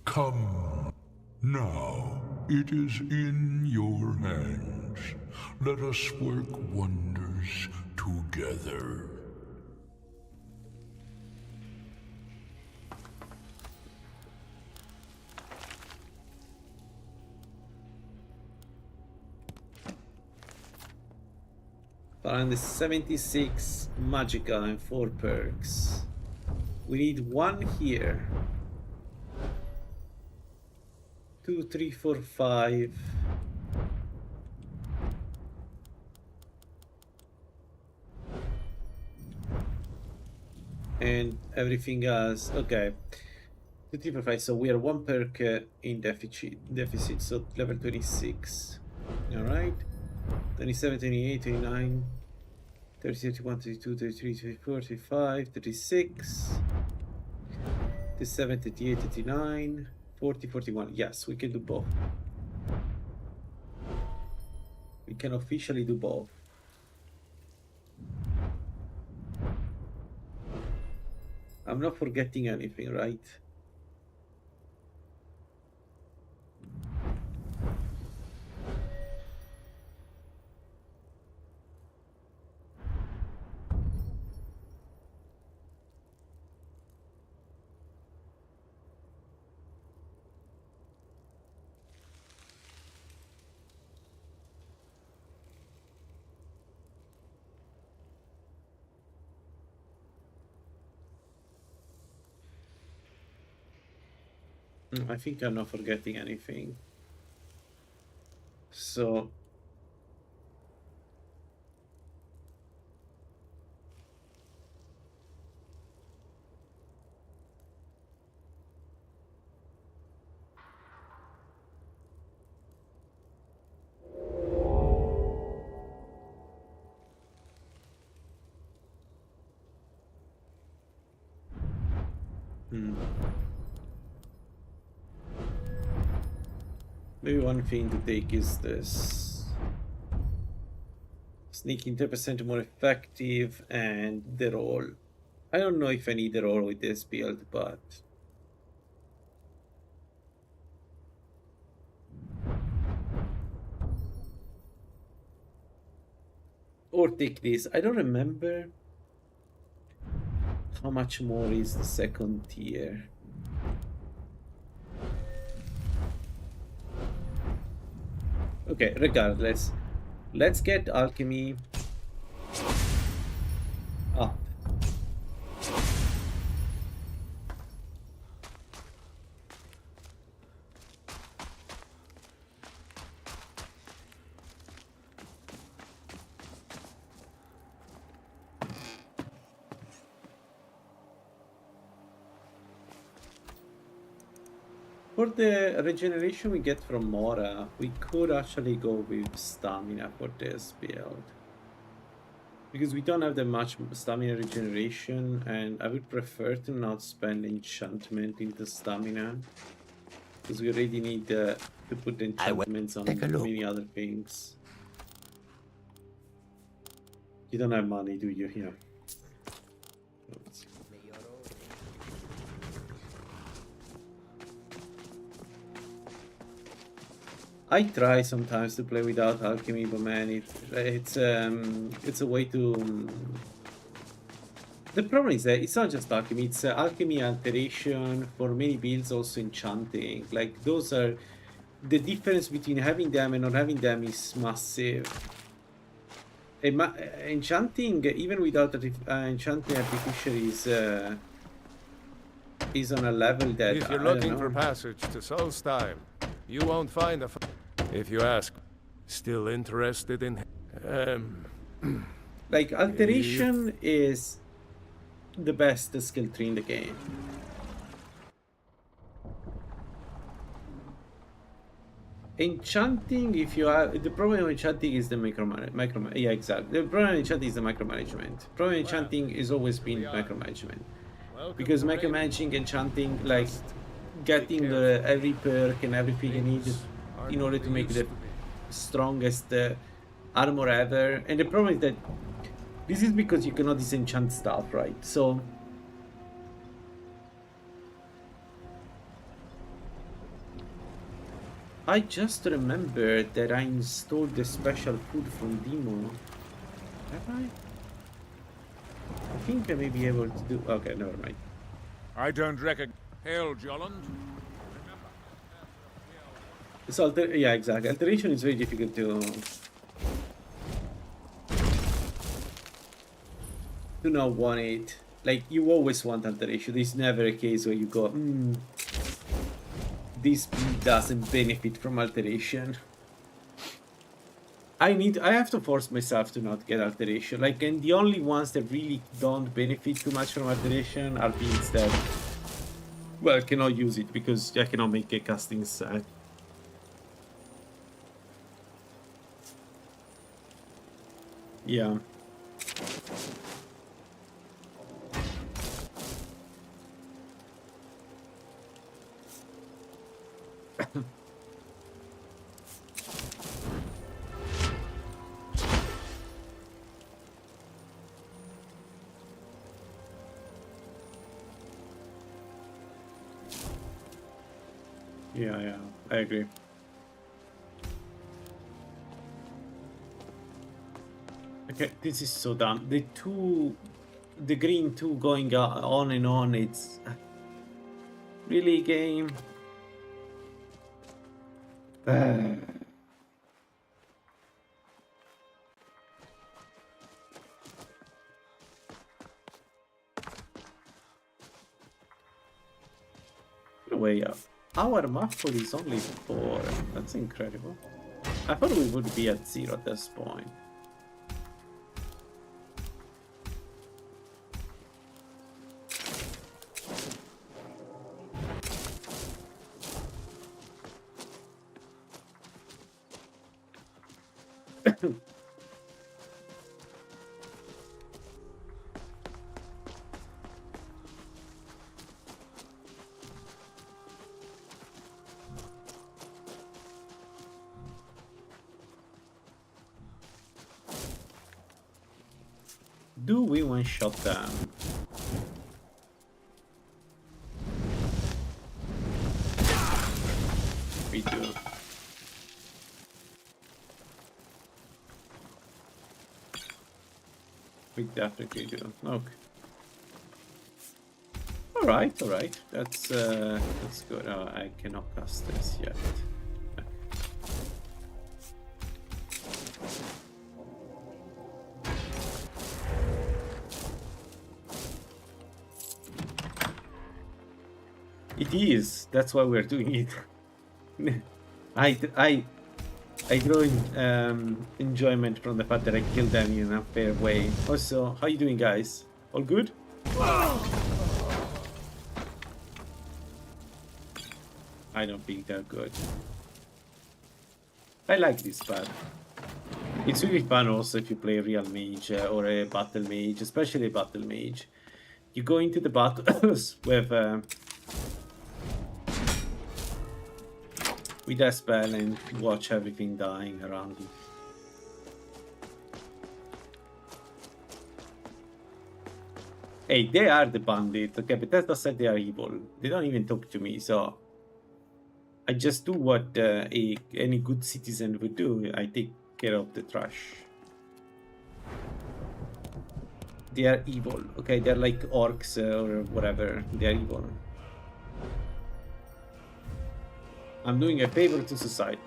Come. Now, it is in your hands. Let us work wonders together. Around the 76 Magica and 4 perks. We need one here. 2, 3, 4, 5. And everything else. Okay. 2, 3, 4, 5. So we are 1 perk in deficit. So level 26. Alright. 27, 28, 29, 30, 31, 32, 33, 34, 35, 36, 37, 38, 39, 40, 41. Yes, we can do both. We can officially do both. I'm not forgetting anything, right? I think I'm not forgetting anything. So maybe one thing to take is this. Sneaking 10% more effective and the roll. I don't know if I need the roll with this build, but or take this. I don't remember how much more is the second tier. Okay, regardless, let's get alchemy up. For the regeneration we get from Mora, we could actually go with stamina for this build. Because we don't have that much stamina regeneration, and I would prefer to not spend enchantment into stamina. Because we already need to put the enchantments on many other things. You don't have money, do you? Yeah. I try sometimes to play without alchemy, but man, it's a way to. The problem is that it's not just alchemy; it's alchemy, alteration, for many builds, also enchanting. Like those are the difference between having them and not having them is massive. Enchanting, even without enchanting artificial, is on a level that If you're looking for passage to Solstheim, you won't find a. If you ask, still interested in. Like alteration is the best skill tree in the game. Enchanting, if you are the problem with enchanting is the micromanagement. Yeah, exactly. The problem with enchanting is the micromanagement. The problem with enchanting has always been micromanagement. Because micromanaging enchanting, like getting the every perk and everything you need in order to make the strongest armor ever. And the problem is that this is because you cannot disenchant stuff, right? So I just remembered that I installed the special food from Demo. Have I? I think I may be able to do. Okay, never mind. I don't reckon. Hail, Jolland. So yeah, exactly. Alteration is very difficult to not want it. Like you always want alteration. There's never a case where you go, this build doesn't benefit from alteration. I have to force myself to not get alteration. Like, and the only ones that really don't benefit too much from alteration are builds that, well, cannot use it because I cannot make a casting set. Yeah. Yeah, I agree. Okay, this is so dumb. The green 2 going on and on, it's really game. Way up. Our muffle is only 4. That's incredible. I thought we would be at 0 at this point. Do we one-shot them? We do. We definitely do. Okay. All right. That's good. I cannot cast this yet. It is. That's why we're doing it. I draw enjoyment from the fact that I killed them in an unfair way. Also, how you doing, guys? All good? I don't think they're good. I like this pad. It's really fun also if you play a real mage or a battle mage, especially a battle mage. You go into the battles with a spell and watch everything dying around you. Hey, they are the bandits. Okay, Bethesda said they are evil. They don't even talk to me, so I just do what any good citizen would do. I take care of the trash. They are evil, okay? They're like orcs or whatever. They are evil. I'm doing a favor to society.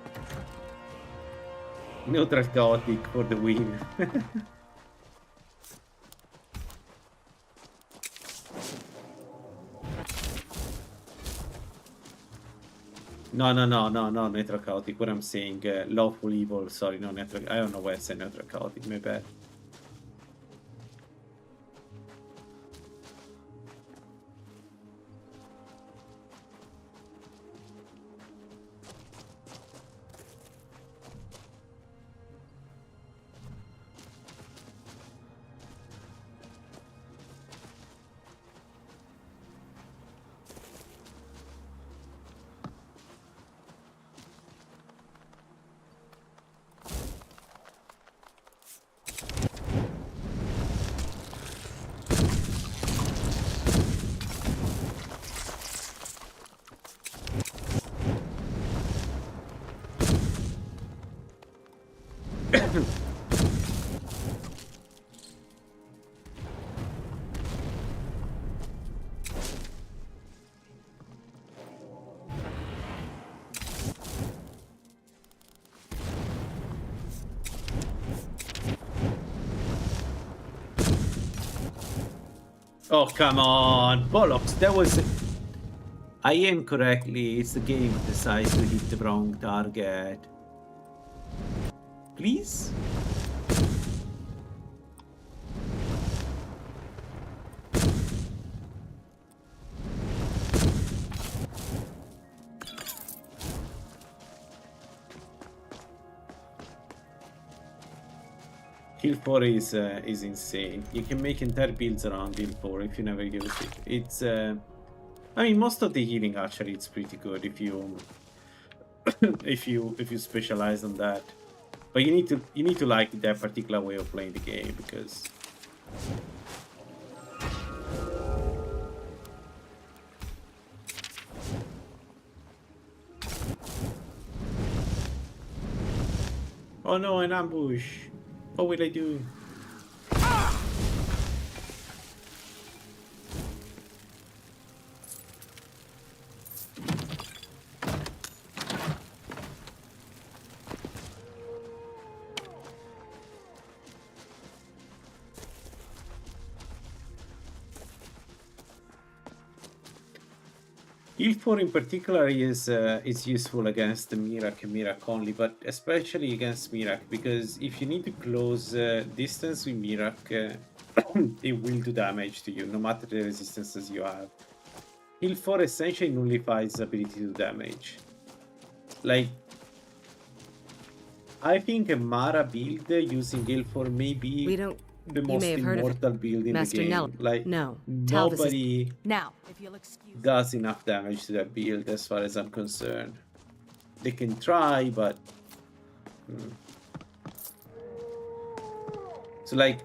Neutral chaotic for the win. No, neutral chaotic. What I'm saying, lawful evil. Sorry, no neutral. I don't know why I said neutral chaotic. My bad. Oh, come on. Bollocks. That was... I aim correctly. It's the game that decides to hit the wrong target. Please? Heal 4 is insane. You can make entire builds around Heal 4 if you never use it. It's I mean, most of the healing actually it's pretty good if you if you specialize on that. But you need to like that particular way of playing the game because oh no, an ambush. What will I do? Heal 4 in particular is useful against the Mirak only, but especially against Mirak, because if you need to close distance with Mirak, it will do damage to you, no matter the resistances you have. Heal 4 essentially nullifies the ability to do damage. Like, I think a Mara build using Heal 4 may be the most immortal build in Master the game. Nell. Like, No. nobody Now, if you'll excuse does enough damage to that build as far as I'm concerned. They can try, but so like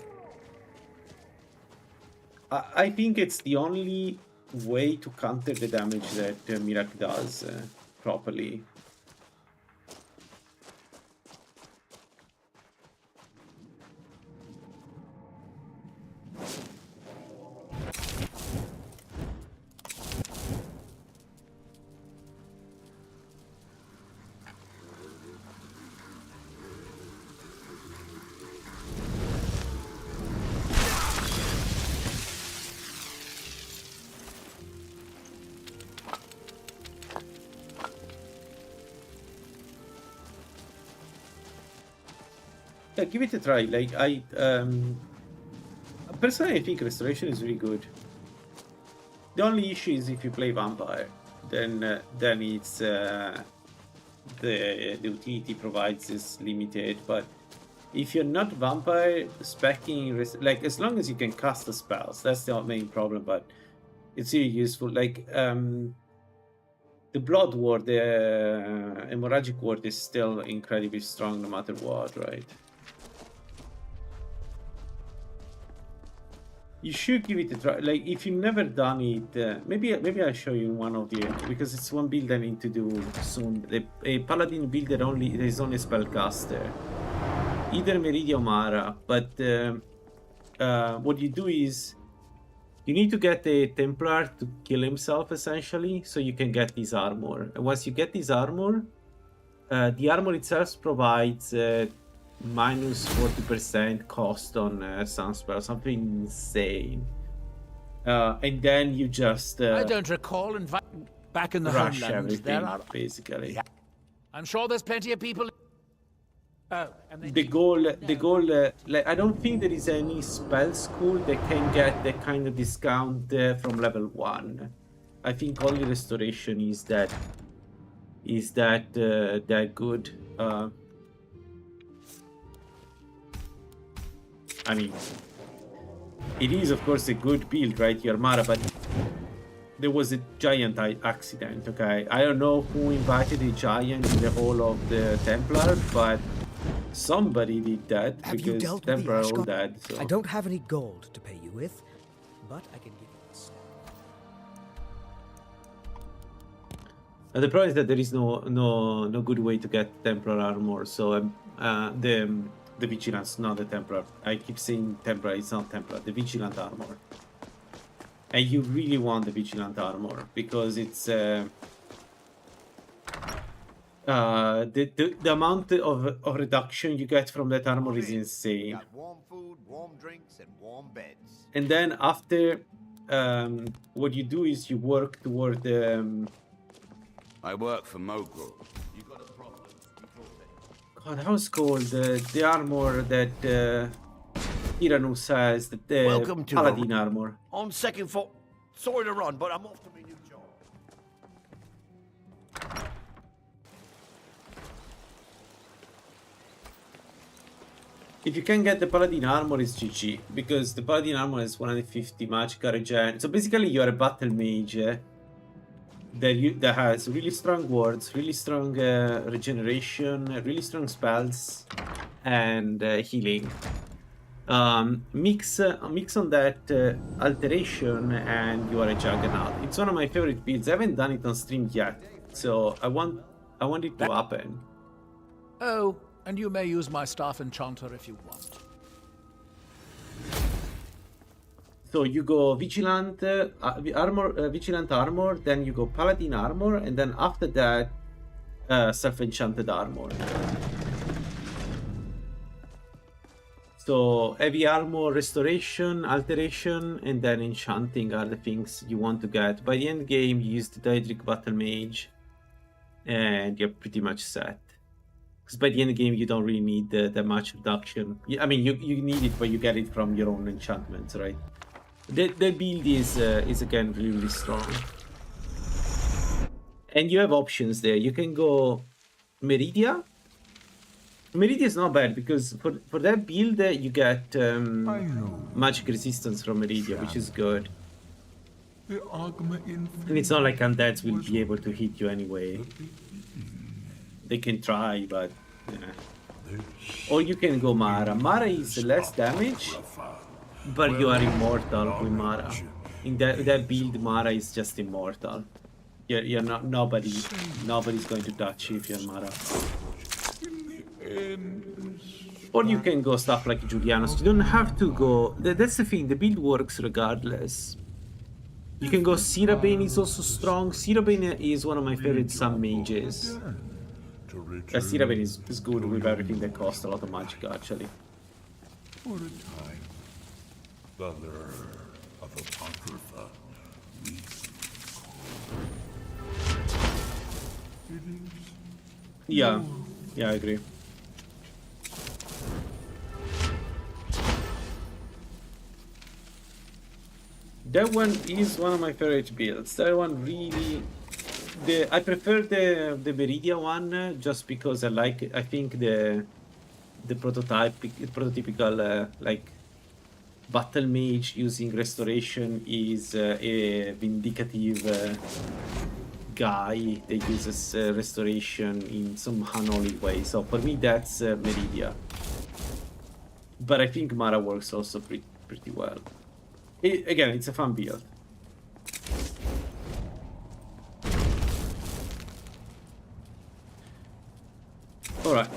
I think it's the only way to counter the damage that Mirak does properly. Yeah, give it a try. Like personally, I think restoration is really good. The only issue is if you play vampire. then it's the utility provides is limited. But if you're not vampire, specking like as long as you can cast the spells, that's the main problem. But it's really useful. Like the blood ward, the hemorrhagic ward is still incredibly strong no matter what, right? You should give it a try. Like if you've never done it, maybe I'll show you one of the, because it's one build I need to do soon. A paladin build that is only spellcaster, either Meridia or Mara. But what you do is you need to get a Templar to kill himself essentially, so you can get this armor. And once you get this armor, the armor itself provides minus 40% cost on some spells, something insane. And then you just I don't recall back in the rush homeland. everything, There are basically. I'm sure there's plenty of people. Oh, and The goal, like I don't think there is any spell school that can get that kind of discount from level 1. I think only restoration is that good. I mean, it is of course a good build, right, your Mara, but there was a giant accident, okay? I don't know who invited a giant in the hall of the Templar, but somebody did that. Have you because dealt with Templar the are all Ashgar? dead. So. I don't have any gold to pay you with, but I can give you this. The problem is that there is no good way to get Templar armor, so the Vigilance, not the Templar. I keep saying Templar, it's not Templar, the Vigilant armor. And you really want the Vigilant armor, because it's the amount of reduction you get from that armor is insane. Warm food, warm drinks, and warm beds. And then after, what you do is you work toward the... I work for Mogul. God, how's called the armor that Tyrannus has, the Welcome to Paladin armor. On second thought, sorry to run, but I'm off to my new job. If you can get the Paladin armor, it's GG, because the Paladin armor has 150 magic regen. So basically, you are a battle mage that has really strong wards, really strong regeneration, really strong spells, and healing. Mix on that alteration, and you are a juggernaut. It's one of my favorite builds. I haven't done it on stream yet, so I want it to happen. Oh, and you may use my staff enchanter if you want. So you go Vigilant Vigilant armor, then you go Paladin armor, and then after that, self-enchanted armor. So heavy armor, restoration, alteration, and then enchanting are the things you want to get. By the end game, you use the Daedric Battle Mage, and you're pretty much set. Because by the end game, you don't really need that much reduction. I mean, you need it, but you get it from your own enchantments, right? The build is again really strong. And you have options there. You can go Meridia. Meridia is not bad, because for that build you get magic resistance from Meridia, which is good. And it's not like undeads will be able to hit you anyway. They can try, but or you can go Mara. Mara is less damage, but you are immortal with Mara. In that build, Mara is just immortal. You're not nobody's going to touch you if you're Mara. Or you can go stuff like Julianos. You don't have to go. That's the thing. The build works regardless. You can go Sirabane is also strong. Sirabane is one of my favorite sun mages. Sirabane is good with everything that costs a lot of magic, actually. For a time, the lure of Apocrypha Yeah, I agree. That one is one of my favorite builds. That one really I prefer the Meridia one just because I think the prototypical like battle mage using restoration is a vindicative guy that uses restoration in some unholy way. So for me, that's Meridia. But I think Mara works also pretty well. Again, it's a fun build. All right.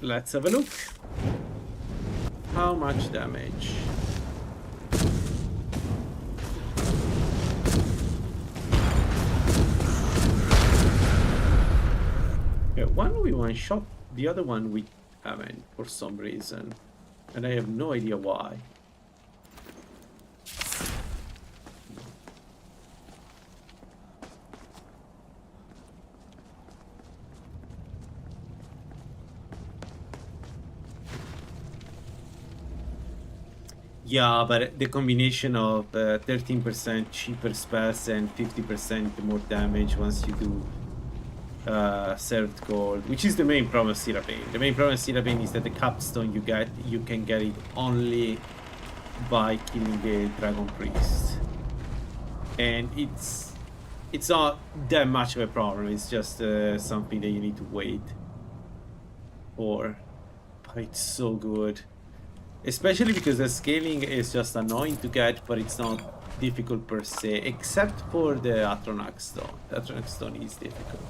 Let's have a look. How much damage? Yeah, one we one shot, the other one we haven't for some reason, and I have no idea why. Yeah, but the combination of 13% cheaper spells and 50% more damage once you do served gold, which is the main problem of Syrabane. The main problem of Syrabane is that the capstone you can get it only by killing the Dragon Priest. And it's not that much of a problem, it's just something that you need to wait for. But it's so good. Especially because the scaling is just annoying to get, but it's not difficult per se, except for the Atronach Stone. The Atronach Stone is difficult.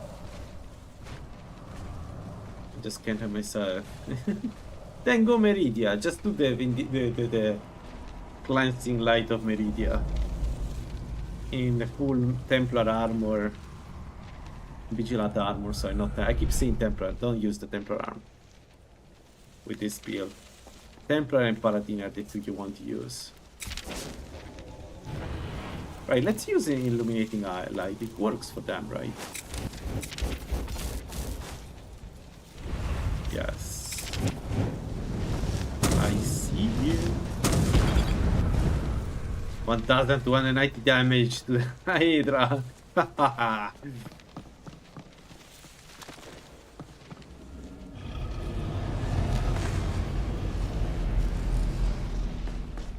I just can't help myself. Then go Meridia. Just do the cleansing light of Meridia in full Templar armor, Vigilant armor. Sorry, not that. I keep saying Templar. Don't use the Templar armor with this build. Templar and Paladin are the two you want to use. Right, let's use an illuminating light. It works for them, right? Yes. I see you. 1290 damage to the Hydra.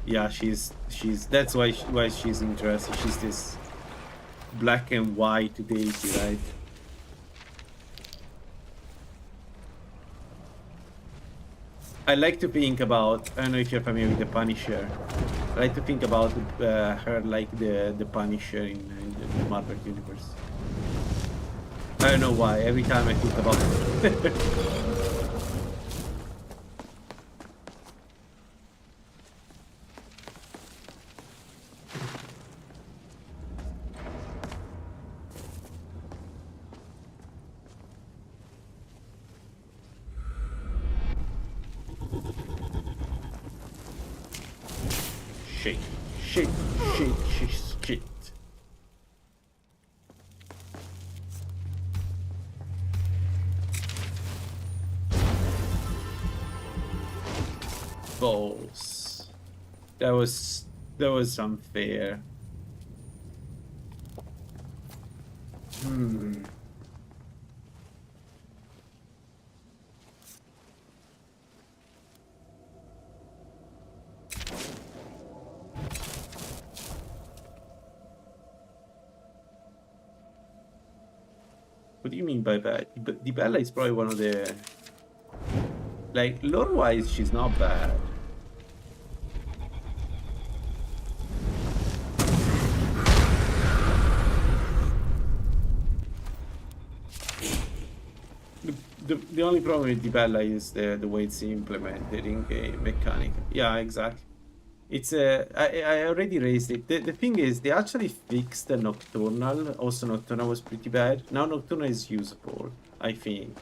Yeah, she's that's why she's interesting. She's this black and white deity, right? I like to think about, I don't know if you're familiar with the Punisher. I like to think about her like the Punisher in the Marvel universe. I don't know why, every time I think about it. Shit. Balls. That was unfair. What do you mean by bad? Dibella is probably one of the... Like, lore-wise, she's not bad. The only problem with Dibella is the way it's implemented in-game mechanic. Yeah, exactly. It's I already raised it. The thing is, they actually fixed the Nocturnal. Also, Nocturnal was pretty bad. Now Nocturnal is usable, I think.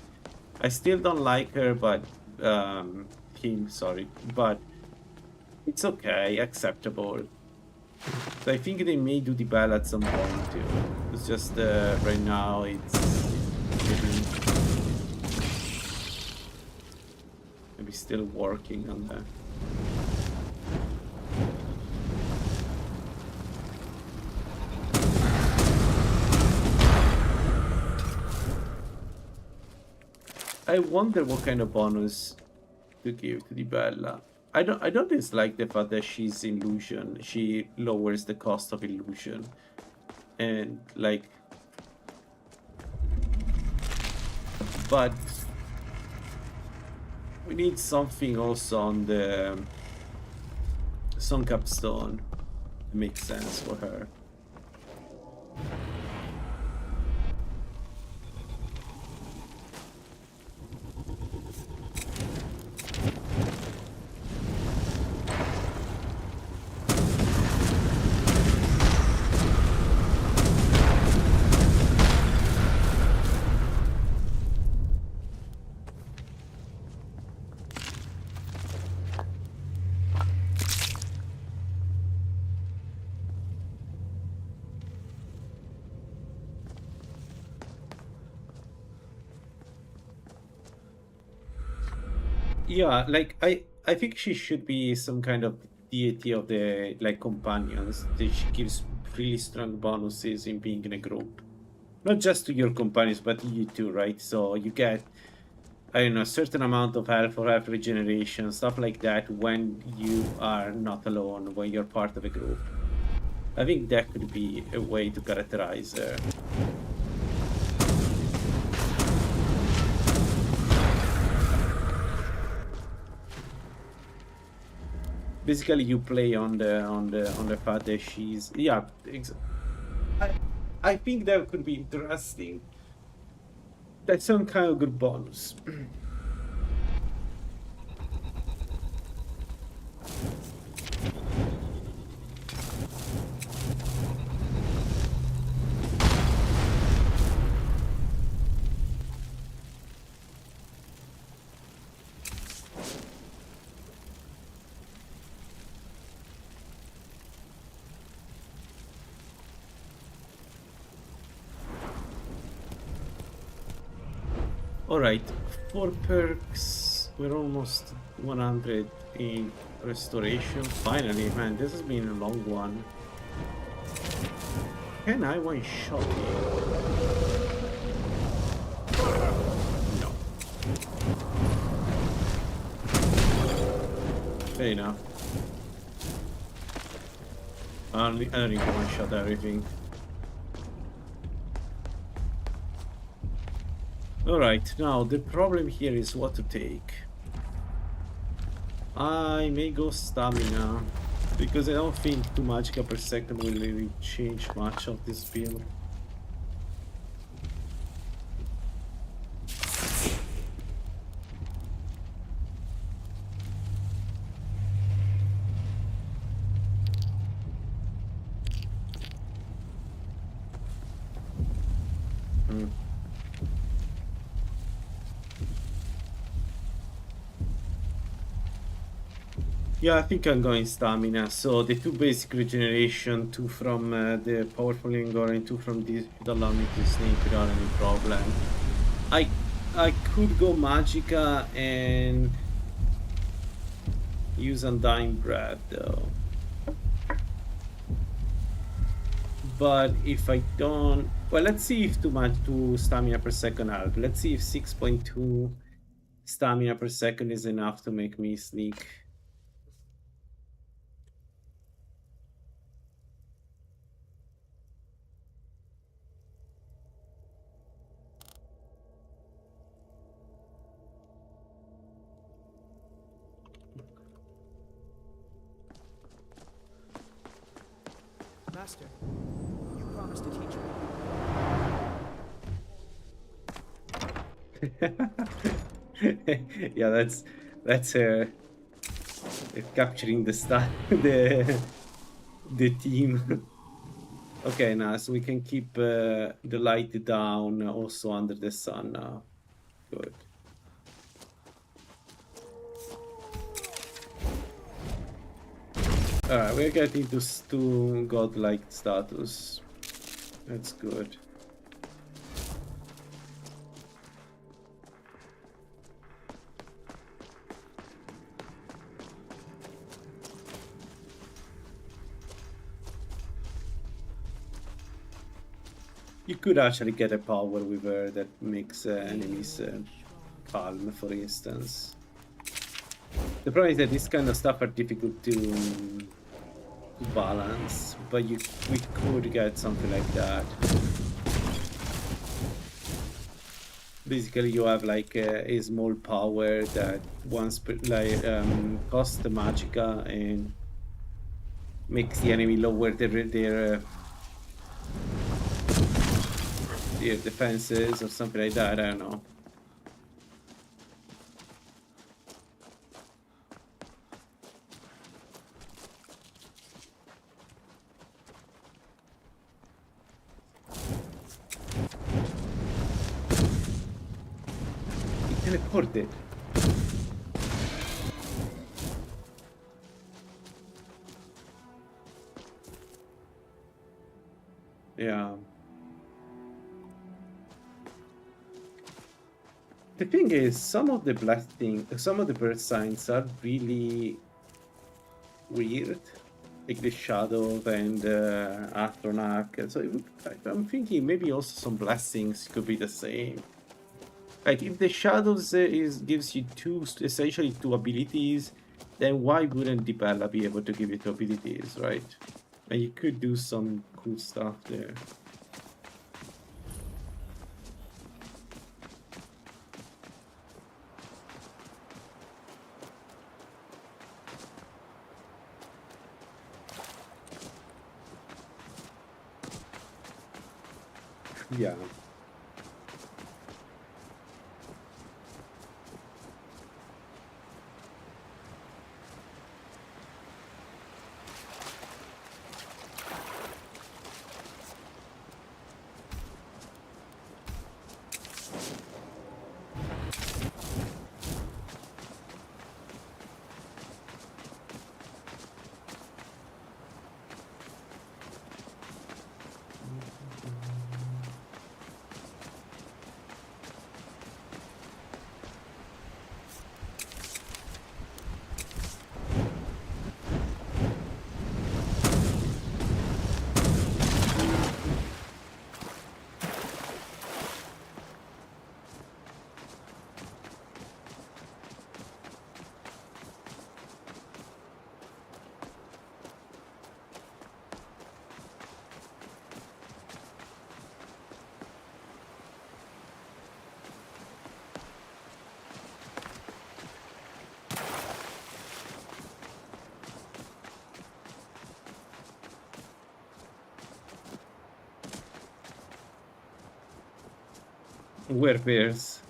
I still don't like her, but sorry, but it's okay, acceptable. So I think they may do the battle at some point too. It's just right now it's maybe still working on that. I wonder what kind of bonus to give to the Bella. I don't dislike the fact that she's illusion. She lowers the cost of illusion, and like, but we need something also on the Sun Capstone to make sense for her. Yeah, like I think she should be some kind of deity of the like companions. That she gives really strong bonuses in being in a group, not just to your companions but to you too, right? So you get, I don't know, a certain amount of health or health regeneration, stuff like that when you are not alone, when you're part of a group. I think that could be a way to characterize her. Basically, you play on the fact that she's, yeah. I think that could be interesting. That's some kind of good bonus. Alright, 4 perks. We're almost 100 in restoration. Finally, man, this has been a long one. Can I one-shot you? No. Fair enough. I don't need to one-shot everything. Alright, now the problem here is what to take. I may go stamina, because I don't think 2 magicka per second will really change much of this build. Yeah, I think I'm going stamina. So the 2 basic regeneration, 2 from the powerful Lingor and 2 from this should allow me to sneak without any problem. I could go magicka and use Undying Breath though. But if I don't, well, let's see if 2 stamina per second help. Let's see if 6.2 stamina per second is enough to make me sneak. Master, you promised to teach me. Yeah, that's capturing the team. Okay, now so we can keep the light down also under the sun now. Good. Alright, we're getting to godlike status. That's good. You could actually get a power with her that makes enemies Palm, for instance. The problem is that this kind of stuff are difficult to balance, but we could get something like that. Basically, you have like a small power that once costs the magicka and makes the enemy lower their defenses or something like that. I don't know. Teleported. Yeah. The thing is, some of the bird signs are really weird, like the Shadow and Athronak. So I'm thinking maybe also some blessings could be the same. Like if the Shadows gives you essentially two abilities, then why wouldn't Dibella be able to give you two abilities, right? And you could do some cool stuff there. Yeah. Where bears?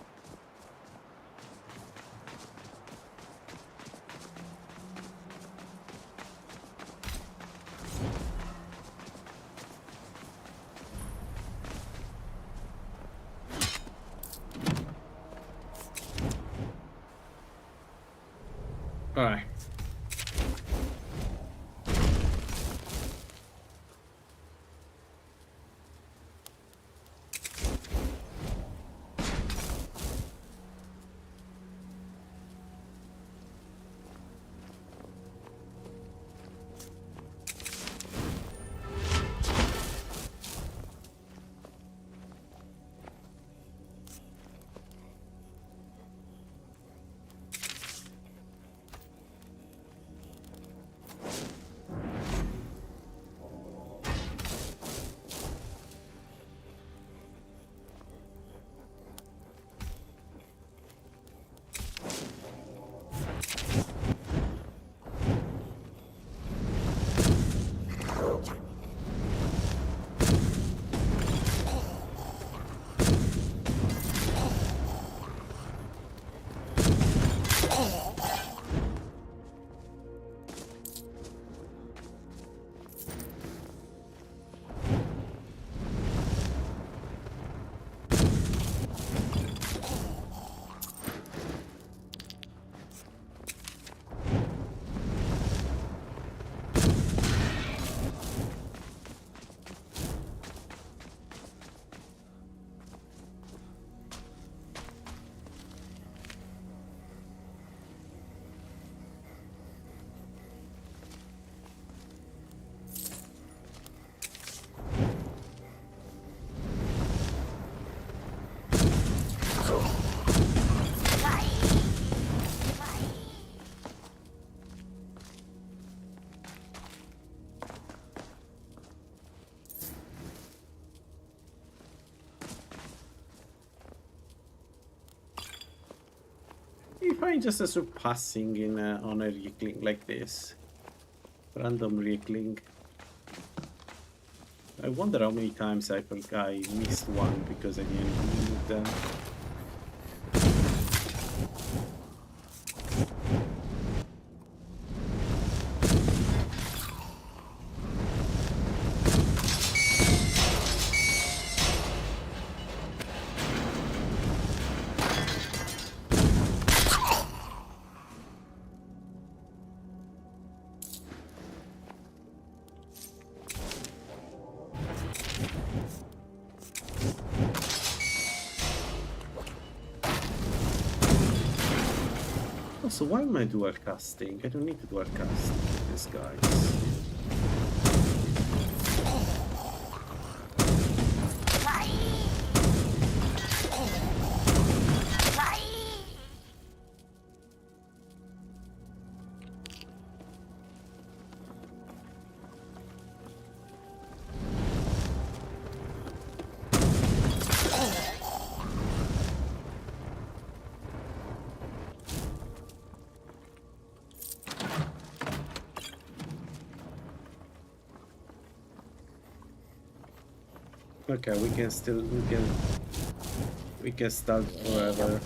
All right. trying just a surpassing in on a Requiem like this. Random Requiem. I wonder how many times I missed one because I didn't move them. So why am I dual casting? I don't need to dual cast this guys. Okay, we can start forever.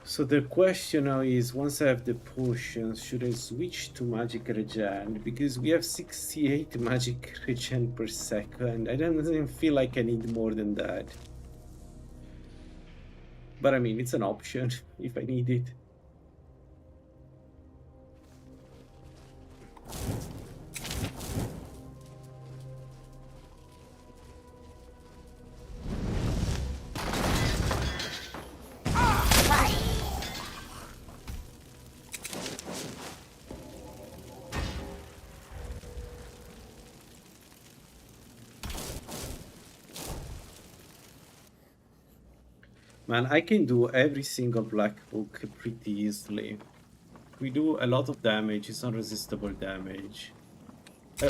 So the question now is, once I have the potions, should I switch to magic regen? Because we have 68 magic regen per second. I don't even feel like I need more than that. But I mean, it's an option if I need it. Man, I can do every single black book pretty easily. We do a lot of damage, it's unresistible damage.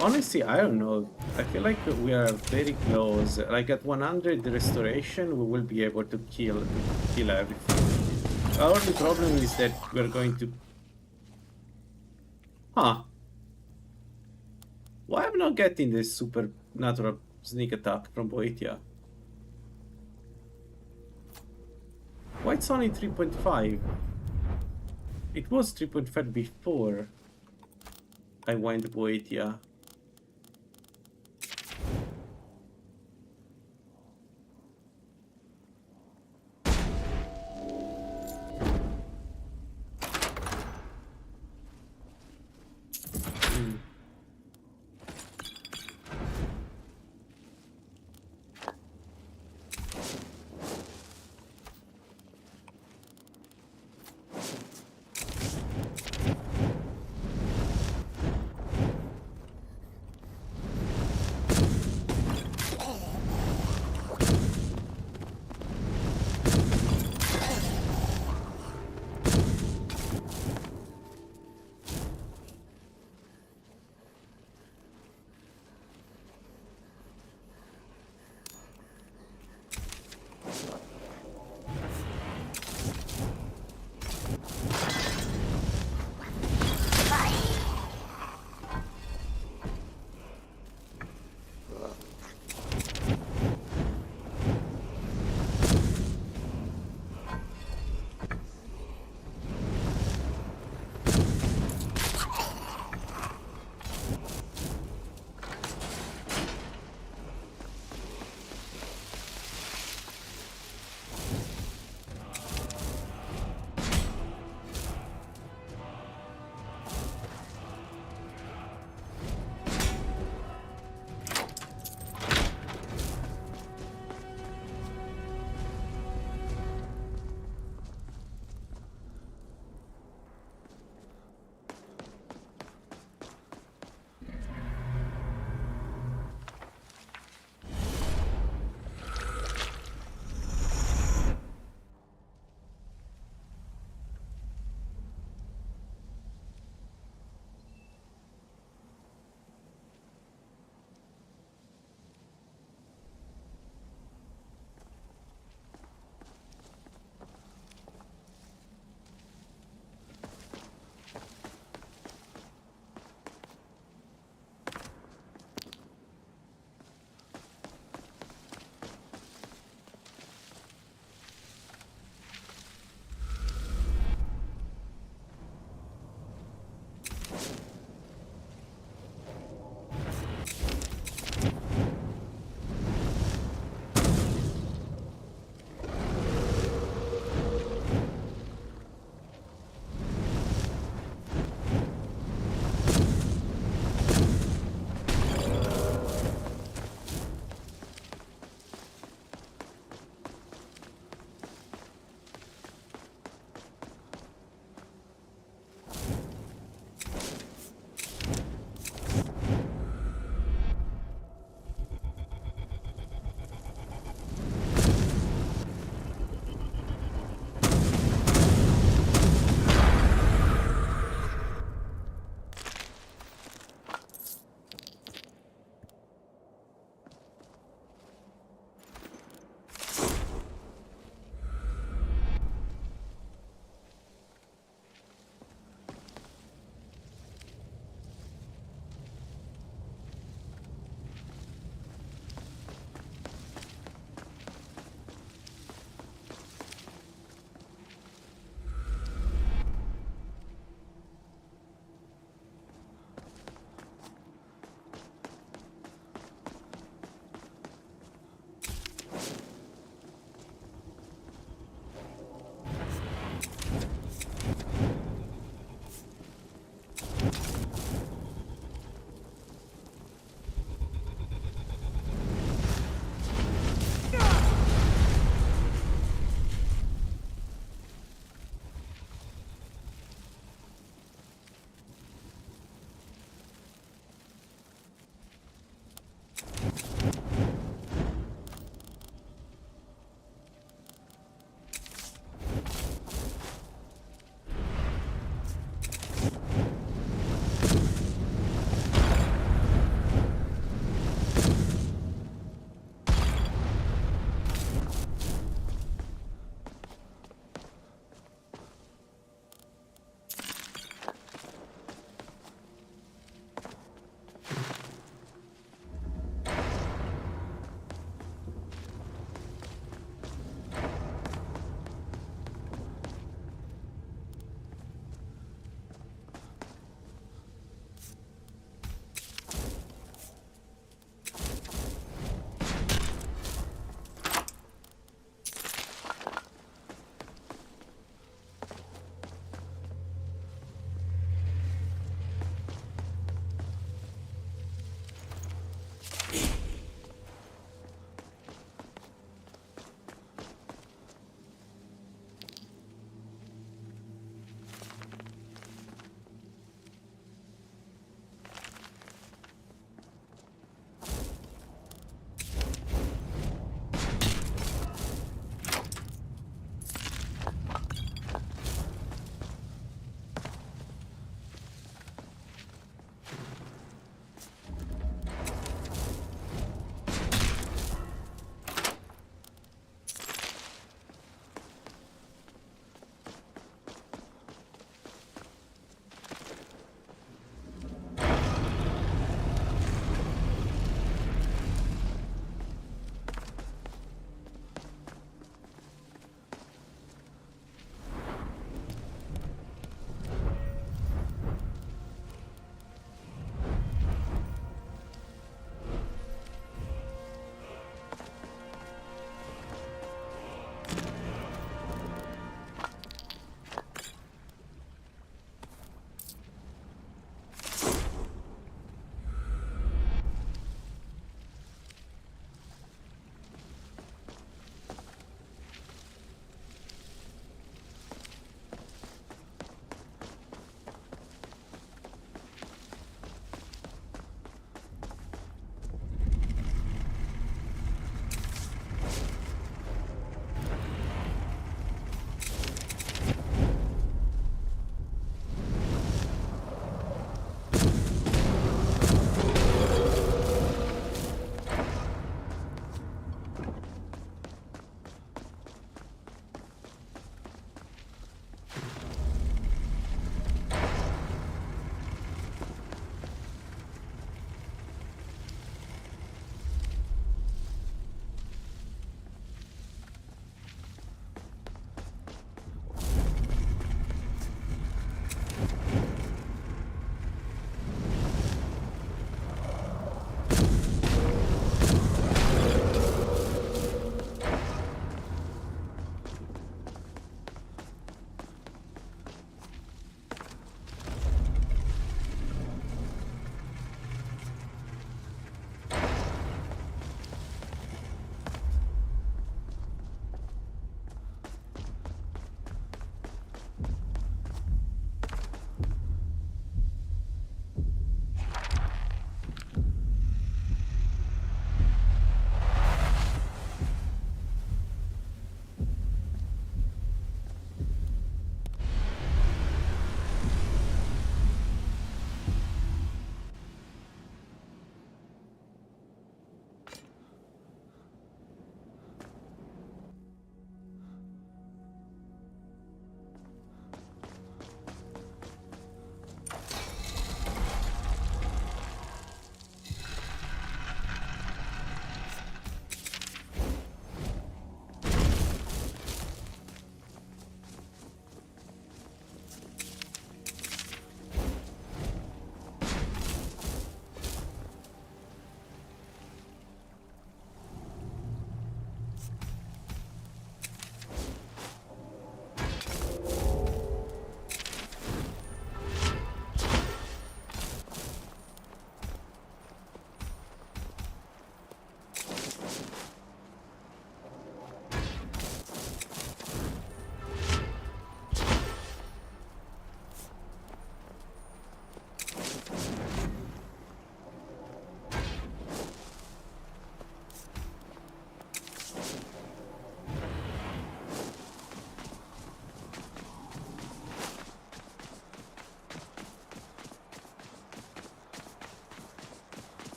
Honestly, I don't know. I feel like we are very close. Like at 100 restoration, we will be able to kill everything. Our only problem is that we're going to... Huh. Why am I not getting this supernatural sneak attack from Boetia? Why it's only 3.5? It was 3.5 before I went Boetia.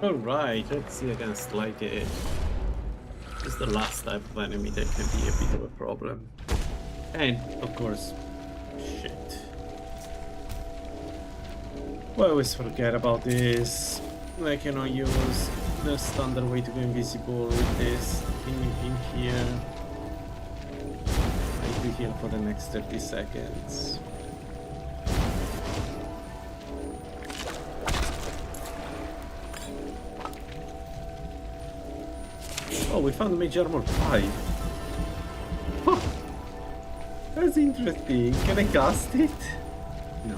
Alright, let's see against Light Edge. This is the last type of enemy that can be a bit of a problem. And, of course, shit. I always forget about this. I cannot use the standard way to go invisible with this in here. I do heal for the next 30 seconds. Oh, we found Mage Armor 5. Oh, that's interesting. Can I cast it? No.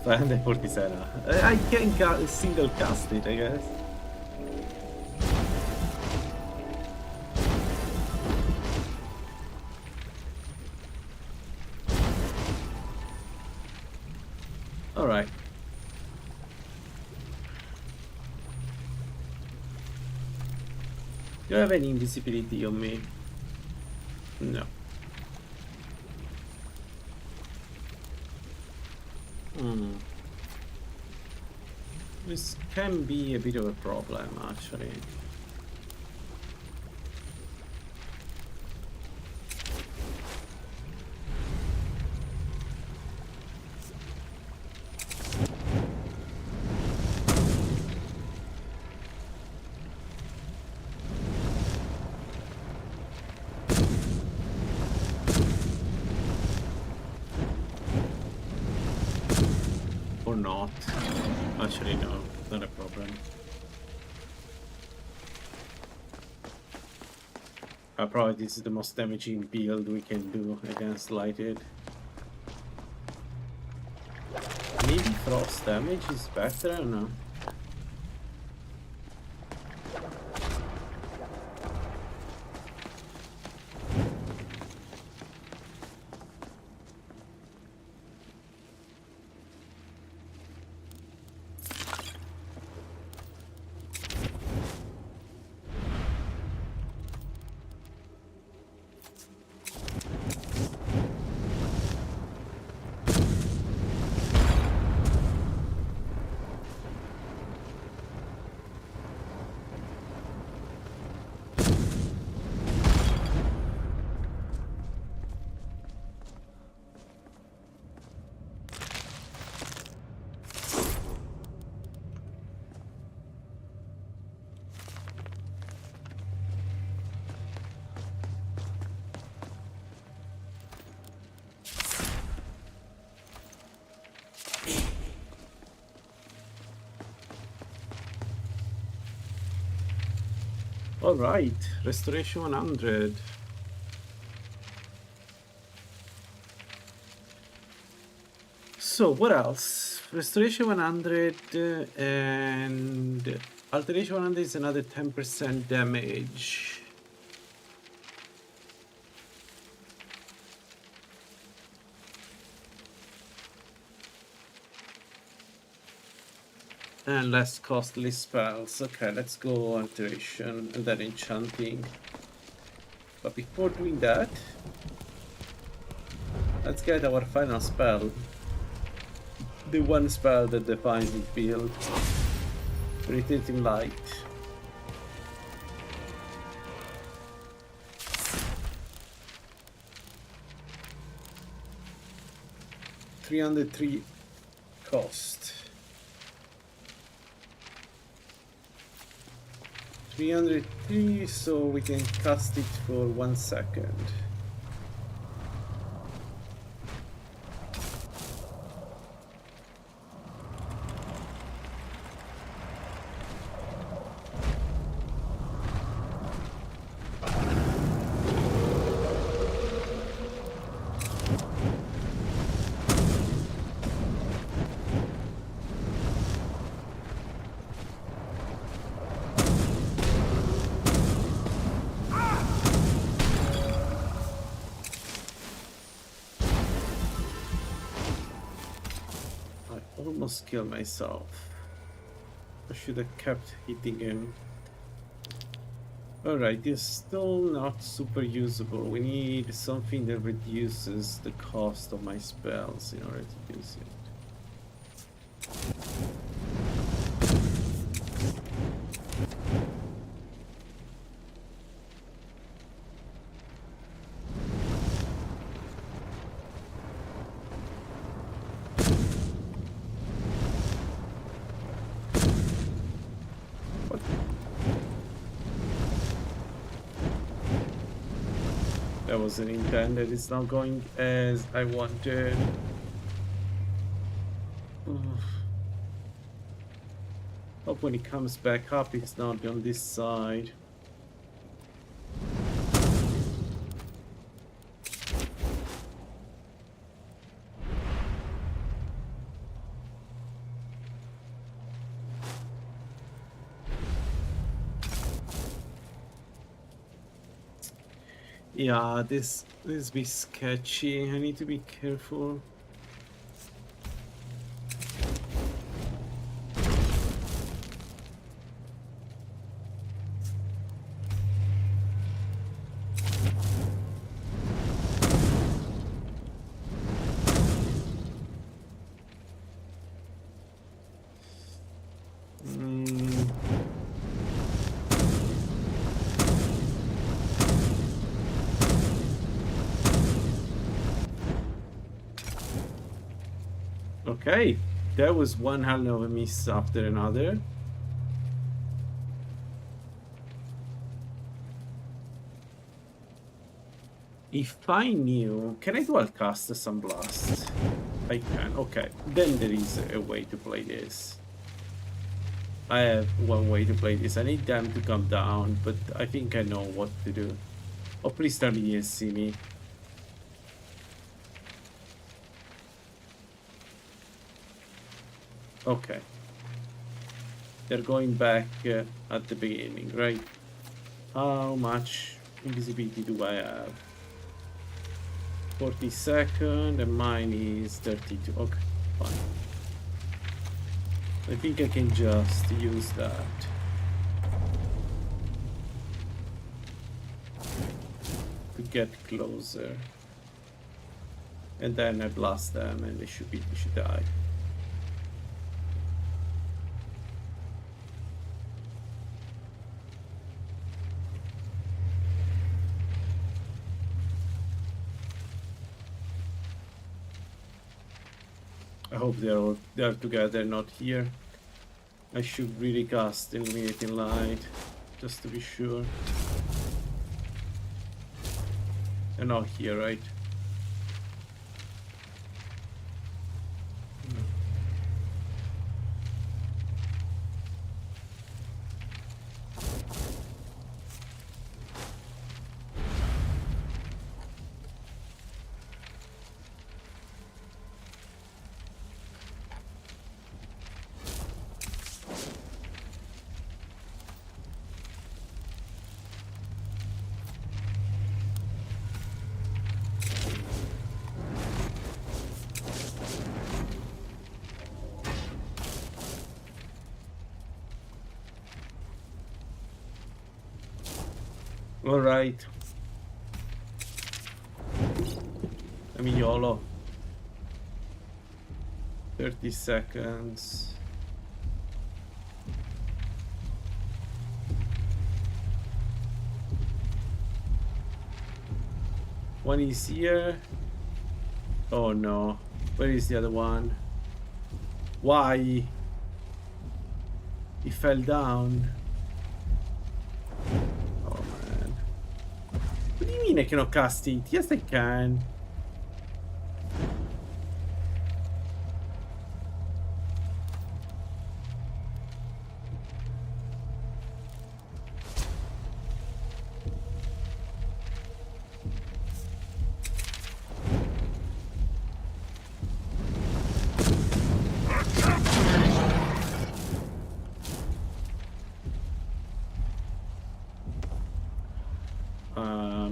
547. I can single cast it, I guess. Alright. Do you have any invisibility on me? No. This can be a bit of a problem, actually. Or not. Actually, no, not a problem. Probably this is the most damaging build we can do against Lighted. Maybe frost damage is better, I don't know. Alright, Restoration 100. So, what else? Restoration 100 and Alteration 100 is another 10% damage. And less costly spells. Okay, let's go Alteration and then Enchanting. But before doing that, let's get our final spell. The one spell that defines this build. Irritating Light. $303 cost. 303, so we can cast it for 1 second. Almost killed myself. I should have kept hitting him. Alright, this is still not super usable. We need something that reduces the cost of my spells in order to use it. That wasn't intended. It's not going as I wanted. Hope when he comes back up, it's not on this side. Yeah, this be sketchy. I need to be careful. Okay, that was one hell of a miss after another. If I knew... Can I dual cast the Sunblast? I can, okay. Then there is a way to play this. I have one way to play this. I need them to come down, but I think I know what to do. Oh, please tell me you see me. Okay. They're going back at the beginning, right? How much invisibility do I have? 40 seconds, and mine is 32. Okay, fine. I think I can just use that. To get closer. And then I blast them and they should die. I hope they are together, not here. I should really cast Illuminating Light, just to be sure. They're not here, right? All right. I mean, YOLO. 30 seconds. One is here. Oh no. Where is the other one? Why? He fell down. What do you mean I cannot cast it? Yes, I can.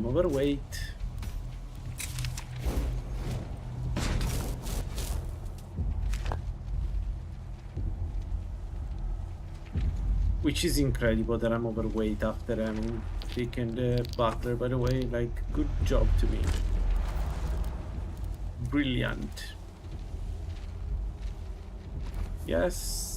Overweight. Which is incredible that I'm overweight after having taken the butler, by the way. Like, good job to me. Brilliant. Yes.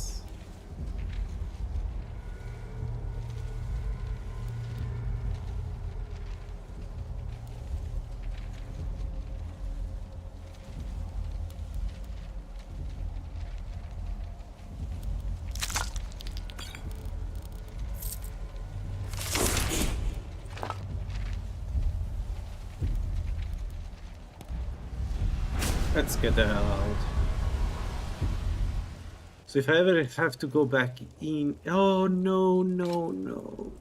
let's get the hell out. So if I ever have to go back in... Oh, no, no, no.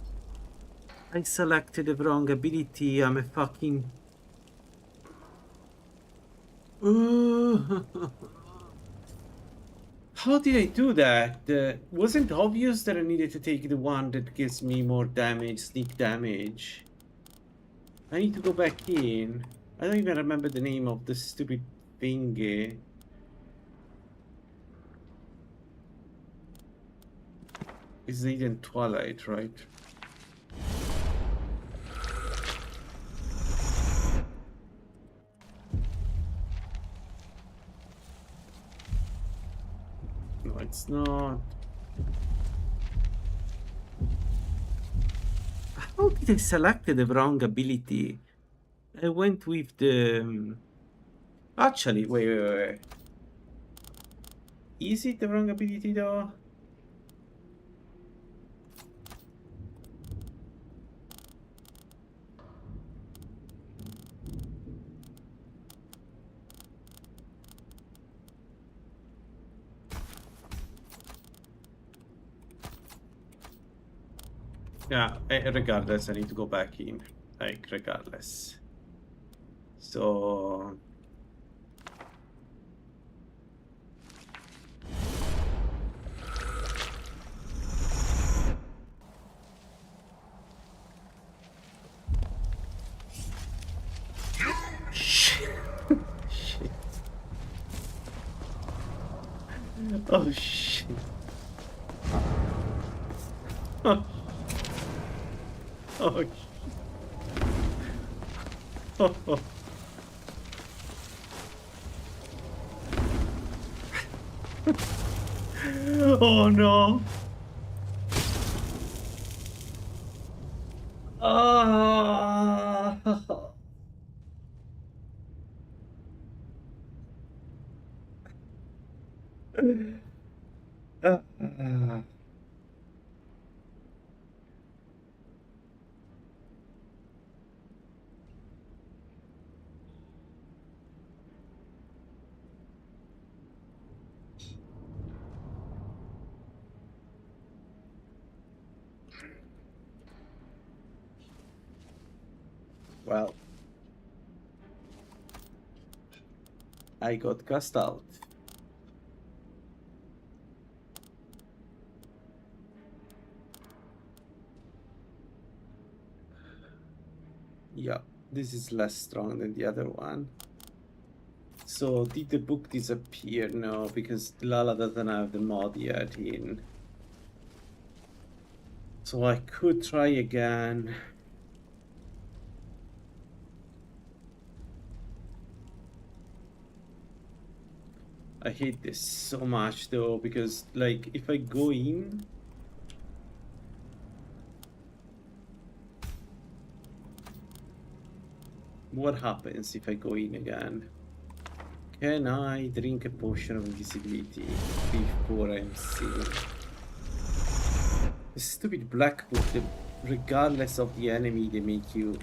I selected the wrong ability. I'm a fucking... How did I do that? Wasn't obvious that I needed to take the one that gives me more damage, sneak damage. I need to go back in. I don't even remember the name of the stupid thingy. It's even Twilight, right? No, it's not. How did I select the wrong ability? I went with the... Actually, wait. Is it the wrong ability though? Yeah, regardless, I need to go back in. Like, regardless. So... Shit. Shit. Oh, shit. Oh, oh. Oh no. Ah. Well, I got cast out. Yeah, this is less strong than the other one. So did the book disappear? No, because Lala doesn't have the mod yet in. So I could try again. I hate this so much though, because like if I go in, what happens if I go in again? Can I drink a potion of invisibility before I'm seen? The stupid black book, regardless of the enemy, they make you...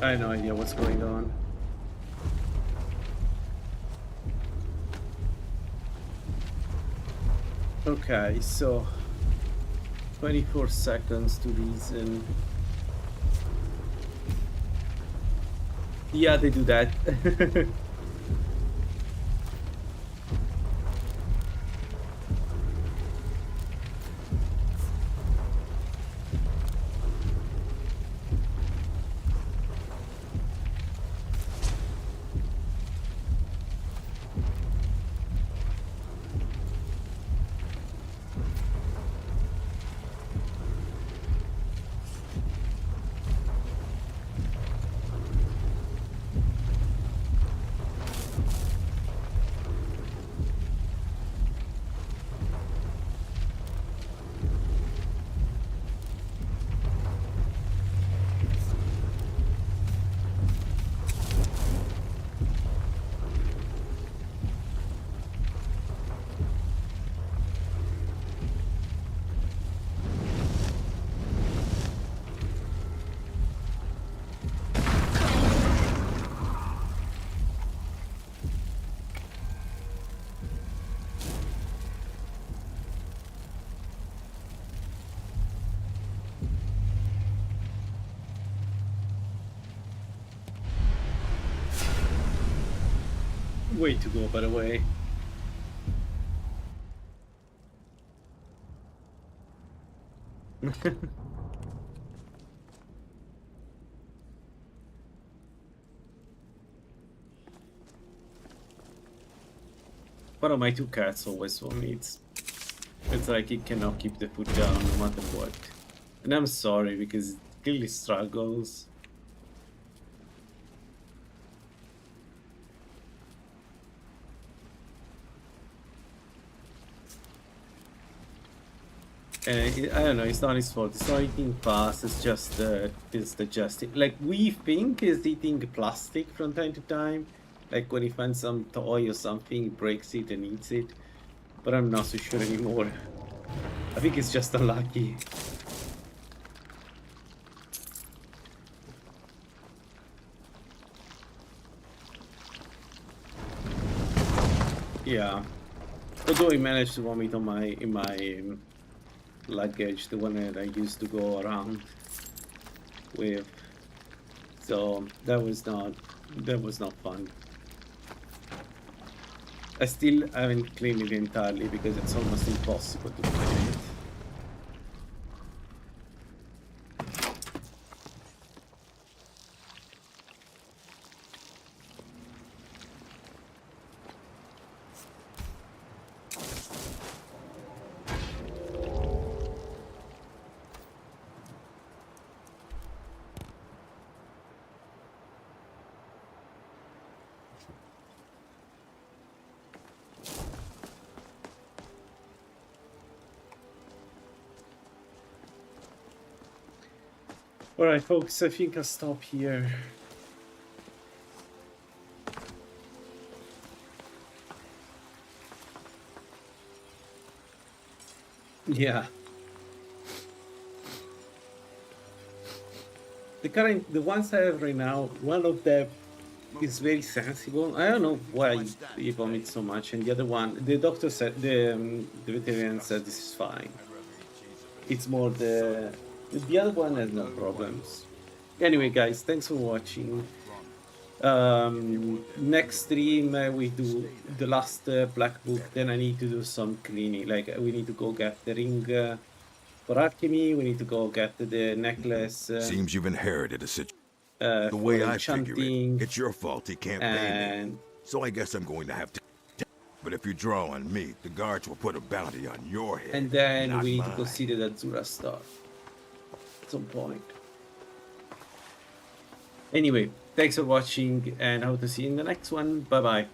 I have no idea what's going on. Okay, so 24 seconds to reason. Yeah, they do that. Way to go, by the way. One of my two cats always for me. It's like it cannot keep the foot down no matter what. And I'm sorry because it really struggles. And I don't know, it's not his fault. It's not eating fast, it's just it's digesting. Like, we think he's eating plastic from time to time. Like when he finds some toy or something, he breaks it and eats it. But I'm not so sure anymore. I think it's just unlucky. Yeah. Although he managed to vomit on in my luggage, the one that I used to go around with. So that was not fun. I still haven't cleaned it entirely because it's almost impossible to clean it. Alright folks, I think I'll stop here. Yeah. The ones I have right now, one of them is very sensible. I don't know why he vomits so much, and the other one, the doctor said, the veterinarian said this is fine. It's more the other one has no problems. Anyway guys, thanks for watching. Next stream we do the last black book, then I need to do some cleaning, like we need to go get the ring for alchemy, we need to go get the necklace. Seems you've inherited a situation. The way I figure it, it's your fault he can't pay me. So I guess I'm going to have to. But if you draw on me, the guards will put a bounty on your head. And then we need to go see the Azura Star at some point. Anyway, thanks for watching and I hope to see you in the next one. Bye bye.